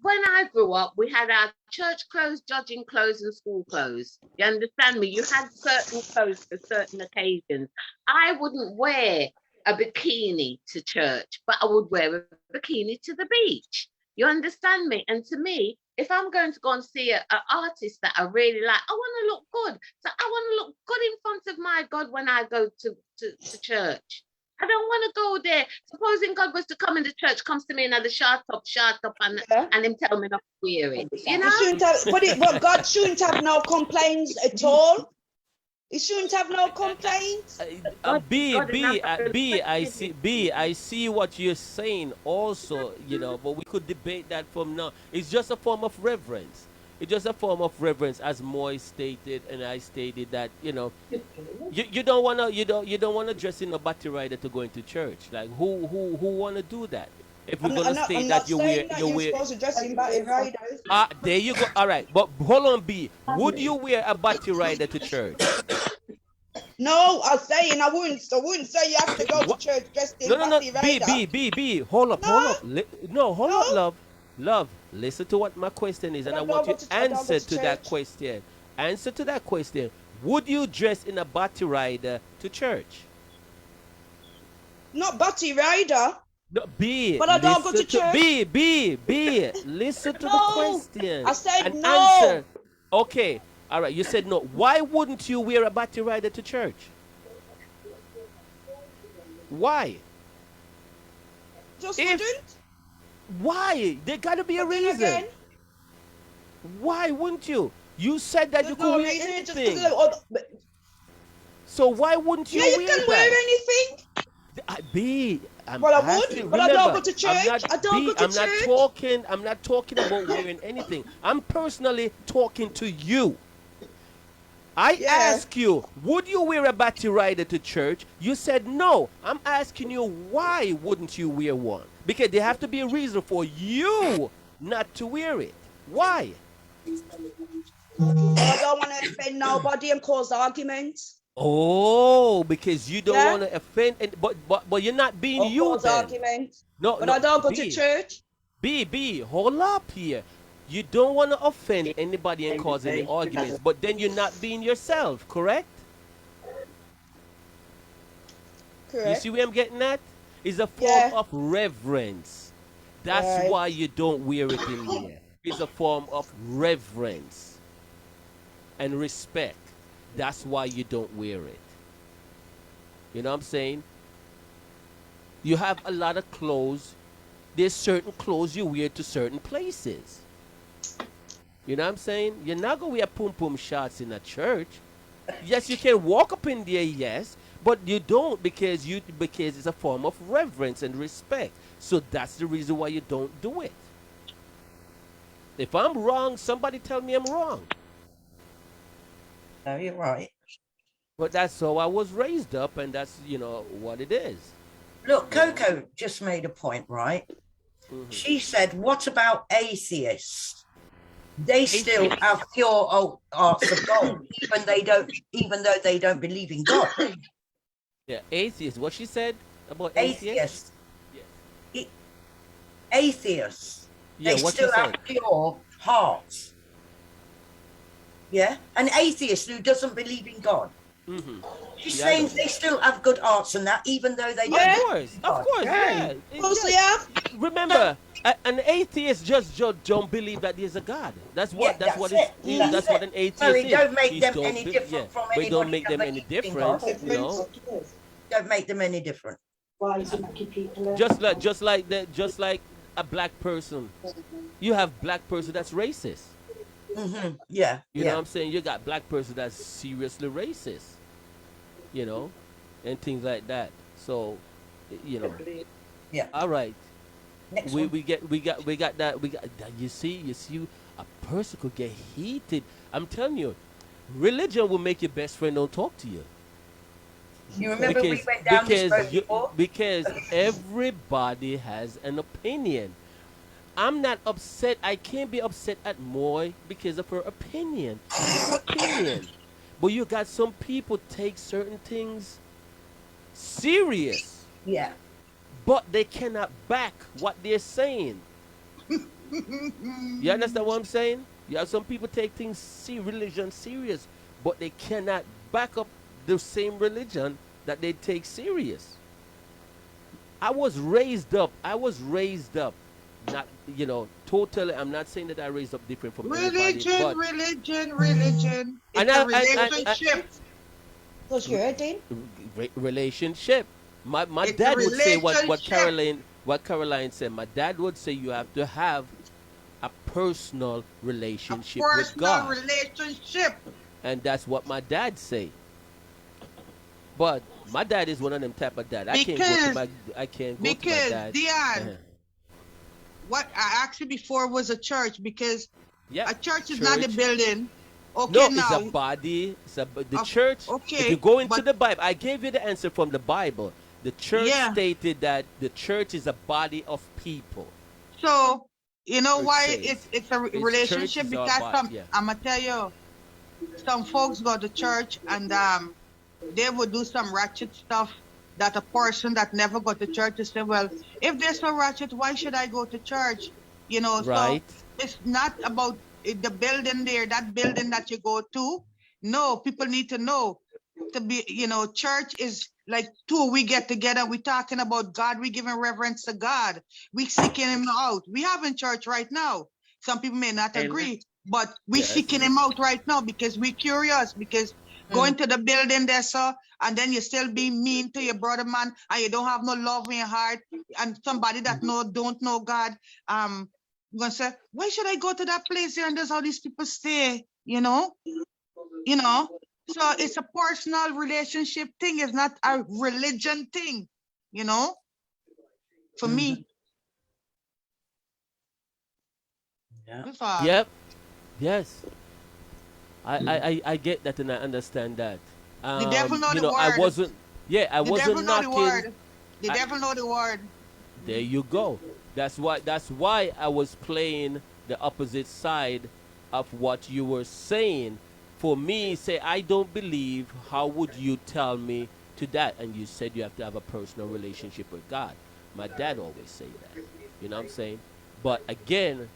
E: When I grew up, we had our church clothes, judging clothes, and school clothes. You understand me? You had certain clothes for certain occasions. I wouldn't wear a bikini to church, but I would wear a bikini to the beach. You understand me? And to me, if I'm going to go and see an artist that I really like, I want to look good. So I want to look good in front of my God when I go to church. I don't want to go there. Supposing God was to come in the church, comes to me and had a short up,
G: Yeah.
E: and him tell me not to wear it. You
G: He
E: know?
G: shouldn't have, but God shouldn't have no complaints at all. He shouldn't have no complaints.
E: God, God
D: I see what you're saying also, you know, but we could debate that from now. It's just a form of reverence. It's just a form of reverence, as Moy stated, and I stated that, you know, you don't wanna dress in a batty rider to go into church. Like who wanna do that? If we're gonna state
G: I'm
D: that
G: not
D: you wear
G: saying that you're supposed to dress in batty riders.
D: there you go. All right, but hold on, B. Would you wear a batty rider to church?
G: No, I'm saying I wouldn't say you have to go to
D: What?
G: church dressed in
D: No.
G: batty
D: B,
G: rider.
D: B, B, B. Hold up, hold
G: No,
D: up. No, hold up,
G: no.
D: love. Love, listen to what my question is,
G: But
D: and I want you to
G: I don't go
D: answer
G: to
D: to that
G: church.
D: question. Answer to that question. Would you dress in a batty rider to church?
G: Not batty rider,
D: No, B,
G: but I don't go
D: listen
G: to
D: to
G: church.
D: B. Listen to the
G: No,
D: question
G: I said
D: and
G: no.
D: answer. Okay, all right. You said no. Why wouldn't you wear a batty rider to church? Why?
G: Just
D: If
G: wouldn't.
D: why? There gotta be a
G: But then
D: reason.
G: again,
D: Why wouldn't you? You said that you
G: there's
D: could
G: no
D: wear
G: reason. It's just
D: anything.
G: because
D: So why wouldn't
G: yeah,
D: you
G: you
D: wear
G: can
D: that?
G: wear anything.
D: B, I'm
G: Well, I
D: asking.
G: would, but I don't
D: Remember,
G: go to
D: I'm
G: church.
D: not
G: I don't
D: B.
G: go to
D: I'm not
G: church.
D: talking. I'm not talking about wearing anything. I'm personally talking to you. I
G: Yeah.
D: ask you, would you wear a batty rider to church? You said no. I'm asking you, why wouldn't you wear one? Because there have to be a reason for you not to wear it. Why?
G: Well, I don't want to offend nobody and cause arguments.
D: Oh, because you don't
G: Yeah.
D: want to offend, but you're not being
G: Or
D: you
G: cause
D: then.
G: arguments.
D: No,
G: But
D: no,
G: I don't go to
D: B,
G: church.
D: B, hold up here. You don't want to offend anybody and cause any arguments, but then you're not being yourself, correct? You
G: Correct.
D: see where I'm getting at? It's a form
G: Yeah.
D: of reverence. That's
G: Right.
D: why you don't wear it in there. is a form of reverence and respect. That's why you don't wear it. You know what I'm saying? You have a lot of clothes. There's certain clothes you wear to certain places. You know what I'm saying? You're not gonna wear pum pum shots in a church. Yes, you can walk up in there, yes, but you don't because it's a form of reverence and respect. So that's the reason why you don't do it. If I'm wrong, somebody tell me I'm wrong.
B: No, you're right.
D: But that's how I was raised up, and that's what it is.
B: Look,
D: You know?
B: Coco just made a point, right?
D: Mhm.
B: She said, "What about atheists? They still
D: Atheists.
B: have pure arts of gold, even though they don't believe in God.
D: Yeah, atheists. What she said about atheists?
B: Atheists, atheists,
D: Yeah,
B: they
D: what she
B: still have
D: said?
B: pure hearts. Yeah, an atheist who doesn't believe in God.
D: Mm-hmm.
B: She's
D: Yeah, I
B: saying
D: know.
B: they still have good arts and that, even though they
D: Of
B: don't
G: Yeah.
B: believe in
D: course, of
B: God.
D: course,
G: Yeah.
D: yeah.
G: Mostly
D: Yeah.
G: have.
D: Remember, an atheist just don't believe that there's a God. That's
B: Yeah,
D: what
B: that's it. That's
D: that's what
B: it.
D: an
B: So
D: atheist
B: it
D: is.
B: don't make
D: He
B: them
D: don't
B: any
D: be, yeah,
B: different from
D: but it don't
B: anybody
D: make
B: that
D: them any
B: believes in God.
D: different, you know.
B: Don't make them any different.
C: Why is it making people
D: Just like a black person. You have black person that's racist.
B: Yeah,
D: You know what
B: yeah.
D: I'm saying? You got black person that's seriously racist, you know, and things like that. So, you know,
B: Yeah.
D: all right.
B: Next
D: We
B: one.
D: we get that you see a person could get heated. I'm telling you, religion will make your best friend don't talk to you
B: You remember we
D: because
B: went down this
D: because
B: road
D: you
B: before?
D: because everybody has an opinion. I'm not upset. I can't be upset at Moy because of her opinion. It's her opinion. But you got some people take certain things serious,
B: Yeah.
D: but they cannot back what they're saying. You understand what I'm saying? You have some people take things religion serious, but they cannot back up the same religion that they take serious. I was raised up, not totally. I'm not saying that I raised up different from anybody,
H: Religion,
D: but
H: religion, religion.
D: and
H: It's a relationship.
G: Because you're Dean.
D: relationship. My
H: It's a
D: dad would say
H: relationship.
D: what Caroline said. My dad would say you have to have a personal
H: A
D: relationship with
H: personal
D: God,
H: relationship.
D: and that's what my dad say. But my dad is one of them type of dad.
H: Because
D: I can't go to my
H: because
D: dad.
H: Dion,
D: Uh-huh.
H: what I asked you before was a church because
D: Yeah,
H: a church is not a building. Okay,
D: No, it's a
H: now,
D: body. The
H: of-
D: church. If you
H: okay,
D: go into
H: but
D: the Bible, I gave you the answer from the Bible. The church
H: yeah.
D: stated that the church is a body of people.
H: So you know
D: It
H: why
D: says
H: it's a
D: its church
H: relationship
D: is our
H: because
D: body.
H: some
D: Yeah.
H: I'm gonna tell you some folks go to church and they would do some ratchet stuff that a person that never go to church to say, well, if they're so ratchet, why should I go to church? So
D: Right.
H: it's not about the building there, that building that you go to. No, people need to know to be, church is like two, we get together, we talking about God, we giving reverence to God, we seeking him out. We have in church right now. Some people may not
F: Amen.
H: agree, but we
D: Yes.
H: seeking him out right now because we curious, because going to the building there, sir, and then you still be mean to your brother man, and you don't have no love in your heart, and somebody that don't know God, gonna say, why should I go to that place there and there's how these people stay, you know. So it's a personal relationship thing. It's not a religion thing, for me.
B: Yeah.
H: That's all.
D: Yep. Yes. I get that and I understand that.
H: The devil know the
D: I
H: word.
D: wasn't. Yeah, I
H: The devil
D: wasn't
H: know the
D: knocking.
H: word. The
D: I-
H: devil know the word.
D: There you go. That's why I was playing the opposite side of what you were saying. For me, say I don't believe, how would you tell me to that? And you said you have to have a personal relationship with God. My dad always say that. You know what I'm saying? But again,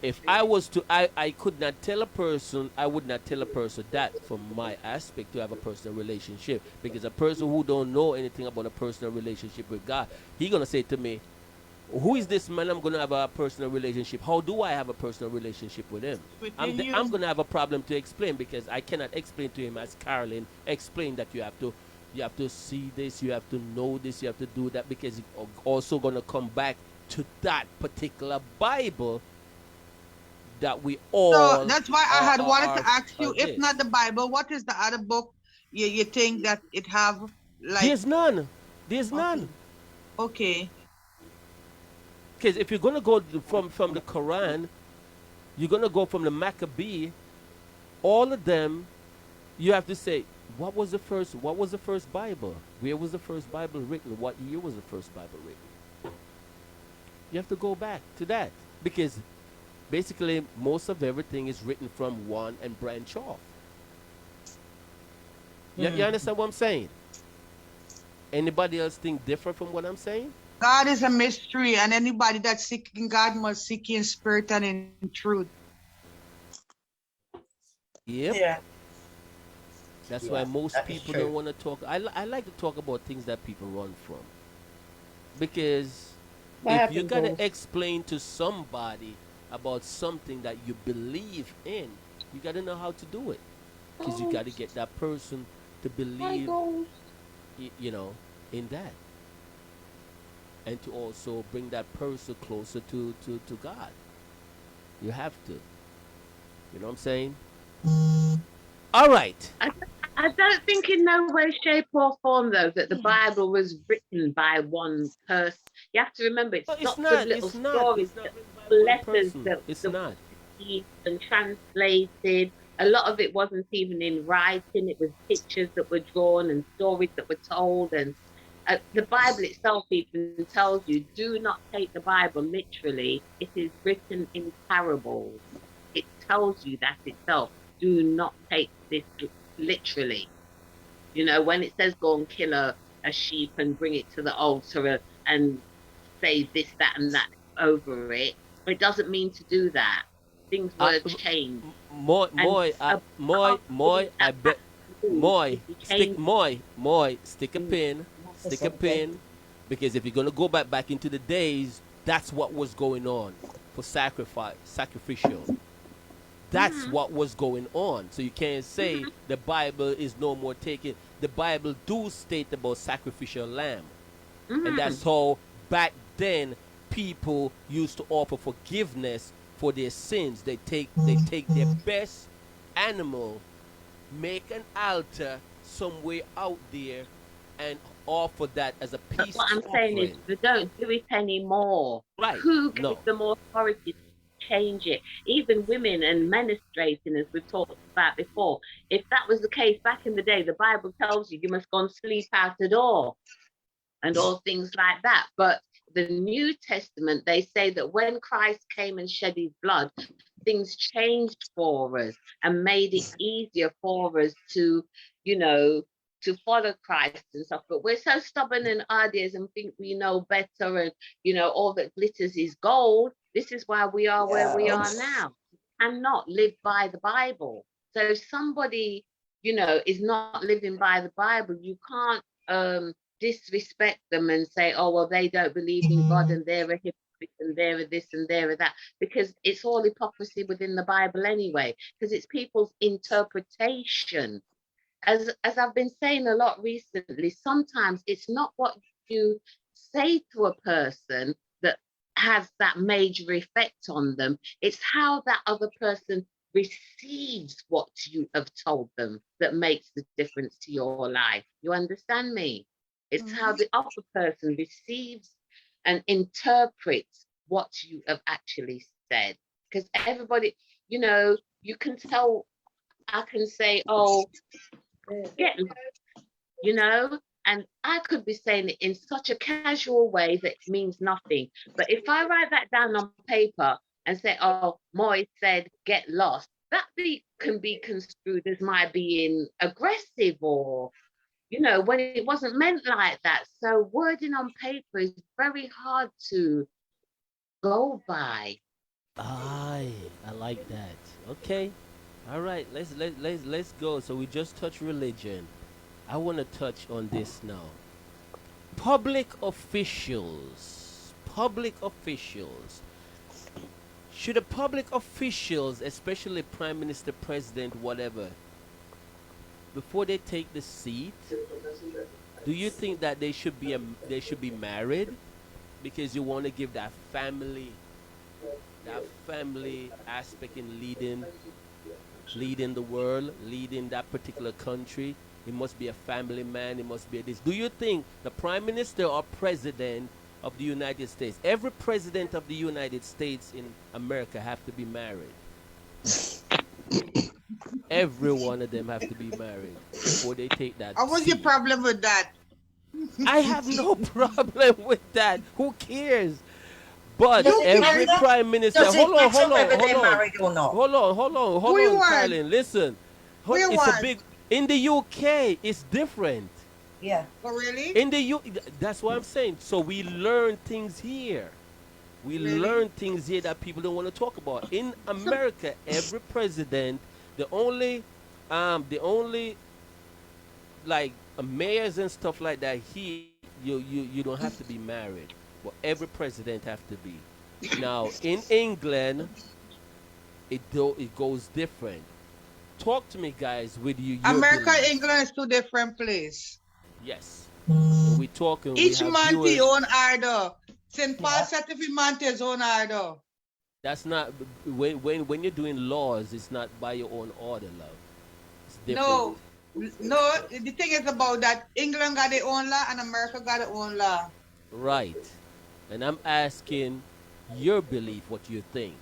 D: if I was to I could not tell a person, I would not tell a person that from my aspect to have a personal relationship, because a person who don't know anything about a personal relationship with God, he gonna say to me, Who is this man? I'm gonna have a personal relationship. How do I have a personal relationship with him?
H: Within
D: I'm
H: you.
D: gonna have a problem to explain because I cannot explain to him as Carolyn explained that you have to see this, you have to know this, you have to do that because it's also gonna come back to that particular Bible that we
H: So
D: all
H: that's why I had wanted to ask
D: are
H: you, if not
D: this.
H: the Bible, what is the other book you think that it have like,
D: There's none. There's
H: okay,
D: none.
H: okay.
D: Because if you're gonna go from the Quran, you're gonna go from the Maccabee, all of them. You have to say what was the first Bible? Where was the first Bible written? What year was the first Bible written? You have to go back to that because basically most of everything is written from one and branch off. You understand what I'm saying? Anybody else think different from what I'm saying?
H: God is a mystery, and anybody that's seeking God must seek in spirit and in truth.
D: Yep.
B: Yeah,
D: That's why
B: yeah,
D: most
B: that is
D: people don't
B: true.
D: want to talk. I like to talk about things that people run from because
C: What
D: if you
C: happened,
D: gotta
C: Paul?
D: explain to somebody about something that you believe in, you gotta know how to do it because you gotta get that person to
C: Hi,
D: believe,
C: Paul.
D: you know, in that, and to also bring that person closer to God. You have to. You know what I'm saying? All right.
E: I, I don't think in no way, shape, or form, though, that the Bible was written by one person. You have to remember,
D: No,
E: it's
D: it's
E: lots of
D: not.
E: little
D: It's not.
E: stories,
D: It's not written by one
E: letters
D: person. It's
E: that were
D: not.
E: received and translated. A lot of it wasn't even in writing, it was pictures that were drawn and stories that were told. And the Bible itself even tells you do not take the Bible literally, it is written in parables. It tells you that itself. Do not take this literally. You know, when it says go and kill a sheep and bring it to the altar and say this, that, and that over it, it doesn't mean to do that. Things
D: I,
E: were changed.
D: Moy,
E: And
D: Moy,
E: a part of things
D: I
E: that
D: bet,
E: have to do is to change.
D: Moy, stick a
E: Mm,
D: pin,
C: For
D: stick a
C: something.
D: pin, because if you're gonna go back into the days, that's what was going on for sacrificial. That's
E: mhm,
D: what was going on. So you can't say
E: mhm,
D: the Bible is no more taken. The Bible do state about sacrificial lamb, and
E: mhm.
D: that's how back then people used to offer forgiveness for their sins. They take their best animal, make an altar somewhere out there, and offer that as a
E: But
D: peace
E: what I'm saying is
D: offering.
E: they don't do it anymore.
D: Right?
E: Who gave
D: No.
E: them authority to change it? Even women and menstruating, as we've talked about before. If that was the case back in the day, the Bible tells you you must go and sleep out the door and all things like that. But the New Testament, they say that when Christ came and shed his blood, things changed for us and made it easier for us to, you know, to follow Christ and stuff. But we're so stubborn and ideas and think we know better and, you know, all that glitters is gold. This is why we are where we
C: Yeah.
E: are now. And not live by the Bible. So if somebody, you know, is not living by the Bible, you can't disrespect them and say, oh, well, they don't believe in God and they're a hypocrite and they're a this and they're a that, because it's all hypocrisy within the Bible anyway, because it's people's interpretation. As I've been saying a lot recently, sometimes it's not what you say to a person that has that major effect on them. It's how that other person receives what you have told them that makes the difference to your life. You understand me? It's how
H: Mhm.
E: the other person receives and interprets what you have actually said. Because everybody, you know, you can tell, I can say, oh, get you know, and I could be saying it in such a casual way that means nothing. But if I write that down on paper and say, oh, Moy said get lost, can be construed as my being aggressive or, you know, when it wasn't meant like that. So wording on paper is very hard to go by.
D: Aye, I like that. Okay. All right. Let's go. So we just touched religion. I want to touch on this now. Public officials. public officials, should the public officials, especially prime minister, president, whatever, before they take the seat, do you think that they should be married, because you want to give that family aspect in leading the world, leading that particular country? He must be a family man. He must be this. Do you think the prime minister or president of the United States, every president of the United States in America, have to be married? Every one of them have to be married before they take that
H: What's your
D: seat.
H: problem with that?
D: I have no problem with that. Who cares? But
B: Does it
D: every
B: matter?
D: prime minister,
B: Does it
D: hold on,
B: matter
D: hold on,
B: whether
D: hold
B: they're
D: on,
B: married or not?
D: hold on,
H: Who you want?
D: Carlin, listen.
H: Who you
D: It's
H: want?
D: a big. In the UK, it's different.
B: Yeah.
H: Oh, really?
D: In the U, that's what I'm saying. So we learn things here. We
H: Really?
D: learn things here that people don't want to talk about. In America, every president, the only like mayors and stuff like that, you don't have to be married, but every president have to be. Now in England, it goes different. Talk to me, guys, with your
H: America,
D: beliefs.
H: England is two different places.
D: Yes, we talking.
H: Each
D: we have
H: man to
D: viewers.
H: his own order. St. Paul
B: Yeah.
H: said if he man to his own order.
D: That's not when you're doing laws. It's not by your own order, love. It's different.
H: No, the thing is about that England got their own law and America got their own law.
D: Right. And I'm asking your belief, what you think,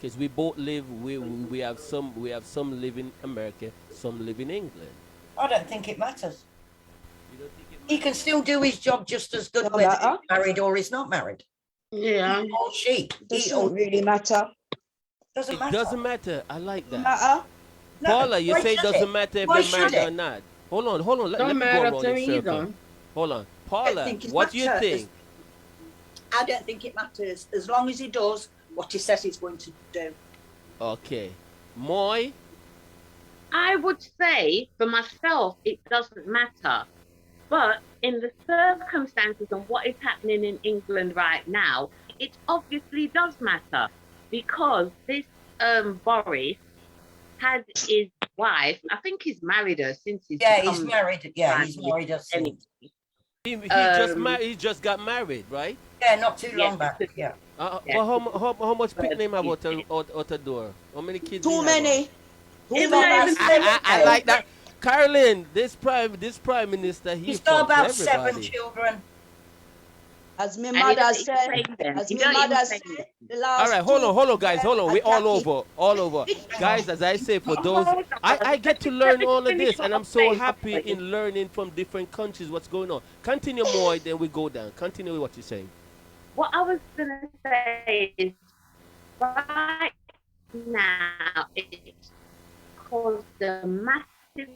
D: because we both live. We have some live in America, some live in England.
B: I don't think it matters.
D: You don't think it
B: He can still do his job just as good
G: No
B: whether
G: matter.
B: he's married or he's not married.
F: Yeah.
B: Or she.
G: Doesn't really matter.
B: Doesn't
D: It
B: matter.
D: doesn't matter. I like that.
G: Matter.
B: No,
D: Paula, you
B: why
D: say it
B: should
D: doesn't matter if
B: Why
D: they're married
B: should
D: or
B: it?
D: not. Hold on. Let
F: Don't
D: me go
F: matter
D: around
F: to
D: in
F: me
D: circle.
F: either.
D: Hold on, Paula.
C: think it
D: What do you
C: matters.
D: think?
C: I don't think it matters as long as he does what he says he's going to do.
D: Okay, Moy.
E: I would say for myself, it doesn't matter. But in the circumstances and what is happening in England right now, it obviously does matter, because this Boris had his wife. I think he's married her since he's
B: Yeah, he's
E: become
B: married. Yeah, he's
E: prime
B: married us.
E: minister
B: Anyway.
E: anyway.
D: He just got married, right?
B: Yeah, not too
E: Yeah,
B: long back.
E: because-
B: Yeah.
E: Yeah.
D: Well, how much
E: But
D: picnic have
E: he's-
D: out the door? How many kids?
G: Too
D: he have?
G: many. Too
E: Even
G: many.
E: though
D: I like that. Carolyn, this prime minister,
B: He's got
D: fucks
B: about
D: everybody.
B: 7 children.
G: As my
E: And he
G: mother
E: don't even
G: said,
E: pay them.
G: as
E: He
G: my
E: don't even
G: mother
E: pay
G: said,
E: them.
G: the last
D: All right, hold on, guys, hold on. We're
G: Jackie.
D: all over. Guys, as I say, for those, I get to learn all of this, and I'm so happy in learning from different countries what's going on. Continue more, then we go down. Continue with what you're saying.
E: What I was gonna say is, right now it's caused a massive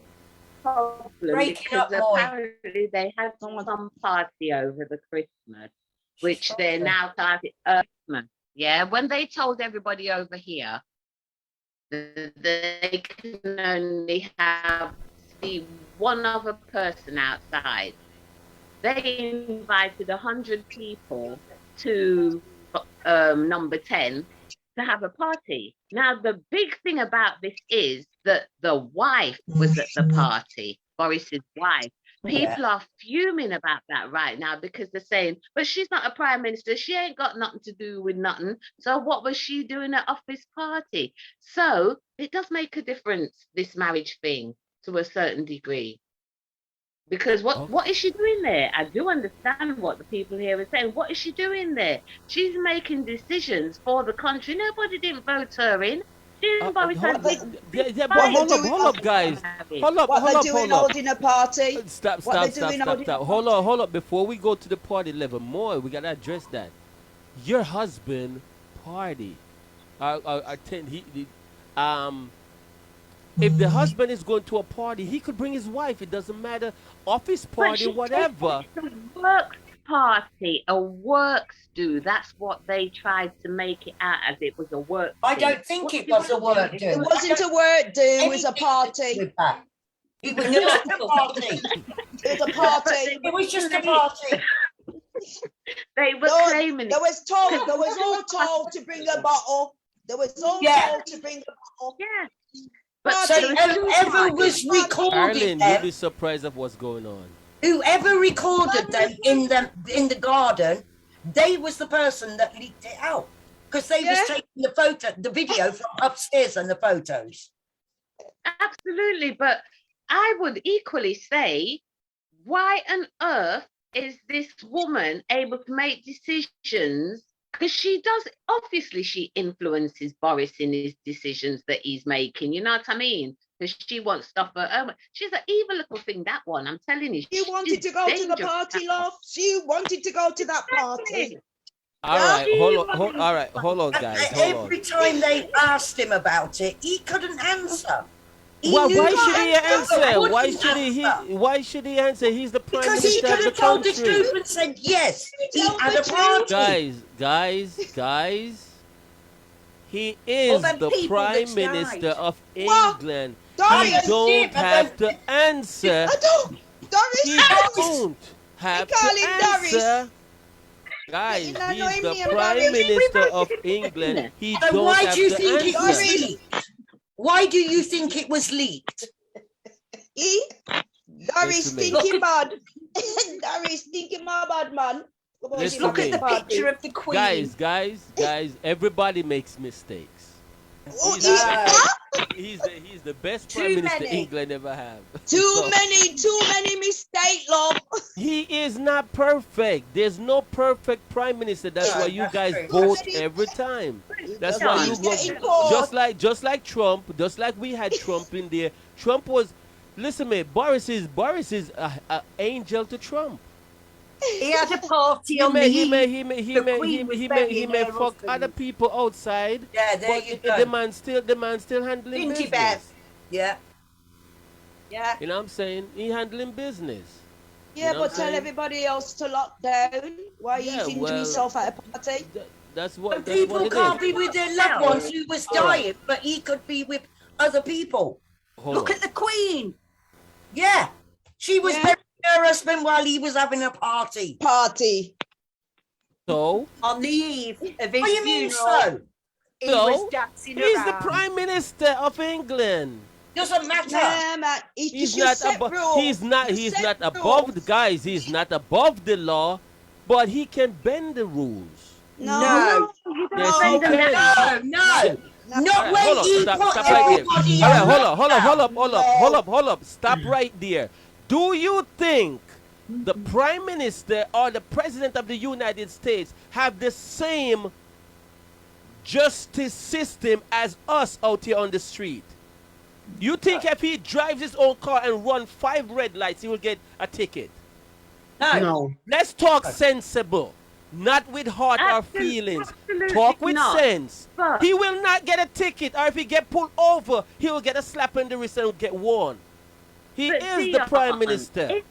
E: problem
B: Breaking up,
E: because
B: Moy.
E: apparently they had some party over the Christmas, which they're now targeting Christmas. Yeah, when they told everybody over here that they can only see one other person outside, they invited 100 people to number 10 to have a party. Now, the big thing about this is that the wife was at the party, Boris's wife. People are fuming about that right now because they're saying, but she's not a prime minister. She ain't got nothing to do with nothing. So what was she doing at office party? So it does make a difference, this marriage thing, to a certain degree. Because what is she doing there? I do understand what the people here are saying. What is she doing there? She's making decisions for the country. Nobody didn't vote her in. She didn't vote her in.
D: But hold up, guys. Hold up.
G: What they're doing holding a party.
D: Stop.
G: What they're doing holding a
D: Hold
G: party.
D: up. Before we go to the party level, more, we gotta address that. Your husband party. If the husband is going to a party, he could bring his wife. It doesn't matter. Office party, whatever.
E: It's a works party, a works do. That's what they tried to make it out as. It was a work.
B: I don't think it was a work do.
G: It wasn't a work do, it was a party.
B: With that. It was just a party.
G: It was a party.
B: It was just a party.
E: They were claiming
G: They
E: it.
G: was told. They was all told to bring a bottle. They was all
B: Yeah.
G: told to bring a bottle.
E: Yeah. But
G: But
B: So
E: there was two
B: whoever
E: parties.
B: was recording
D: Carolyn,
B: them,
D: you'd be surprised of what's going on.
B: whoever recorded them in the garden, they was the person that leaked it out because they was
G: Yeah.
B: taking the video from upstairs and the photos.
E: Absolutely. But I would equally say, why on earth is this woman able to make decisions? Because she does, obviously, she influences Boris in his decisions that he's making. You know what I mean? Because she wants stuff for her. She's an evil little thing, that one. I'm telling you.
G: She wanted to go to the
E: dangerous,
G: party,
E: that one.
G: love. She wanted to go to that party.
E: Exactly.
D: All
G: Yeah.
D: right, hold on, guys, hold on.
B: Every time they asked him about it, he couldn't answer. He
D: Well,
B: knew
D: why
B: the
D: should he
B: answer, but
D: answer? Why
B: wouldn't
D: should he?
B: answer.
D: Why should he answer? He's the prime
B: Because he
D: minister
B: could
D: of
B: have
D: the
B: told the
D: country.
B: truth and said yes, he
G: Tell
B: had
G: the
B: a party.
D: Guys. He is
B: them
D: the
B: people
D: prime
B: that's
D: minister
B: died.
D: of
G: What?
D: England.
G: Doris,
D: He
B: I
D: don't
B: see, but
D: have
B: then-
D: to answer.
G: I don't. Doris,
D: He
G: Doris.
D: don't have
G: call
D: to
G: him Doris.
D: answer. Guys,
G: You know,
D: he's
G: know
D: the
G: him,
D: prime
G: Doris.
D: minister
E: We
D: of
E: voted him in.
D: England. He
B: So
D: don't
B: why
D: have
B: do you
D: to
B: think it was
D: answer.
G: Doris.
B: leaked? Why do you think it was leaked?
G: He? Doris
D: Listen to me.
G: thinking bad. Doris thinking my bad, man. Come on,
D: Listen
G: she
D: to
B: Look
G: have
B: at
D: me.
B: the
G: a party.
B: picture of the Queen.
D: Guys, everybody makes mistakes.
G: Oh,
D: He's,
G: he-
D: he's the best
B: Too
D: prime minister
B: many.
D: England ever have.
G: too
D: So,
G: many mistakes, love.
D: he is not perfect. There's no perfect prime minister. That's
B: Yeah,
D: why you
B: that's
D: guys
B: true.
D: vote every time. That's why you
G: He's
D: go.
G: getting caught.
D: Just like Trump, just like we had Trump in there. Trump was, listen, man. Boris is a angel to Trump.
C: He had a party
D: He
C: on the
D: may
C: eve. Queen was burying her
D: fuck
C: husband.
D: other people outside.
B: Yeah, there
D: But
B: you
D: the
B: go.
D: man still handling
C: Dingy
D: business.
C: Bev.
B: Yeah.
C: Yeah.
D: You know what I'm saying? He handling business.
G: Yeah,
D: You know what
G: but
D: I'm
G: tell
D: saying?
G: everybody else to lock down. Why
D: Yeah,
G: he's into
D: well-
G: himself at a party?
D: That's what.
B: But
D: That's
B: people
D: what it
B: can't
D: is.
B: be with their loved ones who was
D: All right.
B: dying, but he could be with other people.
D: Hold
C: Look
D: on.
C: at the Queen.
B: Yeah. She was
G: Yeah.
B: burying her husband while he was having a party.
G: Party.
D: So
C: On the eve of his
B: What do you mean
C: funeral,
B: so?
C: he
D: So,
C: was dancing
D: he's
C: around.
D: the prime minister of England.
B: Doesn't matter.
G: Nah, man. He's
D: He's
G: just
D: not
G: set
D: above.
G: rules.
D: He's not.
G: Just
D: He's
G: set
D: not above the
G: rules.
D: guys. He's not above the law, but he can bend the rules.
G: No.
B: No.
E: You don't
D: Yes,
E: say
D: he
E: them
D: can.
E: that.
B: No, no.
G: No.
B: Not
D: All right,
B: when
D: hold on.
B: he
D: Stop
B: put
D: right there.
B: everybody
D: All right,
B: on
D: hold up.
B: lockdown.
D: Stop right there. Do you think the prime minister or the president of the United States have the same justice system as us out here on the street? You think if he drives his own car and run 5 red lights, he will get a ticket?
C: No.
F: No.
D: Let's talk sensible, not with heart or feelings.
E: Absolutely
D: Talk with
E: not.
D: sense.
E: But
D: He will not get a ticket, or if he get pulled over, he will get a slap in the wrist and get warned. He
E: but
D: is the prime minister.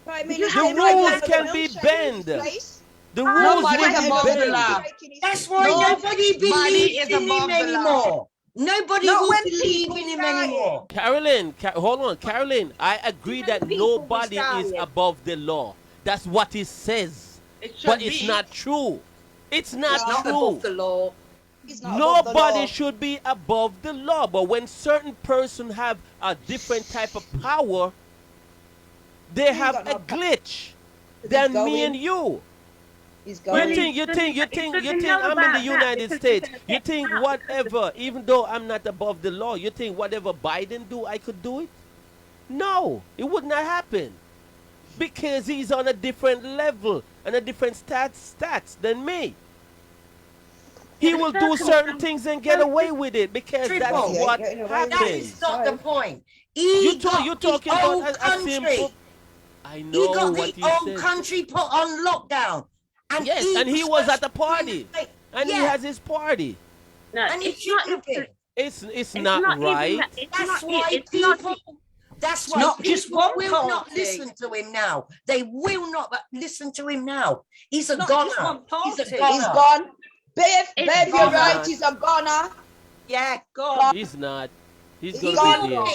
G: Prime
E: The
G: Minister
D: rules
G: right
D: can
G: now,
D: be
G: no
D: bent.
G: shame in his place.
D: The rules
H: Nobody
D: will
H: is
D: be
H: above the
D: bent.
H: law.
B: That's why
H: No,
B: nobody
H: body
B: believes
H: is
B: in him
H: above the law.
B: anymore. Nobody
C: Not
B: will
C: when
B: believe
C: people
B: in him
C: die.
B: anymore.
D: Carolyn, hold on, Carolyn. I agree
C: You know
D: that
C: people was
D: nobody is
C: dying.
D: above the law. That's what it says.
F: It should
D: But it's
F: be.
D: not true. It's not
C: Not
D: true.
C: above the law.
G: He's not above the
D: Nobody
G: law.
D: should be above the law. But when certain person have a different type of power, they
G: He
D: have
G: got
D: a
G: no power.
D: glitch
G: He's
D: than
G: going.
D: me and you.
G: He's
D: You
G: going.
D: think
E: it doesn't know
D: I'm in
E: about
D: the
E: that
D: United
E: because
D: States.
E: it's gonna
D: You
E: get
D: think
E: out
D: whatever, even though I'm not above the law, you think whatever Biden do, I could do it? No, it would not happen. Because he's on a different level and a different stats than me. He
E: Yeah,
D: will
E: the
D: do certain
E: circumstances-
D: things and get away with it because that's
B: Triple.
D: what
G: Yeah, getting away with
B: That
D: happens.
B: is not the point. He got
D: You're
B: the
D: talking
B: whole
D: about a
B: country.
D: simple. I
B: He
D: know
B: got
D: what
B: the
D: he
B: whole
D: said.
B: country put on lockdown. And
D: Yes, and he was at the
B: supposed to
D: party.
B: be-
D: And he
B: Yeah.
D: has his party.
E: No,
B: And he
E: it's not.
B: shouldn't have been.
D: It's not right.
B: That's why people. That's why
C: not just
B: people
C: one
B: will not
C: party.
B: listen to him now. They will not listen to him now. He's a
C: Not
B: goner.
C: just one
B: He's a
C: party.
B: goner.
G: He's gone. Bev,
E: It's
G: Bev, you're
B: gone.
G: right. He's a goner.
C: Yeah, go on.
D: He's not. He's
G: He
D: gonna
G: gone.
D: be there.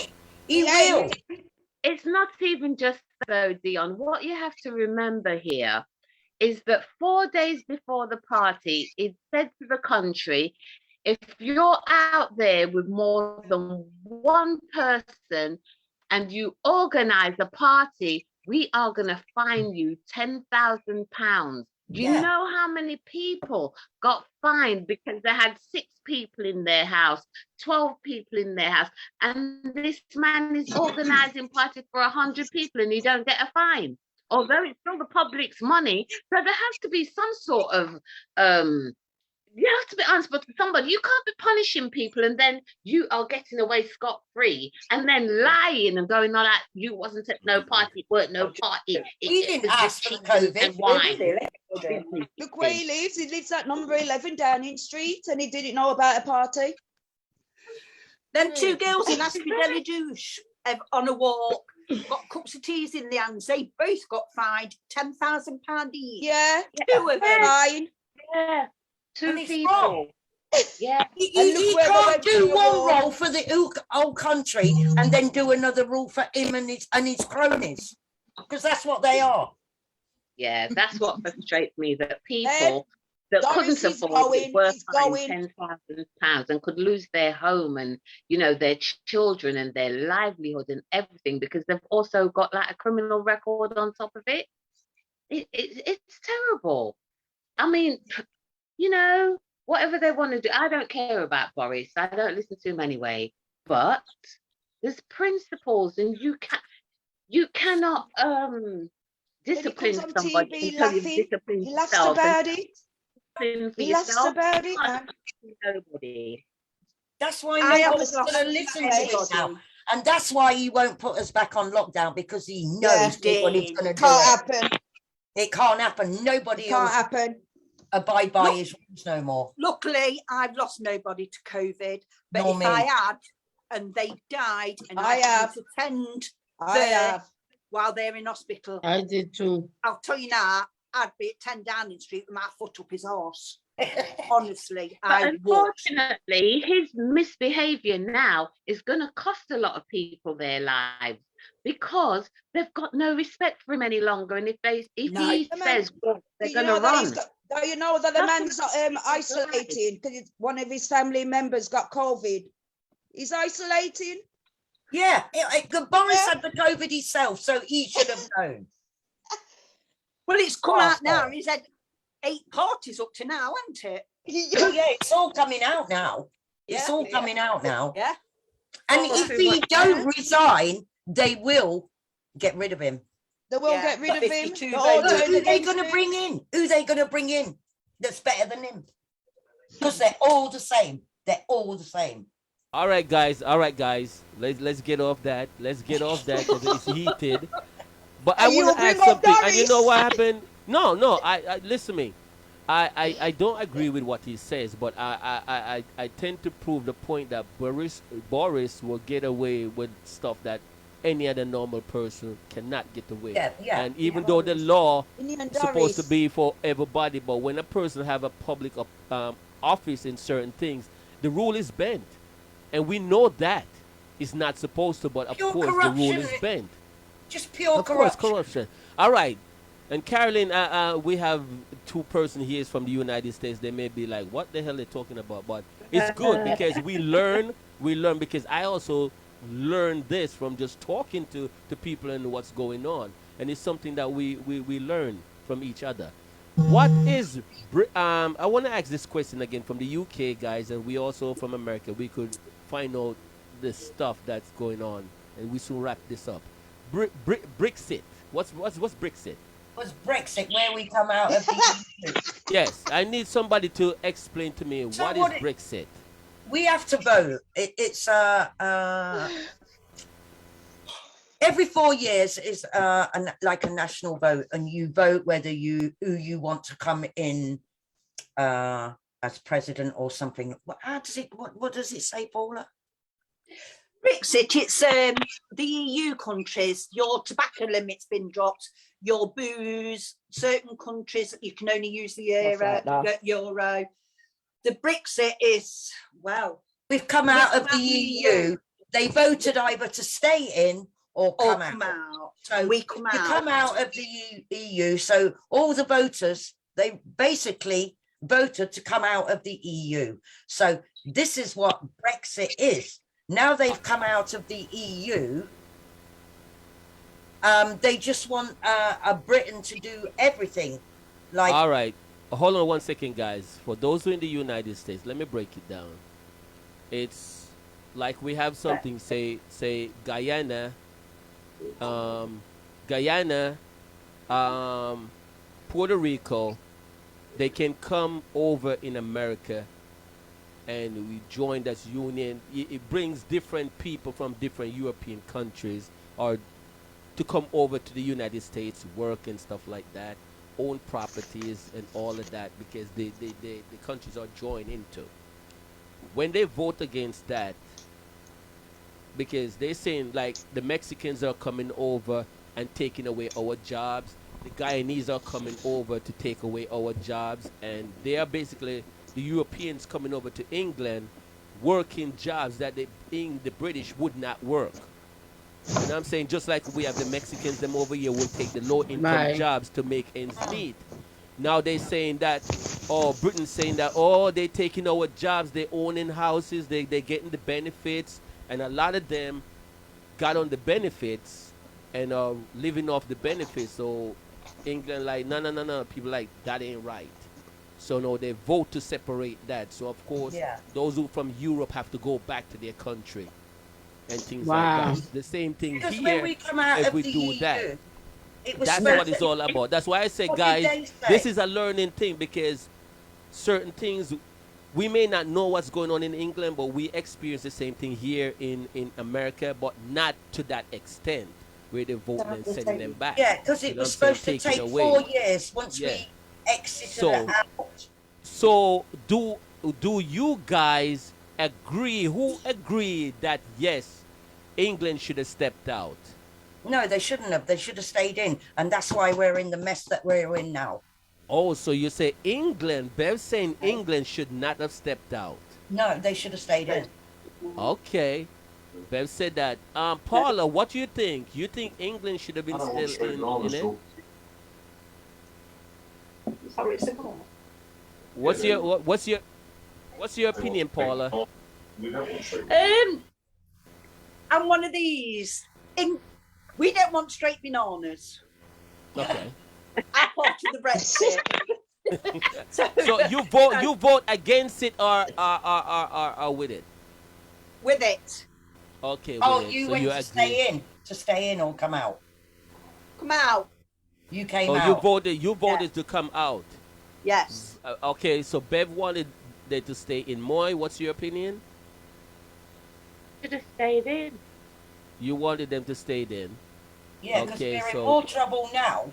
B: He
G: Yeah.
B: will.
E: It's not even just though, Dion. What you have to remember here is that 4 days before the party, it said to the country, if you're out there with more than one person and you organize a party, we are going to fine you £10,000. Do you
B: Yeah.
E: know how many people got fined because they had 6 people in their house, 12 people in their house, and this man is organizing parties for 100 people and he don't get a fine? Although it's still the public's money, so there has to be some sort of you have to be answerable to somebody. You can't be punishing people and then you are getting away scot-free and then lying and going on like you wasn't at no party, weren't no party.
B: He didn't ask for COVID.
E: And wine.
G: Look where he lives. He lives at number 11 Downing Street, and he didn't know about a party.
C: Then 2 girls in Asphodeli Douche on a walk, got cups of teas in their hands. They both got fined £10,000 each.
G: Yeah,
C: 2 of them.
G: fine.
E: Yeah, 2
B: And it's
E: people.
B: wrong.
E: Yeah.
B: He
G: And look where they
B: can't
G: went
B: do
G: to the
B: one
G: war.
B: role for the whole country and then do another rule for him and his cronies, because that's what they are.
E: Yeah, that's what frustrates me, that people that
G: Doris
E: couldn't
G: is
E: afford
G: going,
E: it were
G: he's
E: fined
G: going.
E: £10,000 and could lose their home and, you know, their children and their livelihood and everything because they've also got like a criminal record on top of it. It's terrible. I mean, you know, whatever they want to do, I don't care about Boris. I don't listen to him anyway. But there's principles, and you cannot discipline
G: comes on
E: somebody
G: TV
E: until you've
G: laughing,
E: disciplined
G: he laughs
E: yourself.
G: about it.
E: And for
G: He laughs
E: yourself,
G: about
E: you
G: it,
E: can't
G: man.
E: discipline nobody.
B: That's why
C: I
B: nobody's
C: haven't
B: going to
C: lost
B: listen to this now.
C: anybody.
B: And that's why he won't put us back on lockdown, because he
G: Yeah,
B: knows nobody's going to do
G: Can't
B: it.
G: happen.
B: It can't happen. Nobody
G: Can't
B: will
G: happen.
B: abide by
C: Look-
B: his rules no more.
C: Luckily, I've lost nobody to COVID, but
B: Nor
C: if
B: me.
C: I had and they died and
G: I
C: I had
G: have.
C: to attend
G: I have.
C: while they're in hospital,
F: I did too.
C: I'll tell you now, I'd be at 10 Downing Street with my foot up his horse. Honestly,
E: But
C: I would.
E: unfortunately, his misbehaviour now is going to cost a lot of people their lives because they've got no respect for him any longer. And if
C: No.
E: he
G: The man-
E: says, well, they're
G: Do
E: going
G: you
E: to
G: know that
E: run.
G: he's got, do you know that the
E: That's
G: man's
E: what-
G: isolating because one of his family members got COVID? He's isolating.
B: Yeah, Boris
G: Yeah.
B: had the COVID himself, so he should have known.
C: Well, it's come out now.
B: Oh.
C: He's had 8 parties up to now, hasn't it?
B: Oh, yeah, it's all coming out now. It's
C: Yeah.
B: all coming out now.
C: Yeah.
B: And
E: Oh,
B: if
E: too
B: he
E: much
B: don't
E: now.
B: resign, they will get rid of him.
G: They will
C: Yeah,
G: get rid
C: but
G: of him.
C: 52
G: They're all
C: votes.
G: turned
B: Who are they
G: against
B: going to
G: him.
B: bring in? Who are they going to bring in that's better than him? Because they're all the same. They're all the same.
D: All right, guys. Let's get off that. Let's get off that because it's heated. But I
G: And you
D: want to
G: bring
D: ask
G: up
D: something. And you
G: Doris.
D: know what happened? No. I listen to me. I don't agree with what he says, but I tend to prove the point that Boris will get away with stuff that any other normal person cannot get away.
B: Yeah.
D: And even though the law
G: Indian
D: is supposed to
G: Doris.
D: be for everybody, but when a person have a public office in certain things, the rule is bent, and we know that it's not supposed to. But of
B: Pure
D: course, the rule
B: corruption,
D: is
B: it-
D: bent.
B: Just pure
D: Of course,
B: corruption.
D: corruption. All right. And Carolyn, we have 2 persons here from the United States. They may be like, what the hell are they talking about? But it's good because we learn because I also learned this from just talking to people and what's going on. And it's something that we learn from each other. What is, I want to ask this question again from the UK, guys, and we also from America. We could find out the stuff that's going on, and we soon wrap this up. Brexit. What's Brexit?
B: Was Brexit where we come out of the EU?
D: Yes, I need somebody to explain to me
B: So
D: what is
B: what it-
D: Brexit.
B: We have to vote. It's every 4 years is like a national vote, and you vote whether who you want to come in as president or something. How does it? What does it say, Paula?
C: Brexit, it's the EU countries, your tobacco limit's been dropped, your booze, certain countries, you can only use the euro. The Brexit is, well,
B: We've come out of the EU. They voted either to stay in or
C: Or
B: come
C: come
B: out.
C: out.
B: So
C: We come
B: you
C: out.
B: come out of the EU. So all the voters, they basically voted to come out of the EU. So this is what Brexit is. Now they've come out of the EU. They just want Britain to do everything. Like,
D: All right. Hold on 1 second, guys. For those who are in the United States, let me break it down. It's like we have something, say Guyana, Guyana, Puerto Rico, they can come over in America and we join that union. It brings different people from different European countries or to come over to the United States, work and stuff like that, own properties and all of that, because the countries are joined into. When they vote against that, because they're saying like the Mexicans are coming over and taking away our jobs, the Guyanese are coming over to take away our jobs, and they are basically the Europeans coming over to England, working jobs that the British would not work. You know what I'm saying? Just like we have the Mexicans, them over here will take the low income
F: Right.
D: jobs to make ends meet. Now they're saying that, oh, Britain's saying that, oh, they're taking our jobs, they're owning houses, they're getting the benefits, and a lot of them got on the benefits and are living off the benefits. So England like, no, people like, that ain't right. So no, they vote to separate that. So of course,
B: yeah.
D: those who from Europe have to go back to their country and things
F: Wow.
D: like that. The same thing
B: Because when
D: here,
B: we come out
D: if
B: of
D: we
B: the
D: do
B: EU,
D: that.
B: it was
D: That's
B: supposed
D: what it's all about. That's why I say,
B: What did
D: guys,
B: they say?
D: this is a learning thing, because certain things, we may not know what's going on in England, but we experience the same thing here in America, but not to that extent where they're voting and sending them back.
B: Yeah, because
D: You
B: it
D: know
B: was
D: what I'm saying?
B: supposed to
D: Taken
B: take
D: away.
B: 4 years once
D: Yeah.
B: we exited
D: So-
B: out.
D: So do you guys agree? Who agree that yes, England should have stepped out?
B: No, they shouldn't have. They should have stayed in. And that's why we're in the mess that we're in now.
D: Oh, so you say England, Bev's saying England should not have stepped out.
B: No, they should have stayed in.
D: Okay. Bev said that. Paula, what do you think? You think England should have been still in it? What's your opinion, Paula?
C: I'm one of these. We don't want straight bananas.
D: Okay.
C: After the Brexit.
D: So you vote against it or with it?
C: With it.
D: Okay.
B: Oh,
D: with it.
B: you
D: So
B: went
D: you
B: to
D: agree.
B: stay in. To stay in or come out.
C: Come out.
B: You came
D: Oh,
B: out.
D: you voted to come out.
C: Yes.
D: Okay, so Bev wanted them to stay in. Moy, what's your opinion?
E: Should have stayed in.
D: You wanted them to stay in.
B: Yeah, because
D: Okay,
B: we're in
D: so-
B: more trouble now.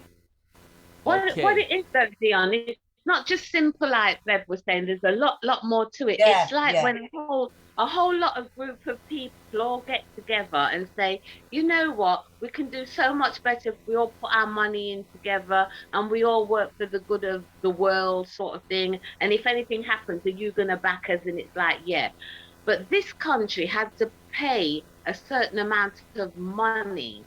E: What
D: Okay.
E: it is, though, Dion, it's not just simple like Bev was saying. There's a lot more to it.
B: Yeah,
E: It's like
B: yeah.
E: when a whole lot of group of people all get together and say, you know what, we can do so much better if we all put our money in together and we all work for the good of the world, sort of thing. And if anything happens, are you going to back us? And it's like, yeah. But this country had to pay a certain amount of money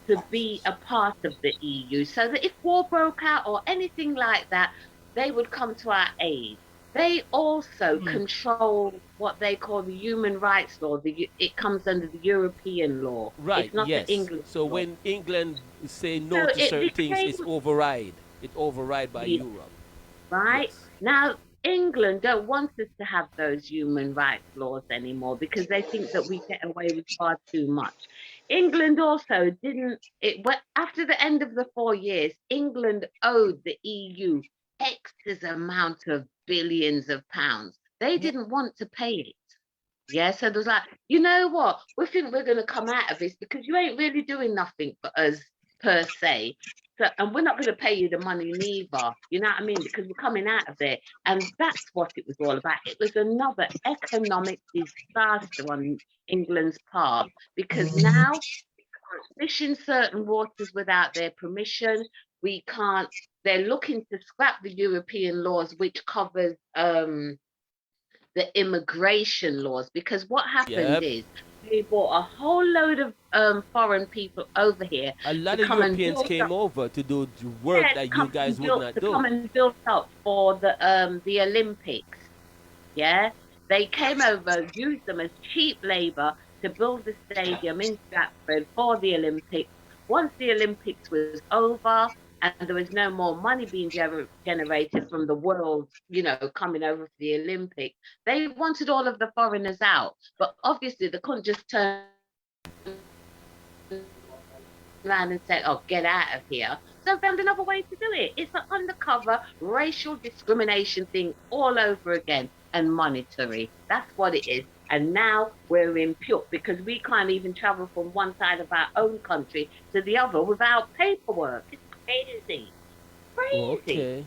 E: to be a part of the EU, so that if war broke out or anything like that, they would come to our aid. They also control what they call the human rights law. It comes under the European law.
D: Right,
E: It's not
D: yes.
E: the English
D: So
E: law.
D: when England say no
E: So
D: to
E: it
D: certain things,
E: became-
D: it's override. It's override by
E: Yeah.
D: Europe.
E: Right?
D: Yes.
E: Now, England don't want us to have those human rights laws anymore because they think that we get away with far too much. England also after the end of the 4 years, England owed the EU X amount of billions of pounds. They didn't want to pay it. Yeah, so there's like, you know what? We think we're going to come out of this because you ain't really doing nothing for us per se. So, and we're not going to pay you the money neither. You know what I mean? Because we're coming out of there. And that's what it was all about. It was another economic disaster on England's part because now we can't fish in certain waters without their permission. We can't, they're looking to scrap the European laws, which covers the immigration laws, because what happened
D: Yep.
E: is they brought a whole load of foreign people over here
D: A
E: to
D: lot of
E: come and
D: Europeans
E: build
D: came
E: up.
D: over to do the work
E: Yeah,
D: that you guys would not
E: to
D: do.
E: come and build up for the Olympics. Yeah, they came over, used them as cheap labor to build the stadium in Stratford for the Olympics. Once the Olympics was over and there was no more money being generated from the world, coming over for the Olympics, they wanted all of the foreigners out. But obviously, they couldn't just turn around and say, "Oh, get out of here." So found another way to do it. It's an undercover racial discrimination thing all over again, and monetary. That's what it is. And now we're in pure because we can't even travel from one side of our own country to the other without paperwork. It's crazy. Crazy.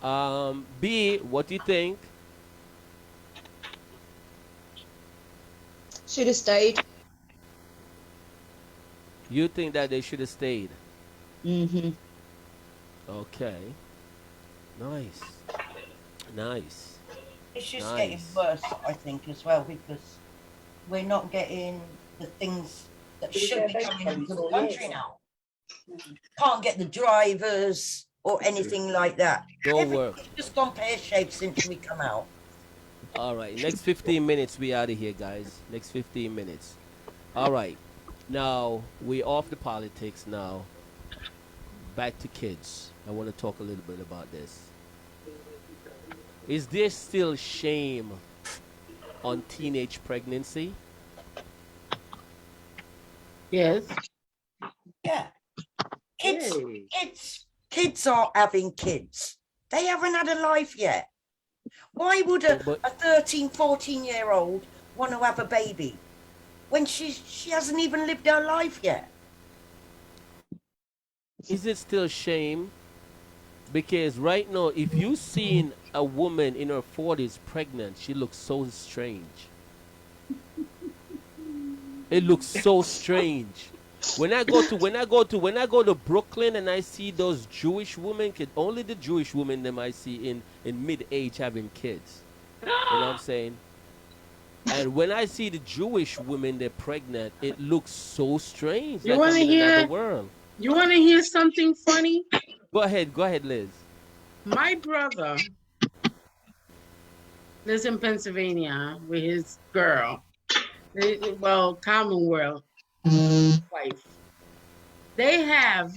D: Okay. B, what do you think?
G: Should have stayed.
D: You think that they should have stayed?
G: Mm-hmm.
D: Okay. Nice. Nice.
B: It's just getting
D: Nice.
B: worse, I think, as well, because we're not getting the things that should be coming into the country now. Can't get the drivers or anything like that.
D: Don't work.
B: Everything's just gone pear-shaped since we come out.
D: All right. Next 15 minutes, we out of here, guys. Next 15 minutes. All right. Now, we off the politics now. Back to kids. I want to talk a little bit about this. Is there still shame on teenage pregnancy?
F: Yes.
B: Yeah. Kids,
E: Hey.
B: kids are having kids. They haven't had a life yet. Why would a 13, 14-year-old want to have a baby when she hasn't even lived her life yet?
D: Is it still shame? Because right now, if you seen a woman in her 40s pregnant, she looks so strange. It looks so strange. When I go to Brooklyn and I see those Jewish women, only the Jewish women them I see in mid-age having kids. You know what I'm saying? And when I see the Jewish women they're pregnant, it looks so strange.
F: You
D: Like
F: wanna
D: I'm in
F: hear-
D: another world.
F: You want to hear something funny?
D: Go ahead, Liz.
F: My brother lives in Pennsylvania with his girl. Well, Commonwealth wife. They have,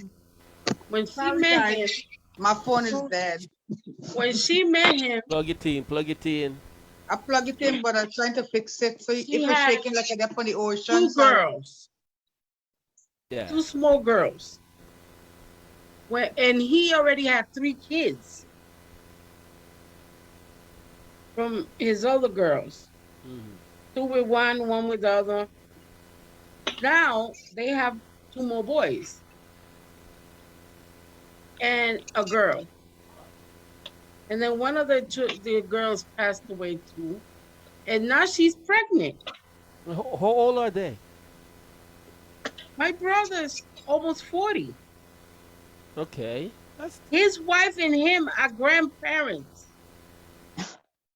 F: when she
H: Sorry,
F: met
H: guys.
F: him,
H: My phone is dead.
F: when she met him,
D: Plug it in.
H: I plug it in, but I'm trying to fix it. So if
F: She
H: it's
F: had
H: shaking like a dip on the ocean,
F: two girls,
D: Yeah.
F: two small girls. And he already had 3 kids from his other girls.
D: Mhm.
F: 2 with one with the other. Now they have 2 more boys and a girl. And then one of the girls passed away too. And now she's pregnant.
D: How old are they?
F: My brother's almost 40.
D: Okay. That's
F: His wife and him are grandparents.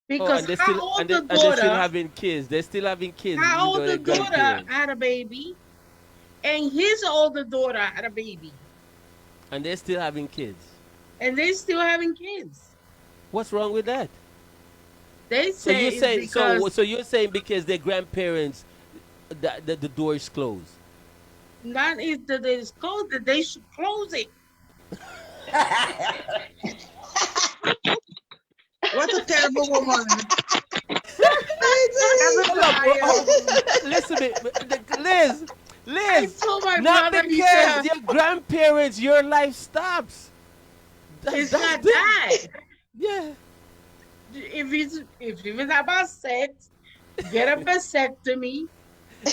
F: Because
D: they're
F: her
D: still,
F: older
D: they're still
F: daughter,
D: having kids. They're still having kids.
F: her
D: even though
F: older
D: they're
F: daughter
D: grandparents.
F: had a baby, and his older daughter had a baby,
D: And they're still having kids.
F: and they still having kids.
D: What's wrong with that?
F: They
D: So
F: say
D: you're
F: it's
D: saying
F: because
D: so you're saying because their grandparents that the door is closed.
F: not is that it's closed, that they should close it.
H: what a terrible woman.
D: Listen, Liz,
F: I told my
D: not
F: brother, he
D: because
F: said,
D: your grandparents, your life stops.
F: it's
D: That's
F: not
D: different.
F: that.
D: Yeah.
F: If it's about sex, get a vasectomy,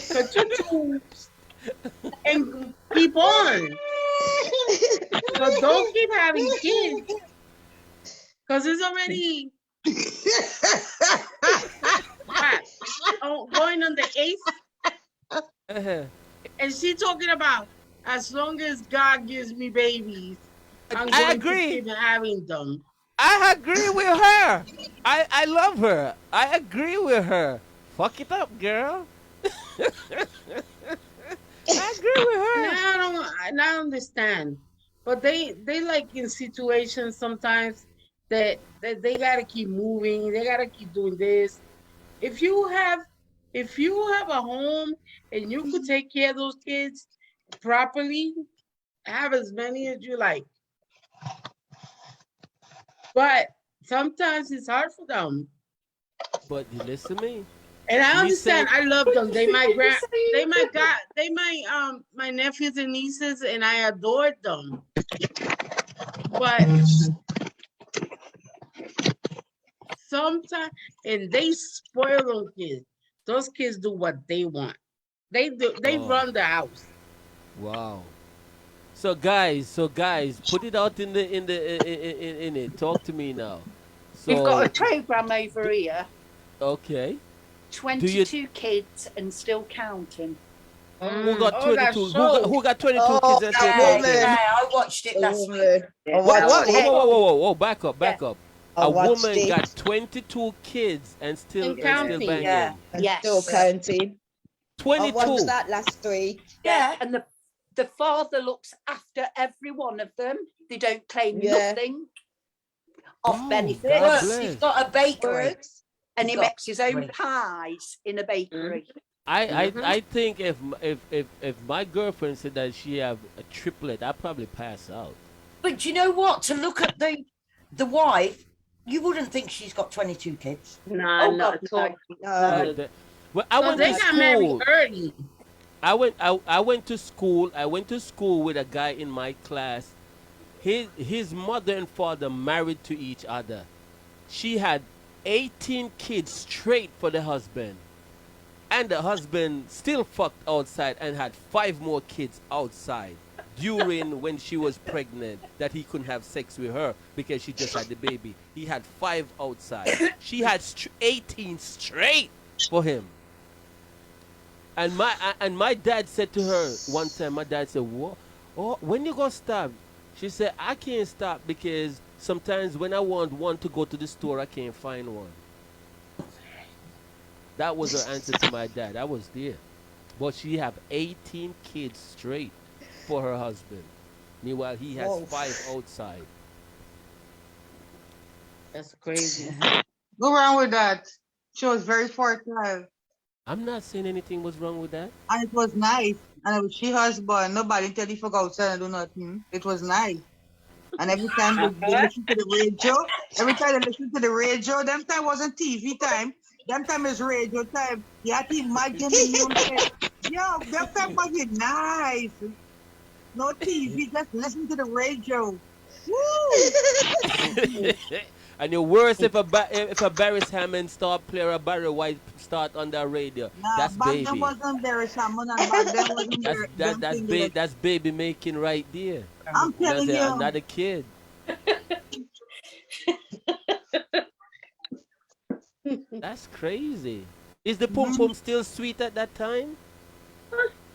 F: cut your tubes, and keep on. So don't keep having kids, because it's already going on the 8th.
D: Uh-huh.
F: And she talking about as long as God gives me babies, I'm
D: I
F: going
D: agree.
F: to keep having them.
D: I agree with her. I love her. I agree with her. Fuck it up, girl. I agree with
F: And
D: her.
F: I understand, but they like in situations sometimes that they gotta keep moving. They gotta keep doing this. If you have a home and you could take care of those kids properly, have as many as you like. But sometimes it's hard for them.
D: But you listen to me.
F: And I
D: We
F: understand.
D: said
F: I love them. They my
E: Saying
F: my nephews and nieces, and I adored them. But sometimes, and they spoil those kids. Those kids do what they want. They do. They
D: Oh,
F: run the house.
D: wow. So guys, put it out in it. Talk to me now.
C: We've got a
D: So
C: program over here.
D: okay. Do you
C: 22 kids and still counting.
D: who got
F: Oh, that's
D: 22?
F: so.
D: Who got 22
G: Oh,
D: kids and still
G: that
B: Yeah,
D: counting?
G: woman.
B: yeah, I watched it
G: A
B: last week.
G: woman.
E: Yeah,
G: Oh, what?
E: I
G: What?
E: watched
D: Whoa, whoa,
E: it.
D: whoa, whoa, whoa, whoa! Back up,
C: Yeah.
D: back up.
G: I
D: A
G: watched
D: woman
G: it
D: got 22 kids and still
F: And counting.
D: banging.
B: Yeah,
G: and
C: Yes.
G: still counting. I watched
D: 22.
G: that last week.
C: Yeah.
B: yeah.
C: And the father looks after every one of them. They don't claim
G: Yeah.
C: nothing off
D: Oh,
C: benefits.
D: God
B: Works.
D: bless.
B: He's got a bakery.
G: Works.
C: And he
B: He's got
C: makes his own
B: bakery.
C: pies in a bakery.
D: I think if my girlfriend said that she have a triplet, I'd probably pass out.
B: But do you know what? To look at the wife, you wouldn't think she's got 22 kids.
E: No,
C: Oh,
E: not
C: God,
E: at all.
G: No.
D: But well, I
F: So
D: went
F: they
D: to
F: got married
D: school.
F: early.
D: I went to school. I went to school with a guy in my class. His mother and father married to each other. She had 18 kids straight for the husband. And the husband still fucked outside and had 5 more kids outside during when she was pregnant that he couldn't have sex with her because she just had the baby. He had 5 outside. She had 18 straight for him. And my dad said to her one time, my dad said, "What? Oh, when you gonna stop?" She said, "I can't stop because sometimes when I want one to go to the store, I can't find one." That was her answer to my dad. I was there. But she have 18 kids straight for her husband. Meanwhile, he has
G: Whoa.
D: 5 outside.
F: That's crazy.
H: Go wrong with that. She was very fertile.
D: I'm not saying anything was wrong with that.
H: And it was nice. And it was she husband. Nobody tell you to go outside and do nothing. It was nice. And every time they listen to the radio, them time wasn't TV time. Them time is radio time. You have to imagine the music. Yo, them time was it nice. No TV, just listen to the radio. Woo!
D: And you're worse if a Barry Hammond start playing a Barry White start on the radio.
H: Nah,
D: That's
H: back
D: baby.
H: then wasn't there someone and back then wasn't there.
D: That's baby making right there.
H: I'm telling you.
D: I'm not a kid. That's crazy. Is the pum pum still sweet at that time?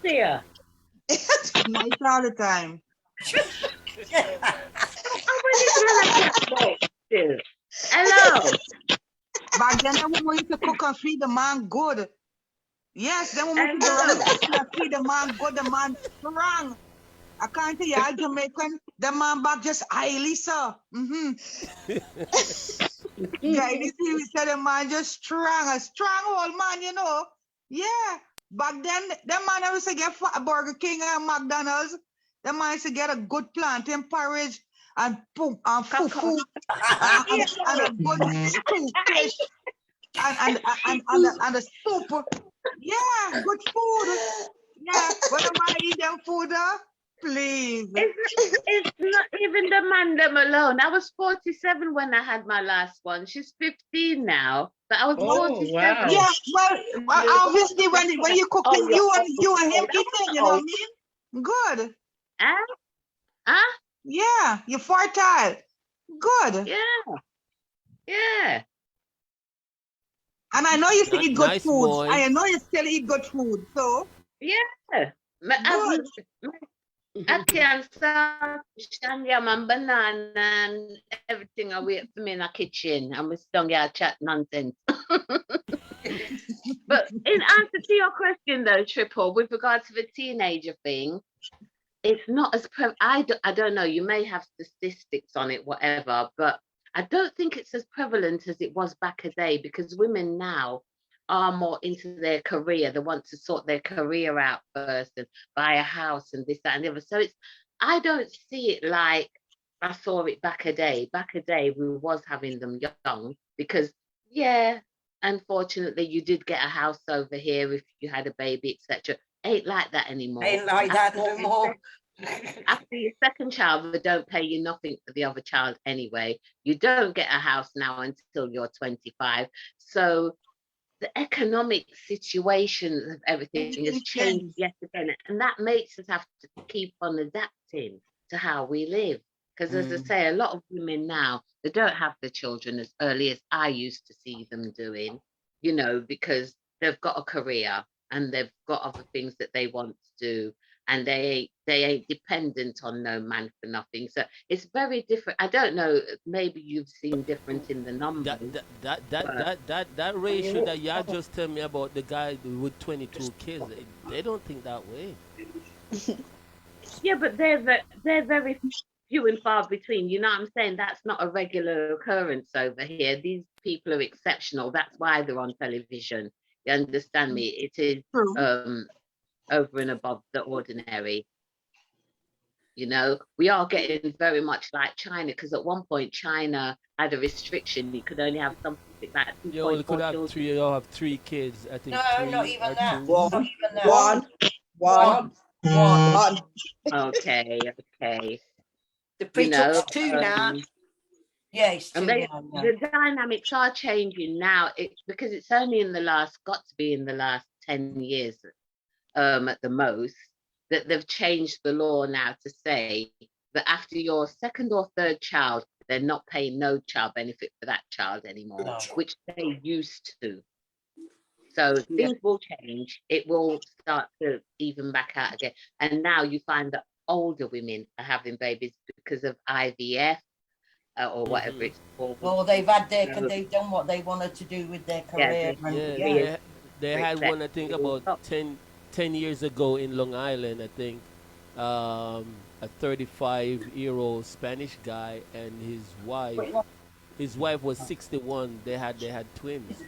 E: Dear.
H: Nice all the time.
E: Hello.
H: Back then, the woman used to cook and feed the man good. Yes, the woman used to cook and feed the man good, the man strong. I can't tell you, all Jamaican, the man back just highly so. Yeah, you said the man just strong, a strong old man, you know. Yeah. Back then, the man used to get Burger King and McDonald's. The man used to get a good plantain porridge and fufu and a good stew fish and a soup. Yeah, good food. Yeah, when the man eat them food, please.
E: It's not even the man them alone. I was 47 when I had my last one. She's 15 now, but I was 47.
F: Wow.
H: Yeah, well, obviously when you cooking, you and him eating, you know what I mean? Good.
E: Huh?
H: Yeah, you're fertile. Good.
E: Yeah.
H: And I know you still eat good
D: Nice
H: food.
D: boy.
H: I know you still eat good food. So
E: Yeah. I can't stop yam and banana and everything I wait for me in the kitchen. And we still get chat nonsense. But in answer to your question, though, Triple, with regard to the teenager thing, it's not as I don't know. You may have statistics on it, whatever, but I don't think it's as prevalent as it was back a day, because women now are more into their career. They want to sort their career out first and buy a house and this, that, and the other. So I don't see it like I saw it back a day. Back a day, we was having them young because, yeah, unfortunately, you did get a house over here if you had a baby, etc. Ain't like that anymore.
B: Ain't like that no more.
E: After your second child, they don't pay you nothing for the other child anyway. You don't get a house now until you're 25. So the economic situation of everything has changed yet again. And that makes us have to keep on adapting to how we live. Because as I say, a lot of women now, they don't have the children as early as I used to see them doing, you know, because they've got a career and they've got other things that they want to do, and they ain't dependent on no man for nothing. So it's very different. I don't know, maybe you've seen different in the numbers.
D: That ratio that y'all just tell me about, the guy with 22 kids, they don't think that way.
E: Yeah, but they're very few and far between. You know what I'm saying? That's not a regular occurrence over here. These people are exceptional. That's why they're on television. You understand me? It is over and above the ordinary. You know, we are getting very much like China, because at one point China had a restriction. You could only have something like 2.4
D: You could have
E: children.
D: three. You have 3 kids. I think
B: No,
D: 3
B: not even
D: or
B: that.
D: 2.
B: Not even that.
G: One.
E: Okay.
B: The
E: You know,
B: pre-touch 2 now. Yeah, it's 2
E: and
B: now. Yeah.
E: the dynamics are changing now. Because it's only got to be in the last 10 years, at the most, that they've changed the law now to say that after your second or third child, they're not paying no child benefit for that child anymore,
B: No.
E: which they used to. So things will change. It will start to even back out again. And now you find that older women are having babies because of IVF, or whatever it's called.
B: Well, they've done what they wanted to do with their career.
D: They had one, I think, about 10 years ago in Long Island, I think, a 35-year-old Spanish guy and his wife was 61. They had twins.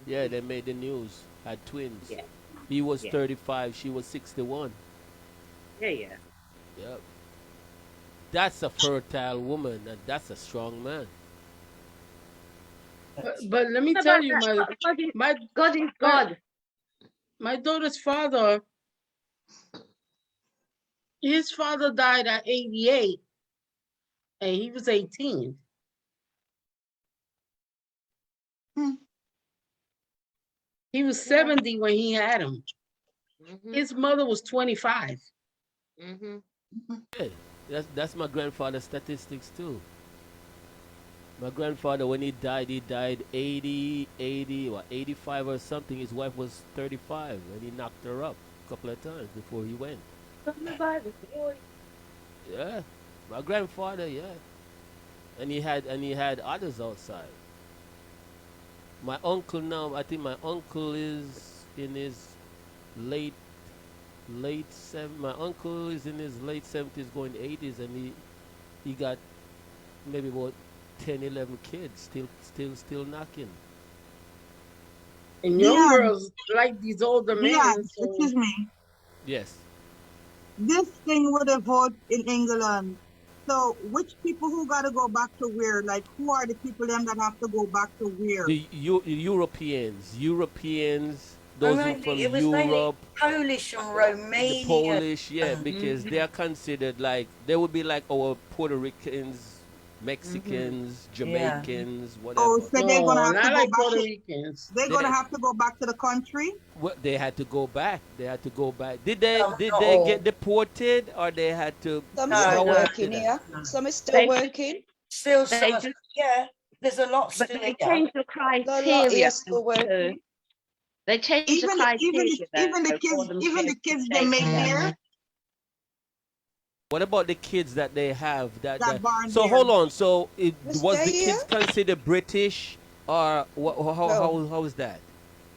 D: Yeah, they made the news. Had twins.
E: Yeah.
D: He was 35. She was 61.
E: Yeah.
D: Yep. That's a fertile woman, and that's a strong man.
F: But let me tell you,
E: God is God.
F: My daughter's father, his father died at 88, and he was 18. He was 70 when he had him. His mother was 25.
D: Yeah, that's my grandfather's statistics too. My grandfather, when he died 80, 85 or something. His wife was 35, and he knocked her up a couple of times before he went. Yeah, my grandfather, yeah. And he had others outside. My uncle now, I think my uncle is in his late my uncle is in his late 70s going 80s, and he got maybe about 10, 11 kids still knocking.
F: And young girls like these older men.
H: Yeah,
F: So.
H: excuse me.
D: Yes.
H: This thing would have voted in England. So which people who got to go back to where? Like, who are the people them that have to go back to where?
D: The Europeans, those who from
B: it was
D: Europe,
B: Polish and Romania.
D: the Polish, yeah, because they are considered like, they would be like our Puerto Ricans, Mexicans, Jamaicans, whatever.
H: Oh, so they're gonna have to go back.
F: Puerto Ricans.
H: They're gonna have to go back to the country.
D: Well, they had to go back. Did they get deported, or they had to?
G: Some are still working here. Some are still working.
B: Still, yeah. There's a lot still.
E: But they changed the criteria.
G: Still working.
E: They changed the criteria.
H: Even the kids they make here.
D: What about the kids that they have?
H: So
D: hold on. So was the kids considered British, or how is that?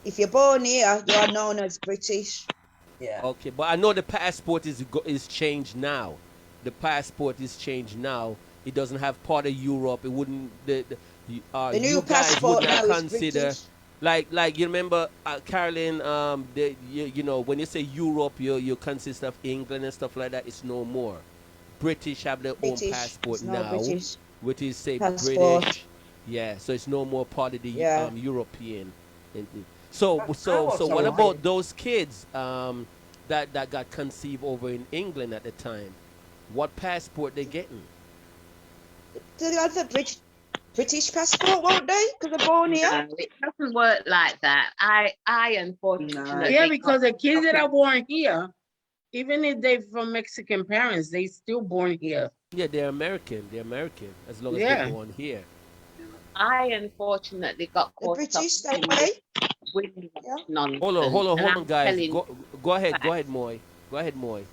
G: If you're born here, you are known as British.
B: Yeah.
D: Okay, but I know the passport is changed now. The passport is changed now. It doesn't have part of Europe. It wouldn't.
G: The new
D: You guys would
G: passport
D: not
G: now is
D: consider,
G: British.
D: like you remember, Carolyn. You know, when you say Europe, you consist of England and stuff like that. It's no more. British have their own
G: British.
D: passport
G: It's no
D: now,
G: British
D: which is say
G: passport.
D: British. Yeah, so it's no more part of the
G: Yeah.
D: European. So
B: I
D: what
B: also
D: about
B: think
D: those kids that got conceived over in England at the time? What passport they getting?
G: They'll have a British passport, won't they? Because they're born here.
E: No, it doesn't work like that. I unfortunately
F: Yeah,
E: got
F: because the kids that
E: stuck
F: are born here, even if they're from Mexican parents, they still born here.
D: Yeah, they're American. They're American as long as they're
F: Yeah.
D: born here.
E: I unfortunately got
G: The
E: caught up
G: British, they
E: in
G: pay.
E: this windrush
G: Yeah.
E: nonsense. And
D: Hold on,
E: I'm
D: guys.
E: telling
D: Go ahead,
E: facts.
D: Moy. Go ahead, Moy.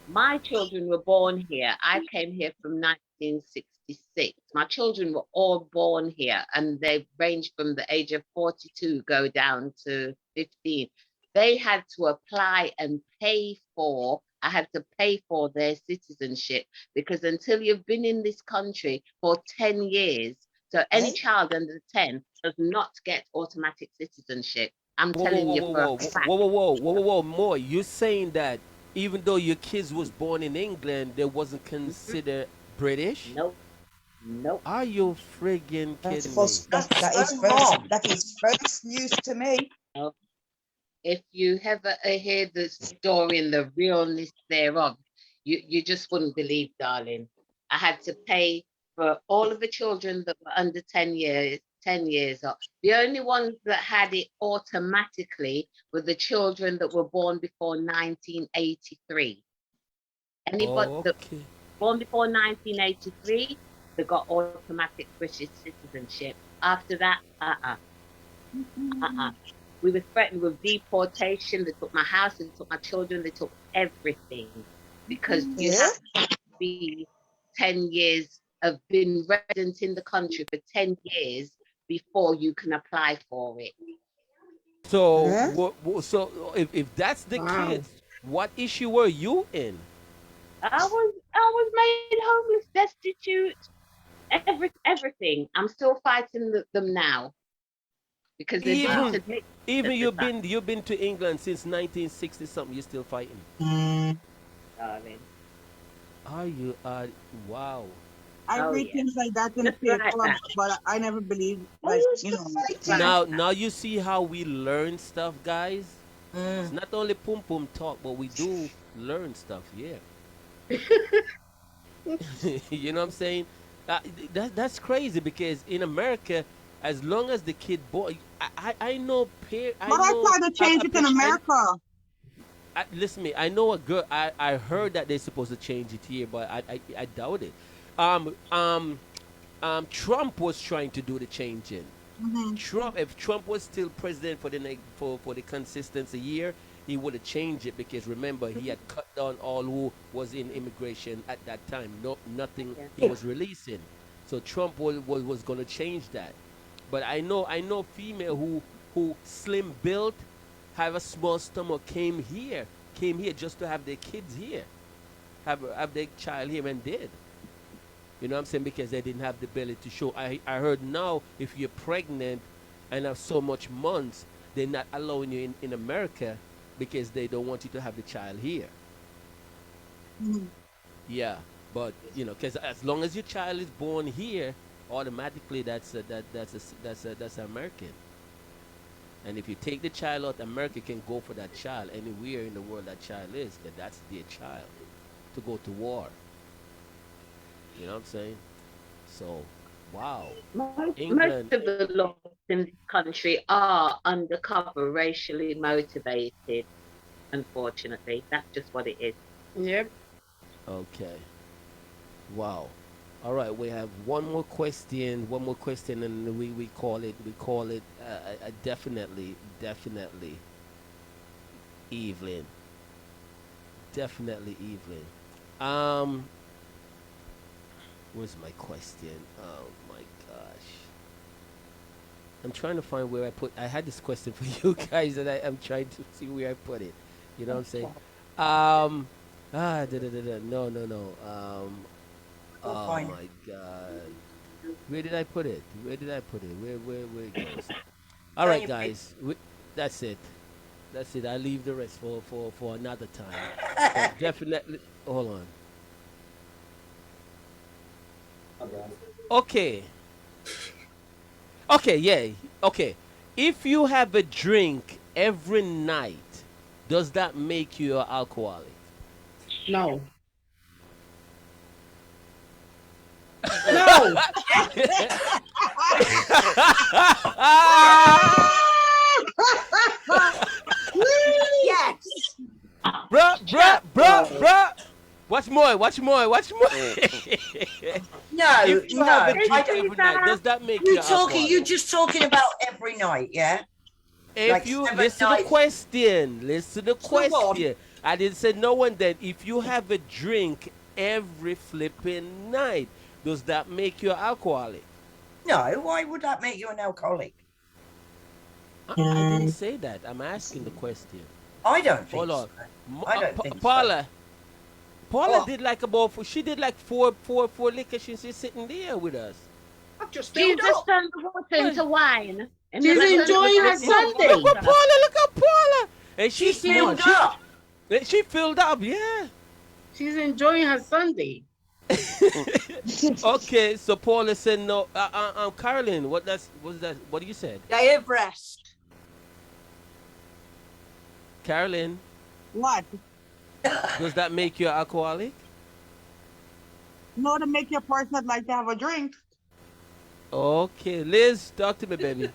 E: My children were born here. I came here from 1966. My children were all born here, and they ranged from the age of 42 go down to 15. They had to apply and pay for, I had to pay for their citizenship, because until you've been in this country for 10 years, so any
G: Hey?
E: child under 10 does not get automatic citizenship. I'm
D: Whoa, whoa,
E: telling
D: whoa,
E: you
D: whoa,
E: for a
D: whoa,
E: fact.
D: whoa, whoa, whoa, whoa, whoa, whoa, Moy. You're saying that even though your kids was born in England, they wasn't considered British?
E: Nope, nope.
D: Are you friggin'
G: That's
D: kidding me?
G: first.
B: that's
G: That is
B: so
G: first.
B: wrong.
G: That is first news to me.
E: No. If you ever hear the story and the realness thereof, you just wouldn't believe, darling. I had to pay for all of the children that were under 10 years old. The only ones that had it automatically were the children that were born before 1983. Anybody that
D: Okay.
E: born before 1983, they got automatic British citizenship. After that, uh-uh. We were threatened with deportation. They took my house, they took my children, they took everything, because you
G: Yeah.
E: have to be 10 years of being resident in the country for 10 years before you can apply for it.
D: So,
G: Huh?
D: so if that's the
F: Wow.
D: case, what issue were you in?
E: I was made homeless, destitute, everything. I'm still fighting them now, because they didn't
D: Even
E: admit
D: even
E: at the time,
D: you've been to England since 1960 something. You're still fighting.
E: darling.
D: Are you? Wow.
H: I
E: Oh
H: read
E: yeah,
H: things like that in the
E: just like
H: paper,
E: that.
H: but I never believe,
G: I
H: like,
G: used
H: you
G: to
H: know.
G: fight
E: Right.
G: him.
D: Now you see how we learn stuff, guys. It's
B: Mm.
D: not only pum pum talk, but we do learn stuff. Yeah. You know what I'm saying? That's crazy because in America, as long as the kid boy, I know I
H: But I
D: know
H: tried to change it in America.
D: listen to me. I know a girl. I heard that they're supposed to change it here, but I doubt it. Um um Trump was trying to do the changing.
H: Hmm.
D: If Trump was still president for for the consistency year, he would have changed it because remember he had cut down all who was in immigration at that time. Nothing he
E: Yeah.
D: was releasing. So Trump was going to change that. But I know female who slim built, have a small stomach came here just to have their kids here, have their child here and did. You know what I'm saying? Because they didn't have the ability to show. I heard now if you're pregnant and have so much months, they're not allowing you in America because they don't want you to have the child here.
H: Hmm.
D: Yeah, but you know, because as long as your child is born here, automatically that's American. And if you take the child out, America can go for that child anywhere in the world that child is, because that's their child to go to war. You know what I'm saying? So, wow.
E: Most
D: England.
E: of the laws in this country are undercover, racially motivated. Unfortunately, that's just what it is.
F: Yep.
D: Okay. Wow. All right. We have one more question. One more question, and we call it definitely Evelyn. Definitely Evelyn. Um, where's my question? Oh my gosh. I'm trying to find where I put. I had this question for you guys, and I'm trying to see where I put it. You know what I'm saying? No, no, no.
B: We'll
D: Oh
B: find it.
D: my God. Where did I put it? Where did I put it? Where it goes? All
B: Don't
D: right,
B: you
D: guys. That's it. That's it. I'll leave the rest for another time. But definitely. Hold on. Okay. Okay. Yeah. Okay. If you have a drink every night, does that make you an alcoholic?
F: No. No.
C: Yes.
D: Bruh. Watch more.
B: No,
D: If you have a
B: no.
D: drink
B: I don't.
D: every night, does that make you
B: You
D: an
B: talking? You
D: alcoholic?
B: just talking about every night, yeah?
D: If
B: Like
D: you
B: 7
D: listen to the
B: nights.
D: question, listen to the
C: So what?
D: question. I didn't say no one then. If you have a drink every flipping night, does that make you an alcoholic?
B: No, why would that make you an alcoholic?
D: I didn't say that. I'm asking the question.
B: I don't think
D: Hold on.
B: so. I don't think so.
D: Paula
C: Oh.
D: did like about she did like four liquor. She's sitting there with us.
C: I've just
E: She
C: filled
E: just
C: up.
E: turned the water into wine. And
F: She's
E: the rest of it
F: enjoying her
E: was liquid
F: Sunday.
D: Look at Paula. Look at Paula. And
B: She's
D: smart.
B: filled up.
D: She filled up. Yeah.
F: She's enjoying her Sunday.
D: Okay, so Paula said no. Carolyn, what do you said?
C: Day of rest.
D: Carolyn,
H: What?
D: does that make you an alcoholic?
H: No, to make your person that like to have a drink.
D: Okay, Liz, talk to me, baby.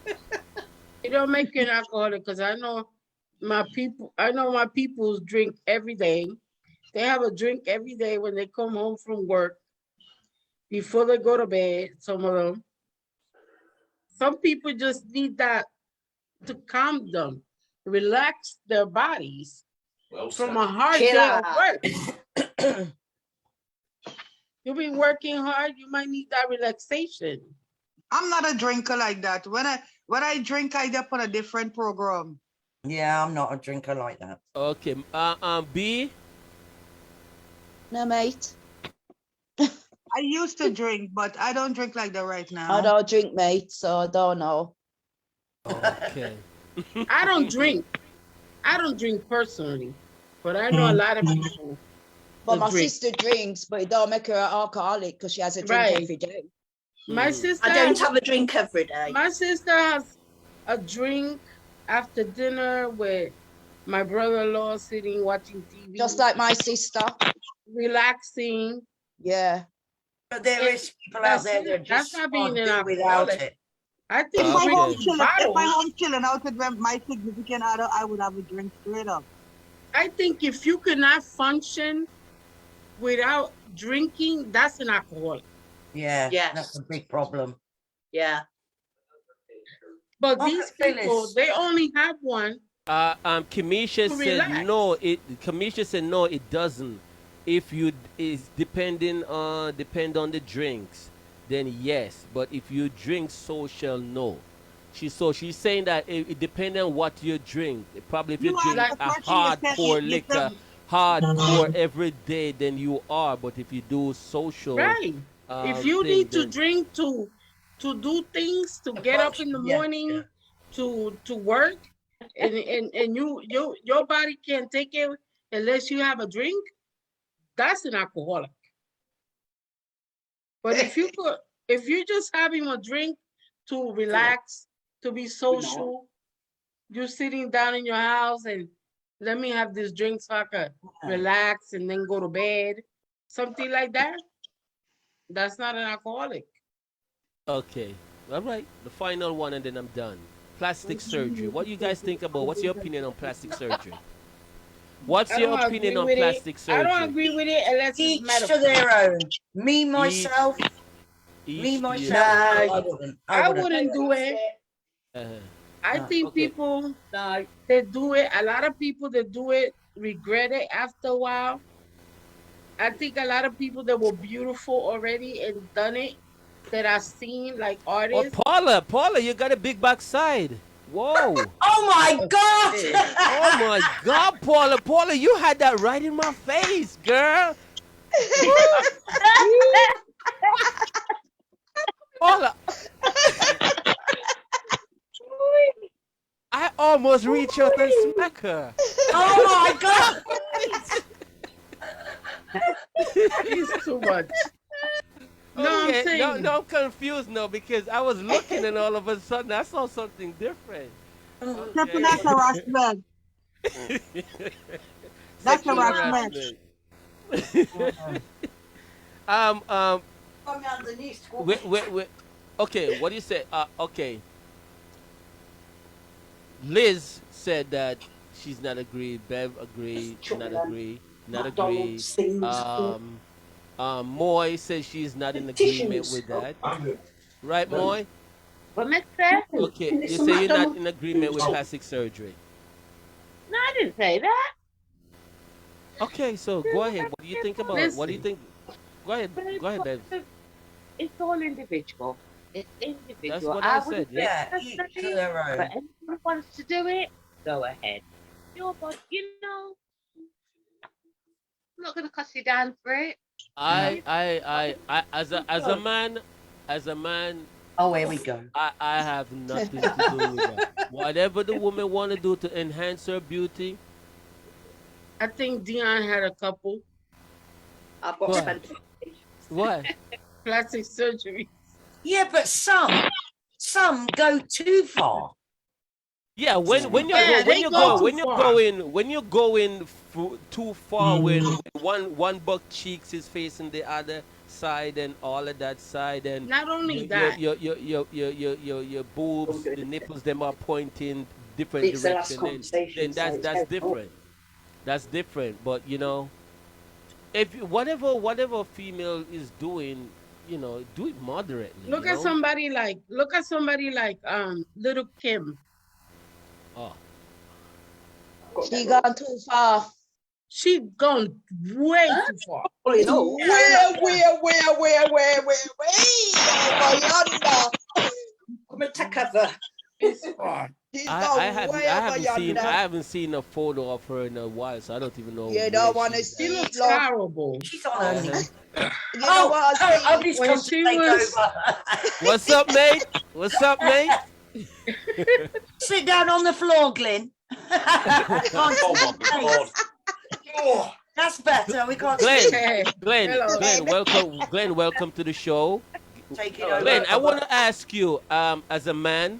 F: It don't make you an alcoholic because I know my peoples drink every day. They have a drink every day when they come home from work before they go to bed, some of them. Some people just need that to calm them, relax their bodies from a hard
C: Chill
F: day of
C: out.
F: work. You've been working hard, you might need that relaxation.
H: I'm not a drinker like that. When I drink, I get on a different program.
B: Yeah, I'm not a drinker like that.
D: Okay, B.
I: No, mate.
H: I used to drink, but I don't drink like that right now.
I: I don't drink, mate, so I don't know.
D: Okay.
F: I don't drink. I don't drink personally, but I know a lot of people.
G: But
F: that
G: my
F: drink.
G: sister drinks, but it don't make her an alcoholic because she has a drink
F: Right.
G: every day.
F: My sister,
C: I don't have a drink every day.
F: my sister has a drink after dinner with my brother-in-law sitting watching TV,
G: Just like my sister.
F: relaxing.
G: Yeah.
B: But there
F: It-
B: is people out there that
F: that's
B: just
F: not
B: can't
F: being
B: do
F: an
B: without
F: alcoholic.
B: it.
F: I think
H: If my
D: Okay.
H: home
F: drinking
H: chilling, if my
F: bottles.
H: home chilling out with my significant other, I would have a drink straight up.
F: I think if you cannot function without drinking, that's an alcoholic.
B: Yeah,
C: Yes.
B: that's a big problem.
C: Yeah.
F: But
B: Okay,
F: these people,
B: Phyllis.
F: they only have one.
D: Kamisha
F: To
D: said
F: relax.
D: no. Kamisha said no. It doesn't. If you is depend on the drinks, then yes. But if you drink social, no. She's saying that it depends on what you drink. Probably if you
H: You are
D: drink
F: like
D: a
H: the person you said
D: hardcore
H: you
D: liquor,
H: said-
D: hardcore every day, then you are. But if you do social,
F: Right. If you
D: thing,
F: need to
D: then-
F: drink to do things, to get up in the
B: Yeah,
F: morning,
B: yeah.
F: to work, and your body can't take it unless you have a drink, that's an alcoholic. But if you're just having a drink to relax, to be social, you're sitting down in your house and let me have this drink so I can relax and then go to bed, something like that, that's not an alcoholic.
D: Okay. All right. The final one, and then I'm done. Plastic surgery. What do you guys think about? What's your opinion on plastic surgery? What's
F: I
D: your
F: don't
D: opinion
F: agree
D: on
F: with it.
D: plastic surgery?
F: I don't agree with it unless it's
B: Each
F: medical.
B: to their own. Me, myself,
D: Each
B: me,
D: to
B: myself.
F: their-
B: I wouldn't.
F: I wouldn't do it. I
B: No.
F: think
D: Okay.
F: people
C: No.
F: that do it, a lot of people that do it regret it after a while. I think a lot of people that were beautiful already and done it that I've seen, like
D: Oh,
F: artists.
D: Paula, you got a big backside. Whoa.
B: Oh my
F: Oh,
B: God!
F: shit.
D: Oh my God, Paula, you had that right in my face, girl. Paula, I almost reached out and smack her.
B: Oh my God!
F: It's too much. No, I'm
D: Okay,
F: saying.
D: no, I'm confused now because I was looking and all of a sudden I saw something different.
J: Triple, that's
D: Okay.
J: harassment. That's
D: Sexual
J: harassment.
D: harassment. um, um,
B: I'm underneath.
D: wait. Okay, what do you say? Okay. Liz said that she's not agree. Bev agree. Not agree. Not agree.
C: McDonald's things.
D: Moy says she's not in agreement with that. Right, Moy?
E: What Miss said?
D: Okay, you say you're not in agreement with plastic surgery.
E: No, I didn't say that.
D: Okay, so go ahead. What do you think about it? What do you
F: Listen.
D: think? Go ahead, Bev.
E: It's all individual. It's
D: That's
E: individual.
D: what I
E: I wouldn't
D: said.
E: say
D: Yeah.
B: Yeah,
E: it's
B: each to
E: necessary,
B: their
E: but
B: own.
E: anyone who wants to do it, go ahead. Your body, I'm not gonna cuss you down for it.
D: As a man,
B: Oh, here we go.
D: I have nothing to do with that. Whatever the woman want to do to enhance her beauty,
F: I think Dion had a couple
C: I've got
D: What?
C: spent.
D: what?
F: plastic surgery.
B: Yeah, but some go too far.
D: Yeah, when you're
F: Yeah, they go too far.
D: when you're going too far when one buck cheeks is facing the other side and all of that side and
F: Not only that,
D: your boobs, the nipples them are pointing different
C: It's the last
D: direction,
C: conversation.
D: then
C: so it's
D: that's
C: very-
D: different. That's different. But if whatever female is doing, do it moderately.
F: look at somebody like Little Kim.
D: Oh,
I: She gone too far.
F: She gone way too far.
C: Well, you know,
G: Where? Over yonder.
C: come and take cover.
F: It's far.
G: She's
D: I
G: gone
D: haven't
G: way
D: I
G: over
D: haven't seen
G: yonder.
D: I haven't seen a photo of her in a while, so I don't even know.
G: You
D: where
G: don't want to
D: she's
F: She
G: see
F: looks
G: love.
F: horrible.
B: She's on her knees.
G: You know what I see?
B: Obi's
F: When
B: come to
F: she
B: take
F: was-
B: over.
D: What's up, mate? What's up, mate?
B: Sit down on the floor, Glenn.
K: Oh my God. Oh,
B: That's better. We can't
D: Glenn,
F: Hey,
D: Glenn, Glenn, welcome to the show.
B: take it over.
D: Glenn, I want to ask you, as a man,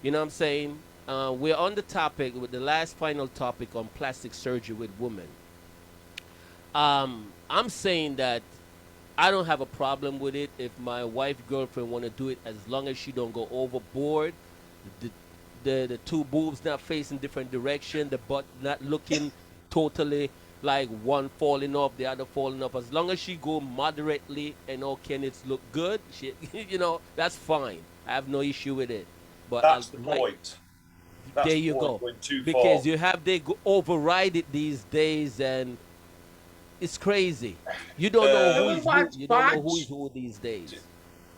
D: you know what I'm saying? We're on the topic with the last final topic on plastic surgery with women. I'm saying that I don't have a problem with it if my wife, girlfriend want to do it as long as she don't go overboard. The two boobs not facing different direction, the butt not looking totally like one falling off, the other falling off. As long as she go moderately and all candidates look good, she, that's fine. I have no issue with it. But
K: that's the point. That's
D: there
K: the
D: you
K: point,
D: go.
K: going too
D: Because
K: far.
D: they override it these days, and it's crazy. You don't know who is who. You don't know who is who these days.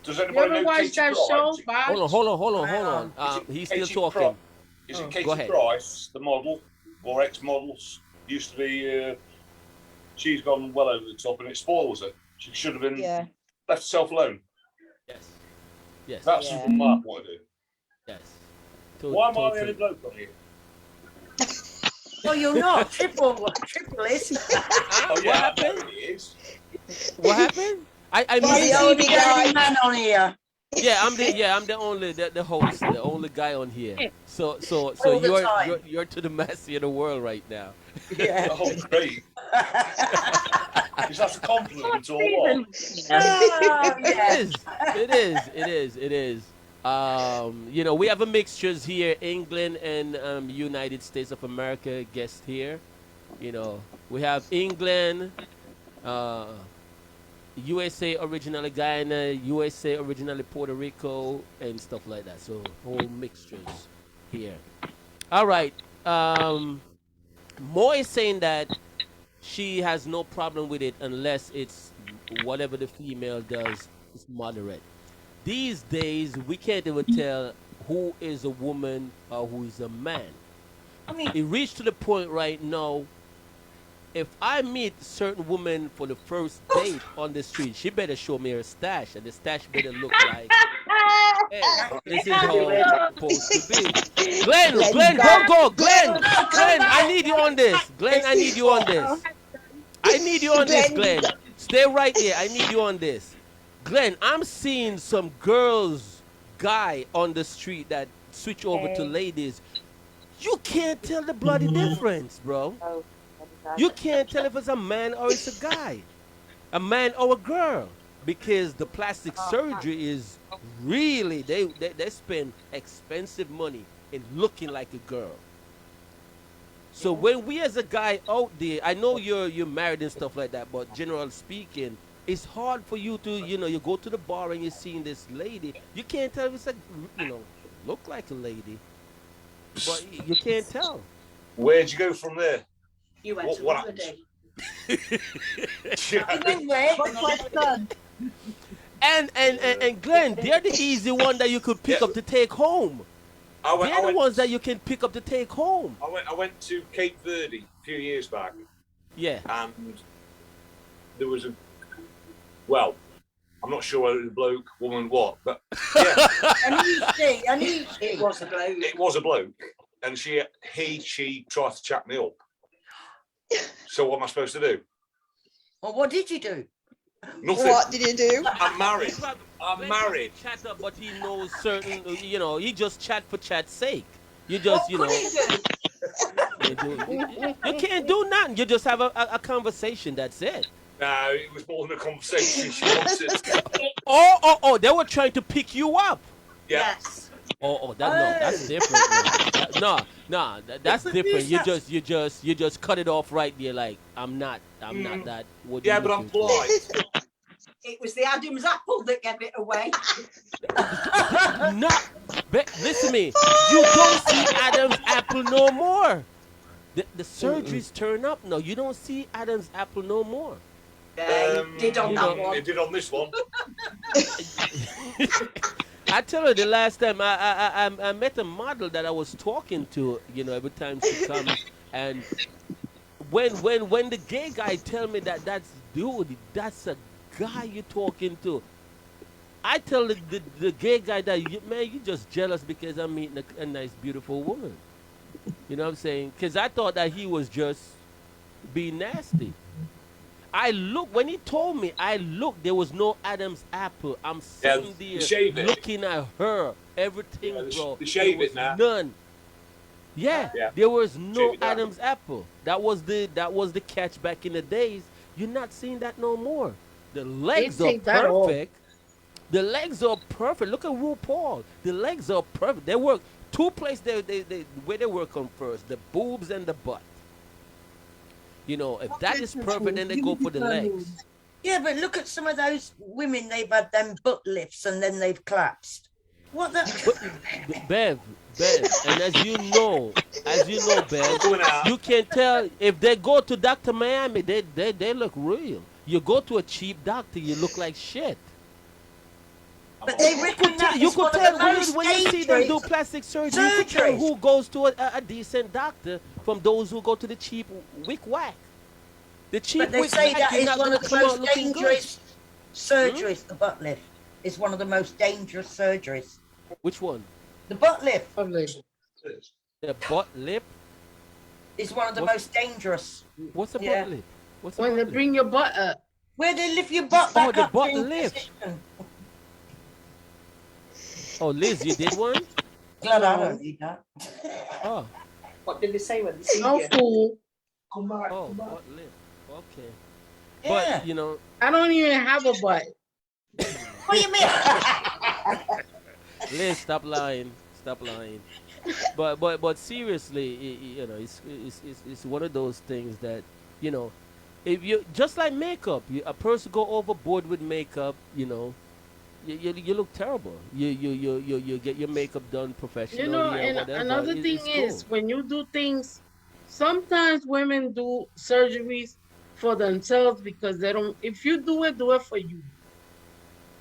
K: Does
F: you
K: anybody
F: ever
K: know
F: watch
K: Katie
F: that
K: Price?
F: show, Bob?
D: Hold on.
K: Is it
D: He's still
K: Katie
D: talking.
K: Is it
D: Go
K: Katie
D: ahead.
K: Price, the model, or ex-models? Used to be, she's gone well over the top and it spoils her. She should have been
I: Yeah.
K: left herself alone.
D: Yes.
K: That's
I: Yeah.
K: what Mark want to do.
D: Yes.
K: Why am I the only bloke on here?
B: Well, you're not. Triple is.
K: Oh,
D: What
K: yeah, I know
D: happened?
K: he is.
D: What happened? I
G: He's
D: missed
G: the
D: it.
G: only guy.
B: man on here.
D: Yeah, I'm the only the host, the only guy on here. So
B: All the time.
D: you're to the massy of the world right now.
B: Yeah.
K: Oh, great. Is that a compliment or what?
B: Oh, yeah.
D: It is. We have a mixtures here, England and United States of America guest here. We have England, USA originally Guyana, USA originally Puerto Rico, and stuff like that. So whole mixtures here. All right. Mo is saying that she has no problem with it unless it's whatever the female does it's moderate. These days, we can't even tell who is a woman or who is a man.
B: I mean,
D: It reached to the point right now. If I meet certain woman for the first date on the street, she better show me her stash, and the stash better look like, hey, this is how it's supposed to be. Glenn, don't go. Glenn, I need you on this. Glenn, I need you on this. I need you on this, Glenn. Stay right there. I need you on this. Glenn, I'm seeing some guy on the street that switch over to ladies. You can't tell the bloody difference, bro. You can't tell if it's a man or it's a guy, a man or a girl, because the plastic surgery is really, they spend expensive money in looking like a girl. So when we as a guy out there, I know you're married and stuff like that, but generally speaking, it's hard for you to, you go to the bar and you're seeing this lady. You can't tell if it's look like a lady, but you can't tell.
K: Where'd you go from there?
C: You went to
K: What
C: holiday.
D: And Glenn, they're the easy one that you could pick up to take home. They're the ones that you can pick up to take home.
K: I went to Cape Verde a few years back.
D: Yeah.
K: And there was well, I'm not sure whether it was a bloke, woman, what, but yeah.
C: It was a bloke.
K: It was a bloke. And she tried to chat me up. So what am I supposed to do?
B: Well, what did you do?
K: Nothing.
G: What did you do?
K: I'm married. I'm married.
D: Chat up, but he knows certain, he just chat for chat's sake. You just,
B: What could he
D: you can't do nothing. You just have a conversation. That's it.
K: No, it was more than a conversation. She wanted.
D: Oh, they were trying to pick you up.
K: Yeah.
C: Yes.
D: That's different. No, that's different. You just cut it off right there. Like I'm not that. What
K: Yeah, but I'm polite.
C: It was the Adam's apple that gave it away.
D: No, listen to me. You don't see Adam's apple no more. The surgeries turn up. No, you don't see Adam's apple no more.
C: Did on that one.
K: It did on this one.
D: I tell her the last time I met a model that I was talking to, every time she comes, and when the gay guy tell me that's a guy you're talking to, I tell the gay guy that you just jealous because I'm meeting a nice beautiful woman. You know what I'm saying? Because I thought that he was just being nasty. When he told me, there was no Adam's apple. I'm sitting there looking at her, everything, bro.
K: They shave it now.
D: None. Yeah, there was no Adam's apple. That was the catch back in the days. You're not seeing that no more. The legs are perfect. The legs are perfect. Look at RuPaul. The legs are perfect. They work two places where they work on first, the boobs and the butt. If that is perfect, then they go for the legs.
B: Yeah, but look at some of those women. They've had them butt lifts and then they've collapsed. What the?
D: Bev, and as you know, Bev, you can tell if they go to Dr. Miami, they look real. You go to a cheap doctor, you look like shit.
B: But they reckon that
D: you
B: is
D: could
B: one
D: tell
B: of the most
D: when you see them do plastic surgery, you could tell who goes to a decent doctor from those who go to the cheap wick whack. The cheap
B: but they
D: wick
B: say
D: whack
B: that is one of the most dangerous surgeries. The butt lift is one of the most dangerous surgeries.
D: Which one?
B: The butt lift.
D: The butt lip
B: is one of the most dangerous.
D: What's a butt lip?
F: When they bring your butt up.
B: Where they lift your butt back
D: the
B: up.
D: butt lift. Oh, Liz, you did one?
B: Glad I don't need that.
D: Oh.
C: What did they say when they see
F: you?
C: Cool.
D: Oh, butt lift. Okay.
B: Yeah.
D: But,
F: I don't even have a butt.
B: What do you mean?
D: Liz, stop lying. But seriously, it's one of those things that, if you just like makeup, a person go overboard with makeup, you look terrible. You get your makeup done professionally or
F: and
D: whatever.
F: Another thing is when you do things, sometimes women do surgeries for themselves because they don't. If you do it for you.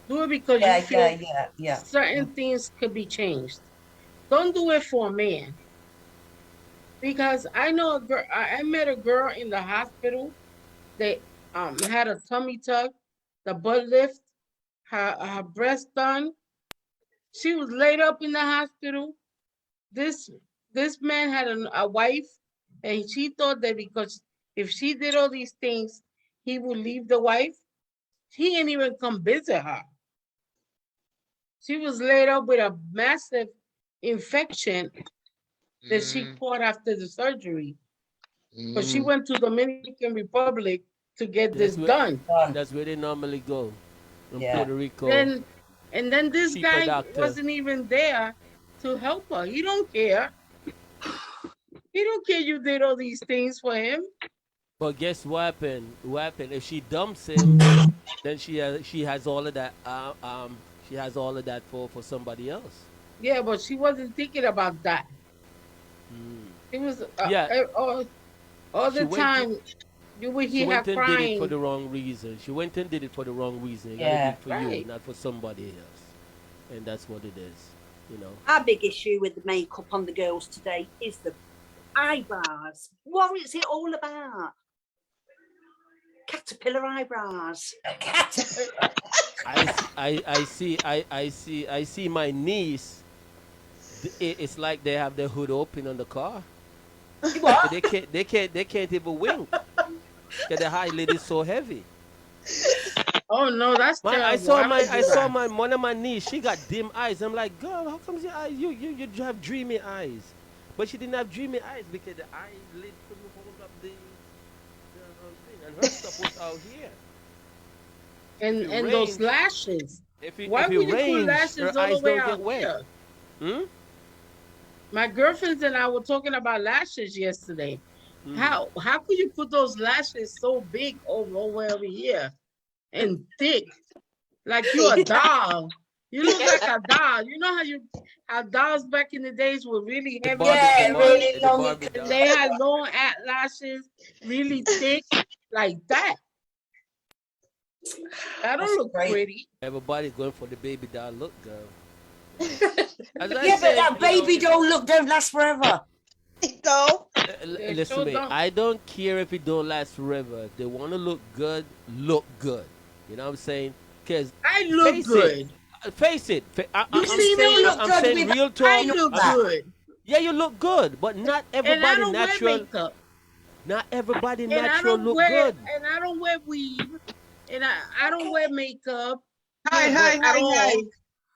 F: Do it because you feel certain things could be changed. Don't do it for a man. Because I know a girl, I met a girl in the hospital. They had a tummy tuck, the butt lift, her breast done. She was laid up in the hospital. This man had a wife, and she thought that because if she did all these things, he would leave the wife. He didn't even come visit her. She was laid up with a massive infection that she caught after the surgery. But she went to Dominican Republic to get this done.
D: That's where they normally go. In Puerto Rico.
F: And then this guy wasn't even there to help her. He don't care. He don't care you did all these things for him.
D: But guess what happened? What happened? If she dumps him, then she has all of that. She has all of that for somebody else.
F: Yeah, but she wasn't thinking about that. It was all the time. You would hear her crying. She went and did it for the wrong reason. She went and did it for the wrong reason. You gotta do it for you, not for somebody else. And that's what it is. You know.
C: Our big issue with the makeup on the girls today is the eyebrows. What is it all about? Caterpillar eyebrows.
D: I see my niece. It's like they have their hood open on the car.
C: What?
D: They can't even wink. Because the eyelid is so heavy.
F: Oh no, that's terrible.
D: I saw one of my niece. She got dim eyes. I'm like, girl, how come your eyes? You have dreamy eyes, but she didn't have dreamy eyes because the eyelid couldn't hold up the thing, and her stuff was out here.
F: And those lashes.
D: Why would you put
F: lashes all the way out here? My girlfriends and I were talking about lashes yesterday. How could you put those lashes so big over here and thick, like you're a doll? You look like a doll. You know how dolls back in the days were really heavy.
C: Really long.
F: They had long lashes, really thick, like that. That don't look pretty.
D: Everybody going for the baby doll look, girl.
B: But that baby doll look don't last forever.
G: It don't.
D: Listen to me. I don't care if it don't last forever. If they want to look good, look good. You know what I'm saying? Because
F: I look good.
D: Face it.
F: You see me look good.
D: I'm saying real talk.
F: I look good.
D: Yeah, you look good, but not everybody natural. Not everybody natural look good.
F: And I don't wear weave. And I don't wear makeup.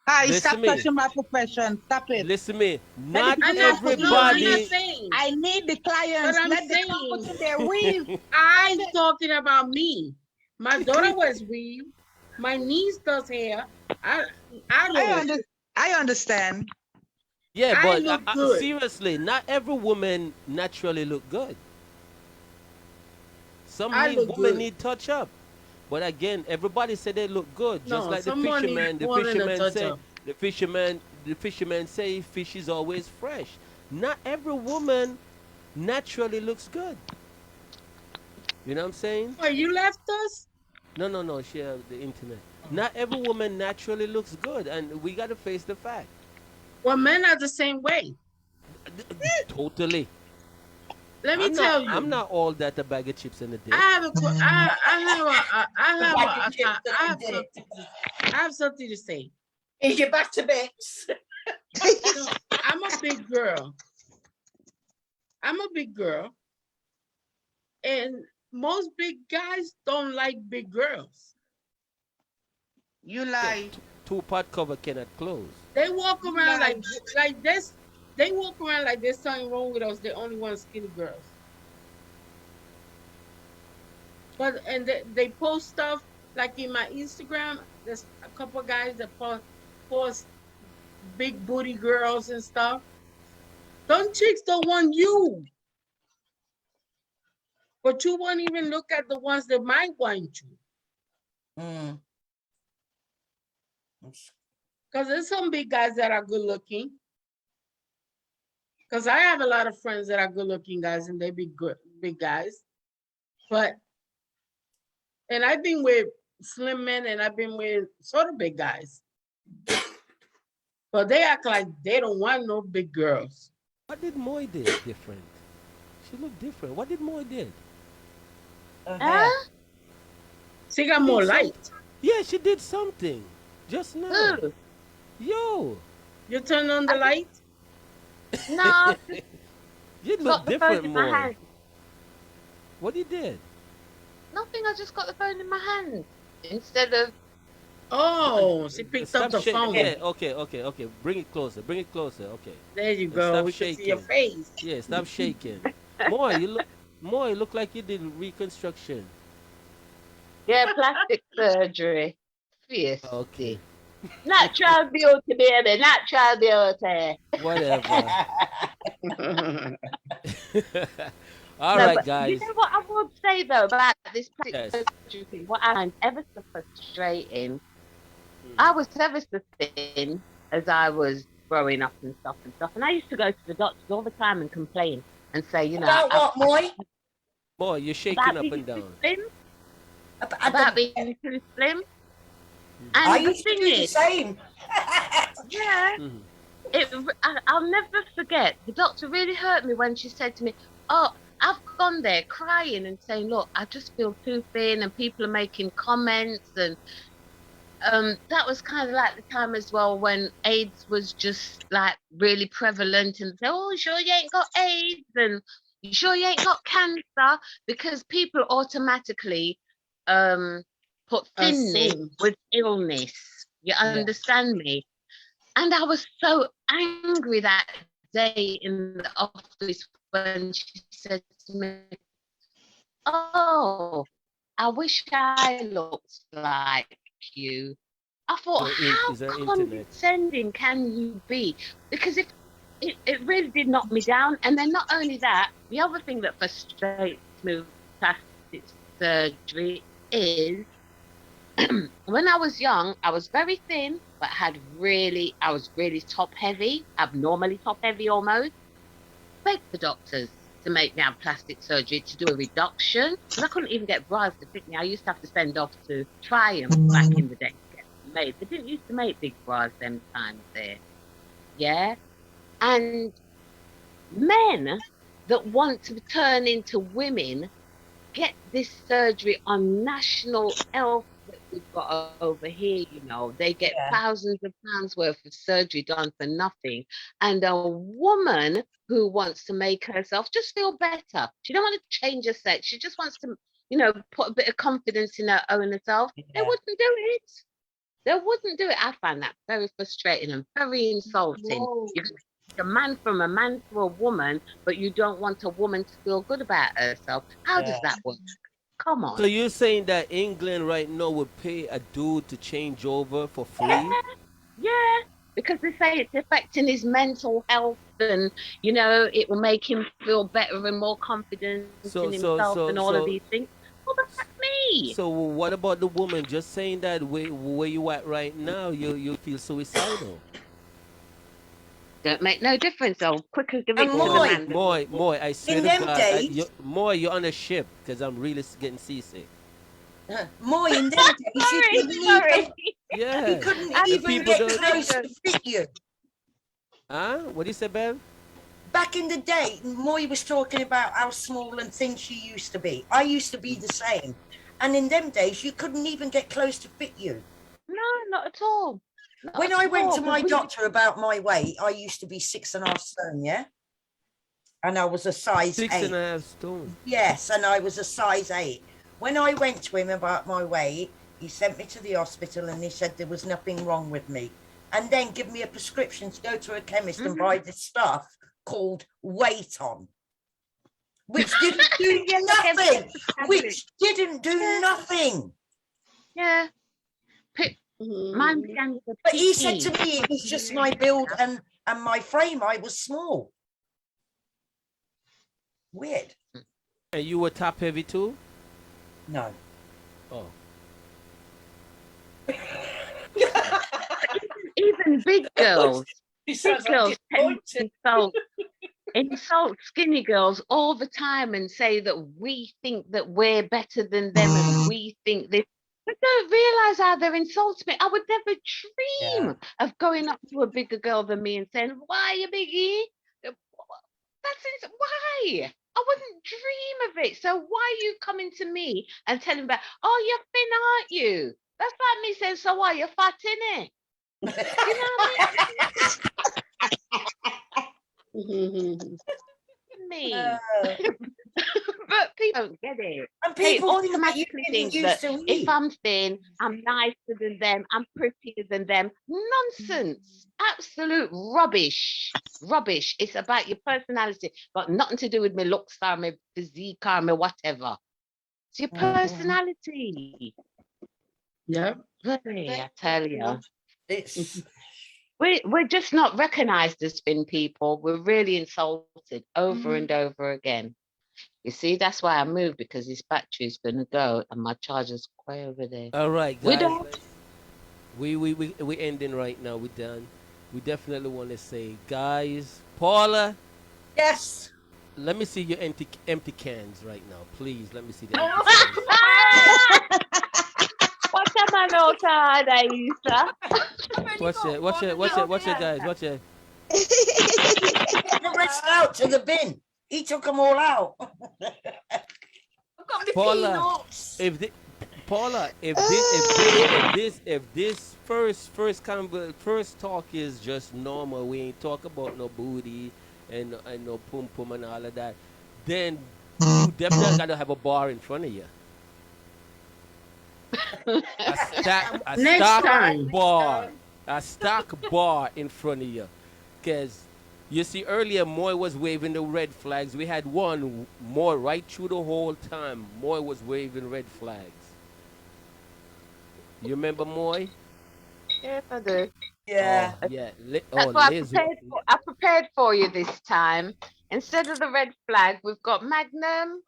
J: Hi, stop touching my profession. Stop it.
D: Listen to me. Not everybody.
J: I need the clients. Let them come put their weave.
F: I'm talking about me. My daughter wears weave. My niece does hair.
H: I understand.
D: Yeah, but seriously, not every woman naturally look good. Some women need touch up. But again, everybody said they look good, just like the fisherman. The fisherman say fish is always fresh. Not every woman naturally looks good. You know what I'm saying?
F: Wait, you left us?
D: No. She has the internet. Not every woman naturally looks good, and we got to face the fact.
F: Well, men are the same way.
D: Totally.
F: Let me tell you.
D: I'm not all that a bag of chips in the day.
F: I have something to say.
C: Is your back to bits?
F: I'm a big girl. And most big guys don't like big girls.
H: You lie.
D: Two-part cover cannot close.
F: They walk around like this. They walk around like there's something wrong with us. They only want skinny girls. And they post stuff like in my Instagram. There's a couple of guys that post big booty girls and stuff. Some chicks don't want you. But you won't even look at the ones that might want you. Because there's some big guys that are good looking. Because I have a lot of friends that are good looking guys and they be good, big guys. And I've been with slim men and I've been with sort of big guys. But they act like they don't want no big girls.
D: What did Moy did different? She looked different. What did Moy did?
F: She got more light.
D: Yeah, she did something just now.
E: Ooh.
D: Yo,
F: you turn on the light?
E: No.
D: You look
E: got the phone
D: different,
E: in my
D: Moy.
E: hand.
D: What you did?
E: Nothing. I just got the phone in my hand instead of.
F: Oh, she picked up the
D: shaking.
F: phone.
D: Yeah, okay. Bring it closer. Okay.
F: There you
D: And
F: go.
D: stop
F: We can see your
D: shaking.
F: face.
D: Yeah, stop shaking. Moy, you look like you did reconstruction.
E: Yeah, plastic surgery. Fierce.
D: Okay.
E: Natural beauty, baby. Natural beauty.
D: Whatever. All
E: No,
D: right,
E: but
D: guys.
E: You know what I would say though about this plastic
D: Yes.
E: surgery thing? What I find ever so frustrating. I was ever so thin as I was growing up and stuff, and I used to go to the doctors all the time and complain and say, you know,
B: About what, Moy?
D: Boy, you're shaking
E: about
D: up
E: being
D: and
E: too
D: down.
E: slim,
B: About
E: about being too slim.
B: I
E: And the
B: used to
E: thing
B: do the
E: is,
B: same.
E: yeah,
D: Mhm.
E: I'll never forget. The doctor really hurt me when she said to me, "Oh, I've gone there crying and saying, look, I just feel too thin, and people are making comments." And that was kind of like the time as well when AIDS was just like really prevalent, and say, "Oh, you sure you ain't got AIDS?" and "You sure you ain't got cancer?" Because people automatically put thinness
F: Assume.
E: with illness. You understand me? And I was so angry that day in the office when she said to me, "Oh, I wish I looked like you." I thought, how
D: Is there internet?
E: condescending can you be? Because if it really did knock me down. And then not only that, the other thing that frustrates me with plastic surgery is when I was young, I was very thin, but I was really top heavy, abnormally top heavy almost. Begged the doctors to make me have plastic surgery to do a reduction because I couldn't even get bras to fit me. I used to have to send off to Triumph back in the day to get them made. They didn't used to make big bras them times there. Yeah. And men that want to turn into women get this surgery on national health that we've got over here. You know, they get thousands of pounds worth of surgery done for nothing. And a woman who wants to make herself just feel better, she don't want to change her sex, she just wants to, you know, put a bit of confidence in her own self. They wouldn't do it. They wouldn't do it. I find that very frustrating and very insulting.
F: Whoa.
E: You can take a man from a man to a woman, but you don't want a woman to feel good about herself. How does that work? Come on.
D: So you're saying that England right now would pay a dude to change over for free?
E: Yeah, because they say it's affecting his mental health, and you know it will make him feel better and more confident in himself and all of these things. Well, that's me.
D: So what about the woman just saying that where you at right now, you feel suicidal?
E: Don't make no difference. I'll quickly give it
B: And
E: to the man.
D: Moy, I swear
B: In
D: to
B: them
D: God,
B: days-
D: Moy, you're on a ship because I'm really getting seasick.
B: Moy, in them days, you couldn't even get close to fit you.
D: Huh? What do you say, Bev?
B: Back in the day, Moy was talking about how small and thin she used to be. I used to be the same. And in them days, you couldn't even get close to fit you.
E: No, not at all.
B: When I went to my doctor about my weight, I used to be 6.5 stone, yeah? And I was a size 8.
D: 6.5 stone.
B: Yes, and I was a size 8. When I went to him about my weight, he sent me to the hospital and he said there was nothing wrong with me. And then give me a prescription to go to a chemist and buy this stuff called Weight On, which didn't do nothing. Which didn't do nothing.
E: Yeah.
B: But he said to me it was just my build and my frame. I was small. Weird.
D: And you were top heavy too?
B: No.
D: Oh.
E: Even big girls. Big girls tend to insult skinny girls all the time and say that we think that we're better than them and we think this. They don't realise how they're insulting me. I would never dream of going up to a bigger girl than me and saying, "Why you biggie?" Why? I wouldn't dream of it. So why are you coming to me and telling me, "Oh, you're thin, aren't you?" That's like me saying, "So why, you're fat, innit?" You know what I mean? But people don't get it.
B: And
E: They
B: people think that you
E: automatically
B: didn't
E: think
B: used
E: that
B: to
E: if
B: eat.
E: I'm thin, I'm nicer than them, I'm prettier than them. Nonsense. Absolute rubbish. Rubbish. It's about your personality. Got nothing to do with my looks or my physique or my whatever. It's your personality.
F: Yeah.
E: Really, I tell you.
B: It's
E: We're just not recognised as thin people. We're really insulted over and over again. You see, that's why I moved, because this battery's gonna go and my charger's way over there.
D: All right,
E: We
D: guys.
E: don't.
D: We ending right now. We're done. We definitely want to say, guys, Paula,
B: yes.
D: let me see your empty cans right now, please. Let me see the empty cans.
E: What am I not tired, Aisha?
D: Watch it, guys. Watch it.
B: Get the rest out to the bin. He took them all out. I've got my
D: Paula,
B: peanuts.
D: if this first talk is just normal, we ain't talk about no booty and no pum pum and all of that, then you definitely gotta have a bar in front of you. A stock bar in front of you, because you see earlier Moy was waving the red flags. We had one more right through the whole time. Moy was waving red flags. You remember Moy?
E: Yes, I do.
B: Yeah.
D: Oh, yeah.
E: That's what
D: Liz.
E: I prepared for you this time. Instead of the red flag, we've got Magnum,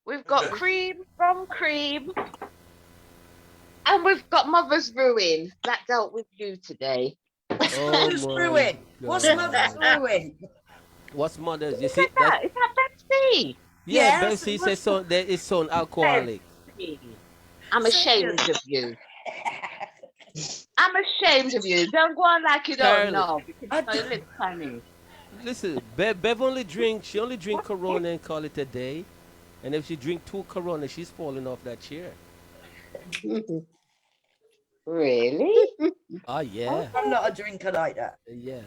E: we've got cream from cream, and we've got Mother's Ruin. That dealt with you today.
D: Oh
B: Mother's
D: my
B: Ruin. What's
D: God.
B: Mother's Ruin?
D: What's Mother's? You
E: Is
D: see
E: that Pepsi?
D: Yeah,
B: Yes,
D: Bessie says so. That is so alcoholic.
E: Pepsi. I'm ashamed of you. I'm ashamed of you. Don't go on like you don't
D: Carolyn,
E: know, because you look funny.
D: listen, Bev she only drink Corona and call it a day. And if she drink 2 Corona, she's falling off that chair.
E: Really?
D: Oh yeah.
B: I'm not a drinker like that.
D: Yeah.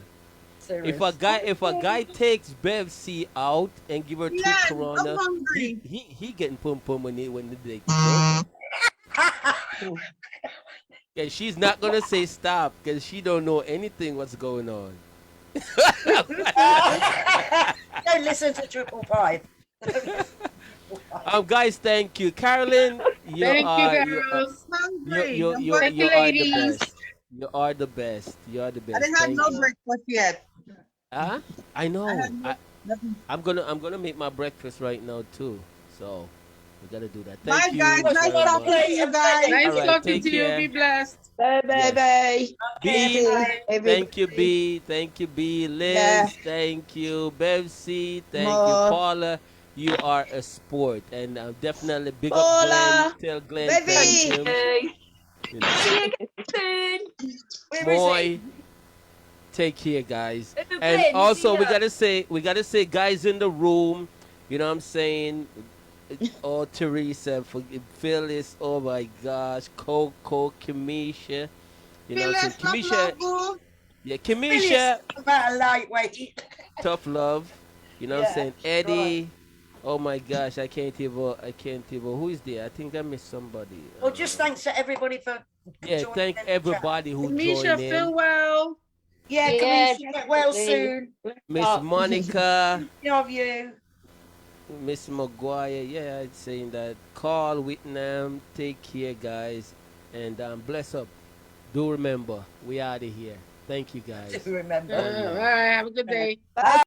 B: Serious.
D: If a guy takes Bev C out and give her 2
H: Yeah, I'm
D: Corona,
H: hungry.
D: he getting pum pum when the day. And she's not gonna say stop because she don't know anything what's going on.
B: Don't listen to 555.
D: Guys, thank you, Carolyn.
F: Thank you, girls.
H: Hungry. I'm
D: You
H: going
F: Thank you,
D: are the
F: ladies.
D: best. You are the best. You are the
H: I
D: best.
H: didn't have
D: Thank
H: no
D: you.
H: breakfast yet.
D: Huh? I know.
H: I had nothing.
D: I'm gonna make my breakfast right now too. So we gotta do that.
H: Bye,
D: Thank you.
H: guys. Nice
D: very
H: talking
D: much.
H: to you guys.
F: Nice
D: All right,
F: talking
D: take
F: to you.
D: care.
F: Be blessed.
I: Bye, bye, bye.
D: B,
G: Everybody.
D: thank you, B. Thank you, B. Liz,
G: Yeah.
D: thank you. Bevsy, thank you.
G: More.
D: Paula, you are a sport. And definitely big up
G: Paula.
D: Glenn. Tell Glenn
G: Baby.
D: thank him. You know.
B: See you again soon. Where is
D: Boy,
B: he?
D: take care, guys.
B: Little
D: And
B: Glenn,
D: also
B: see ya.
D: we gotta say guys in the room, you know what I'm saying? Oh, Teresa, Phyllis, oh my gosh, Coco, Kamisha. You know what I'm saying? Kamisha, yeah, Kamisha,
B: About a lightweight.
D: tough love. You know what I'm
B: Yeah,
D: saying? Eddie. Oh my gosh, I can't even. Who is there? I think I missed somebody.
B: Well, just thanks to everybody for
D: Yeah,
B: joining
D: thank
B: in the chat.
D: everybody who
F: Misha,
D: joined
F: feel
D: in.
F: well.
B: Yeah,
E: Yeah,
B: Kamisha, get well
E: definitely.
B: soon.
D: Miss Monica,
B: Love you.
D: Miss Maguire. Yeah, I'm saying that. Carl Whitnam, take care, guys, and bless up. Do remember, we out of here. Thank you, guys.
B: Do remember.
F: All right. Have a good day.
B: Bye.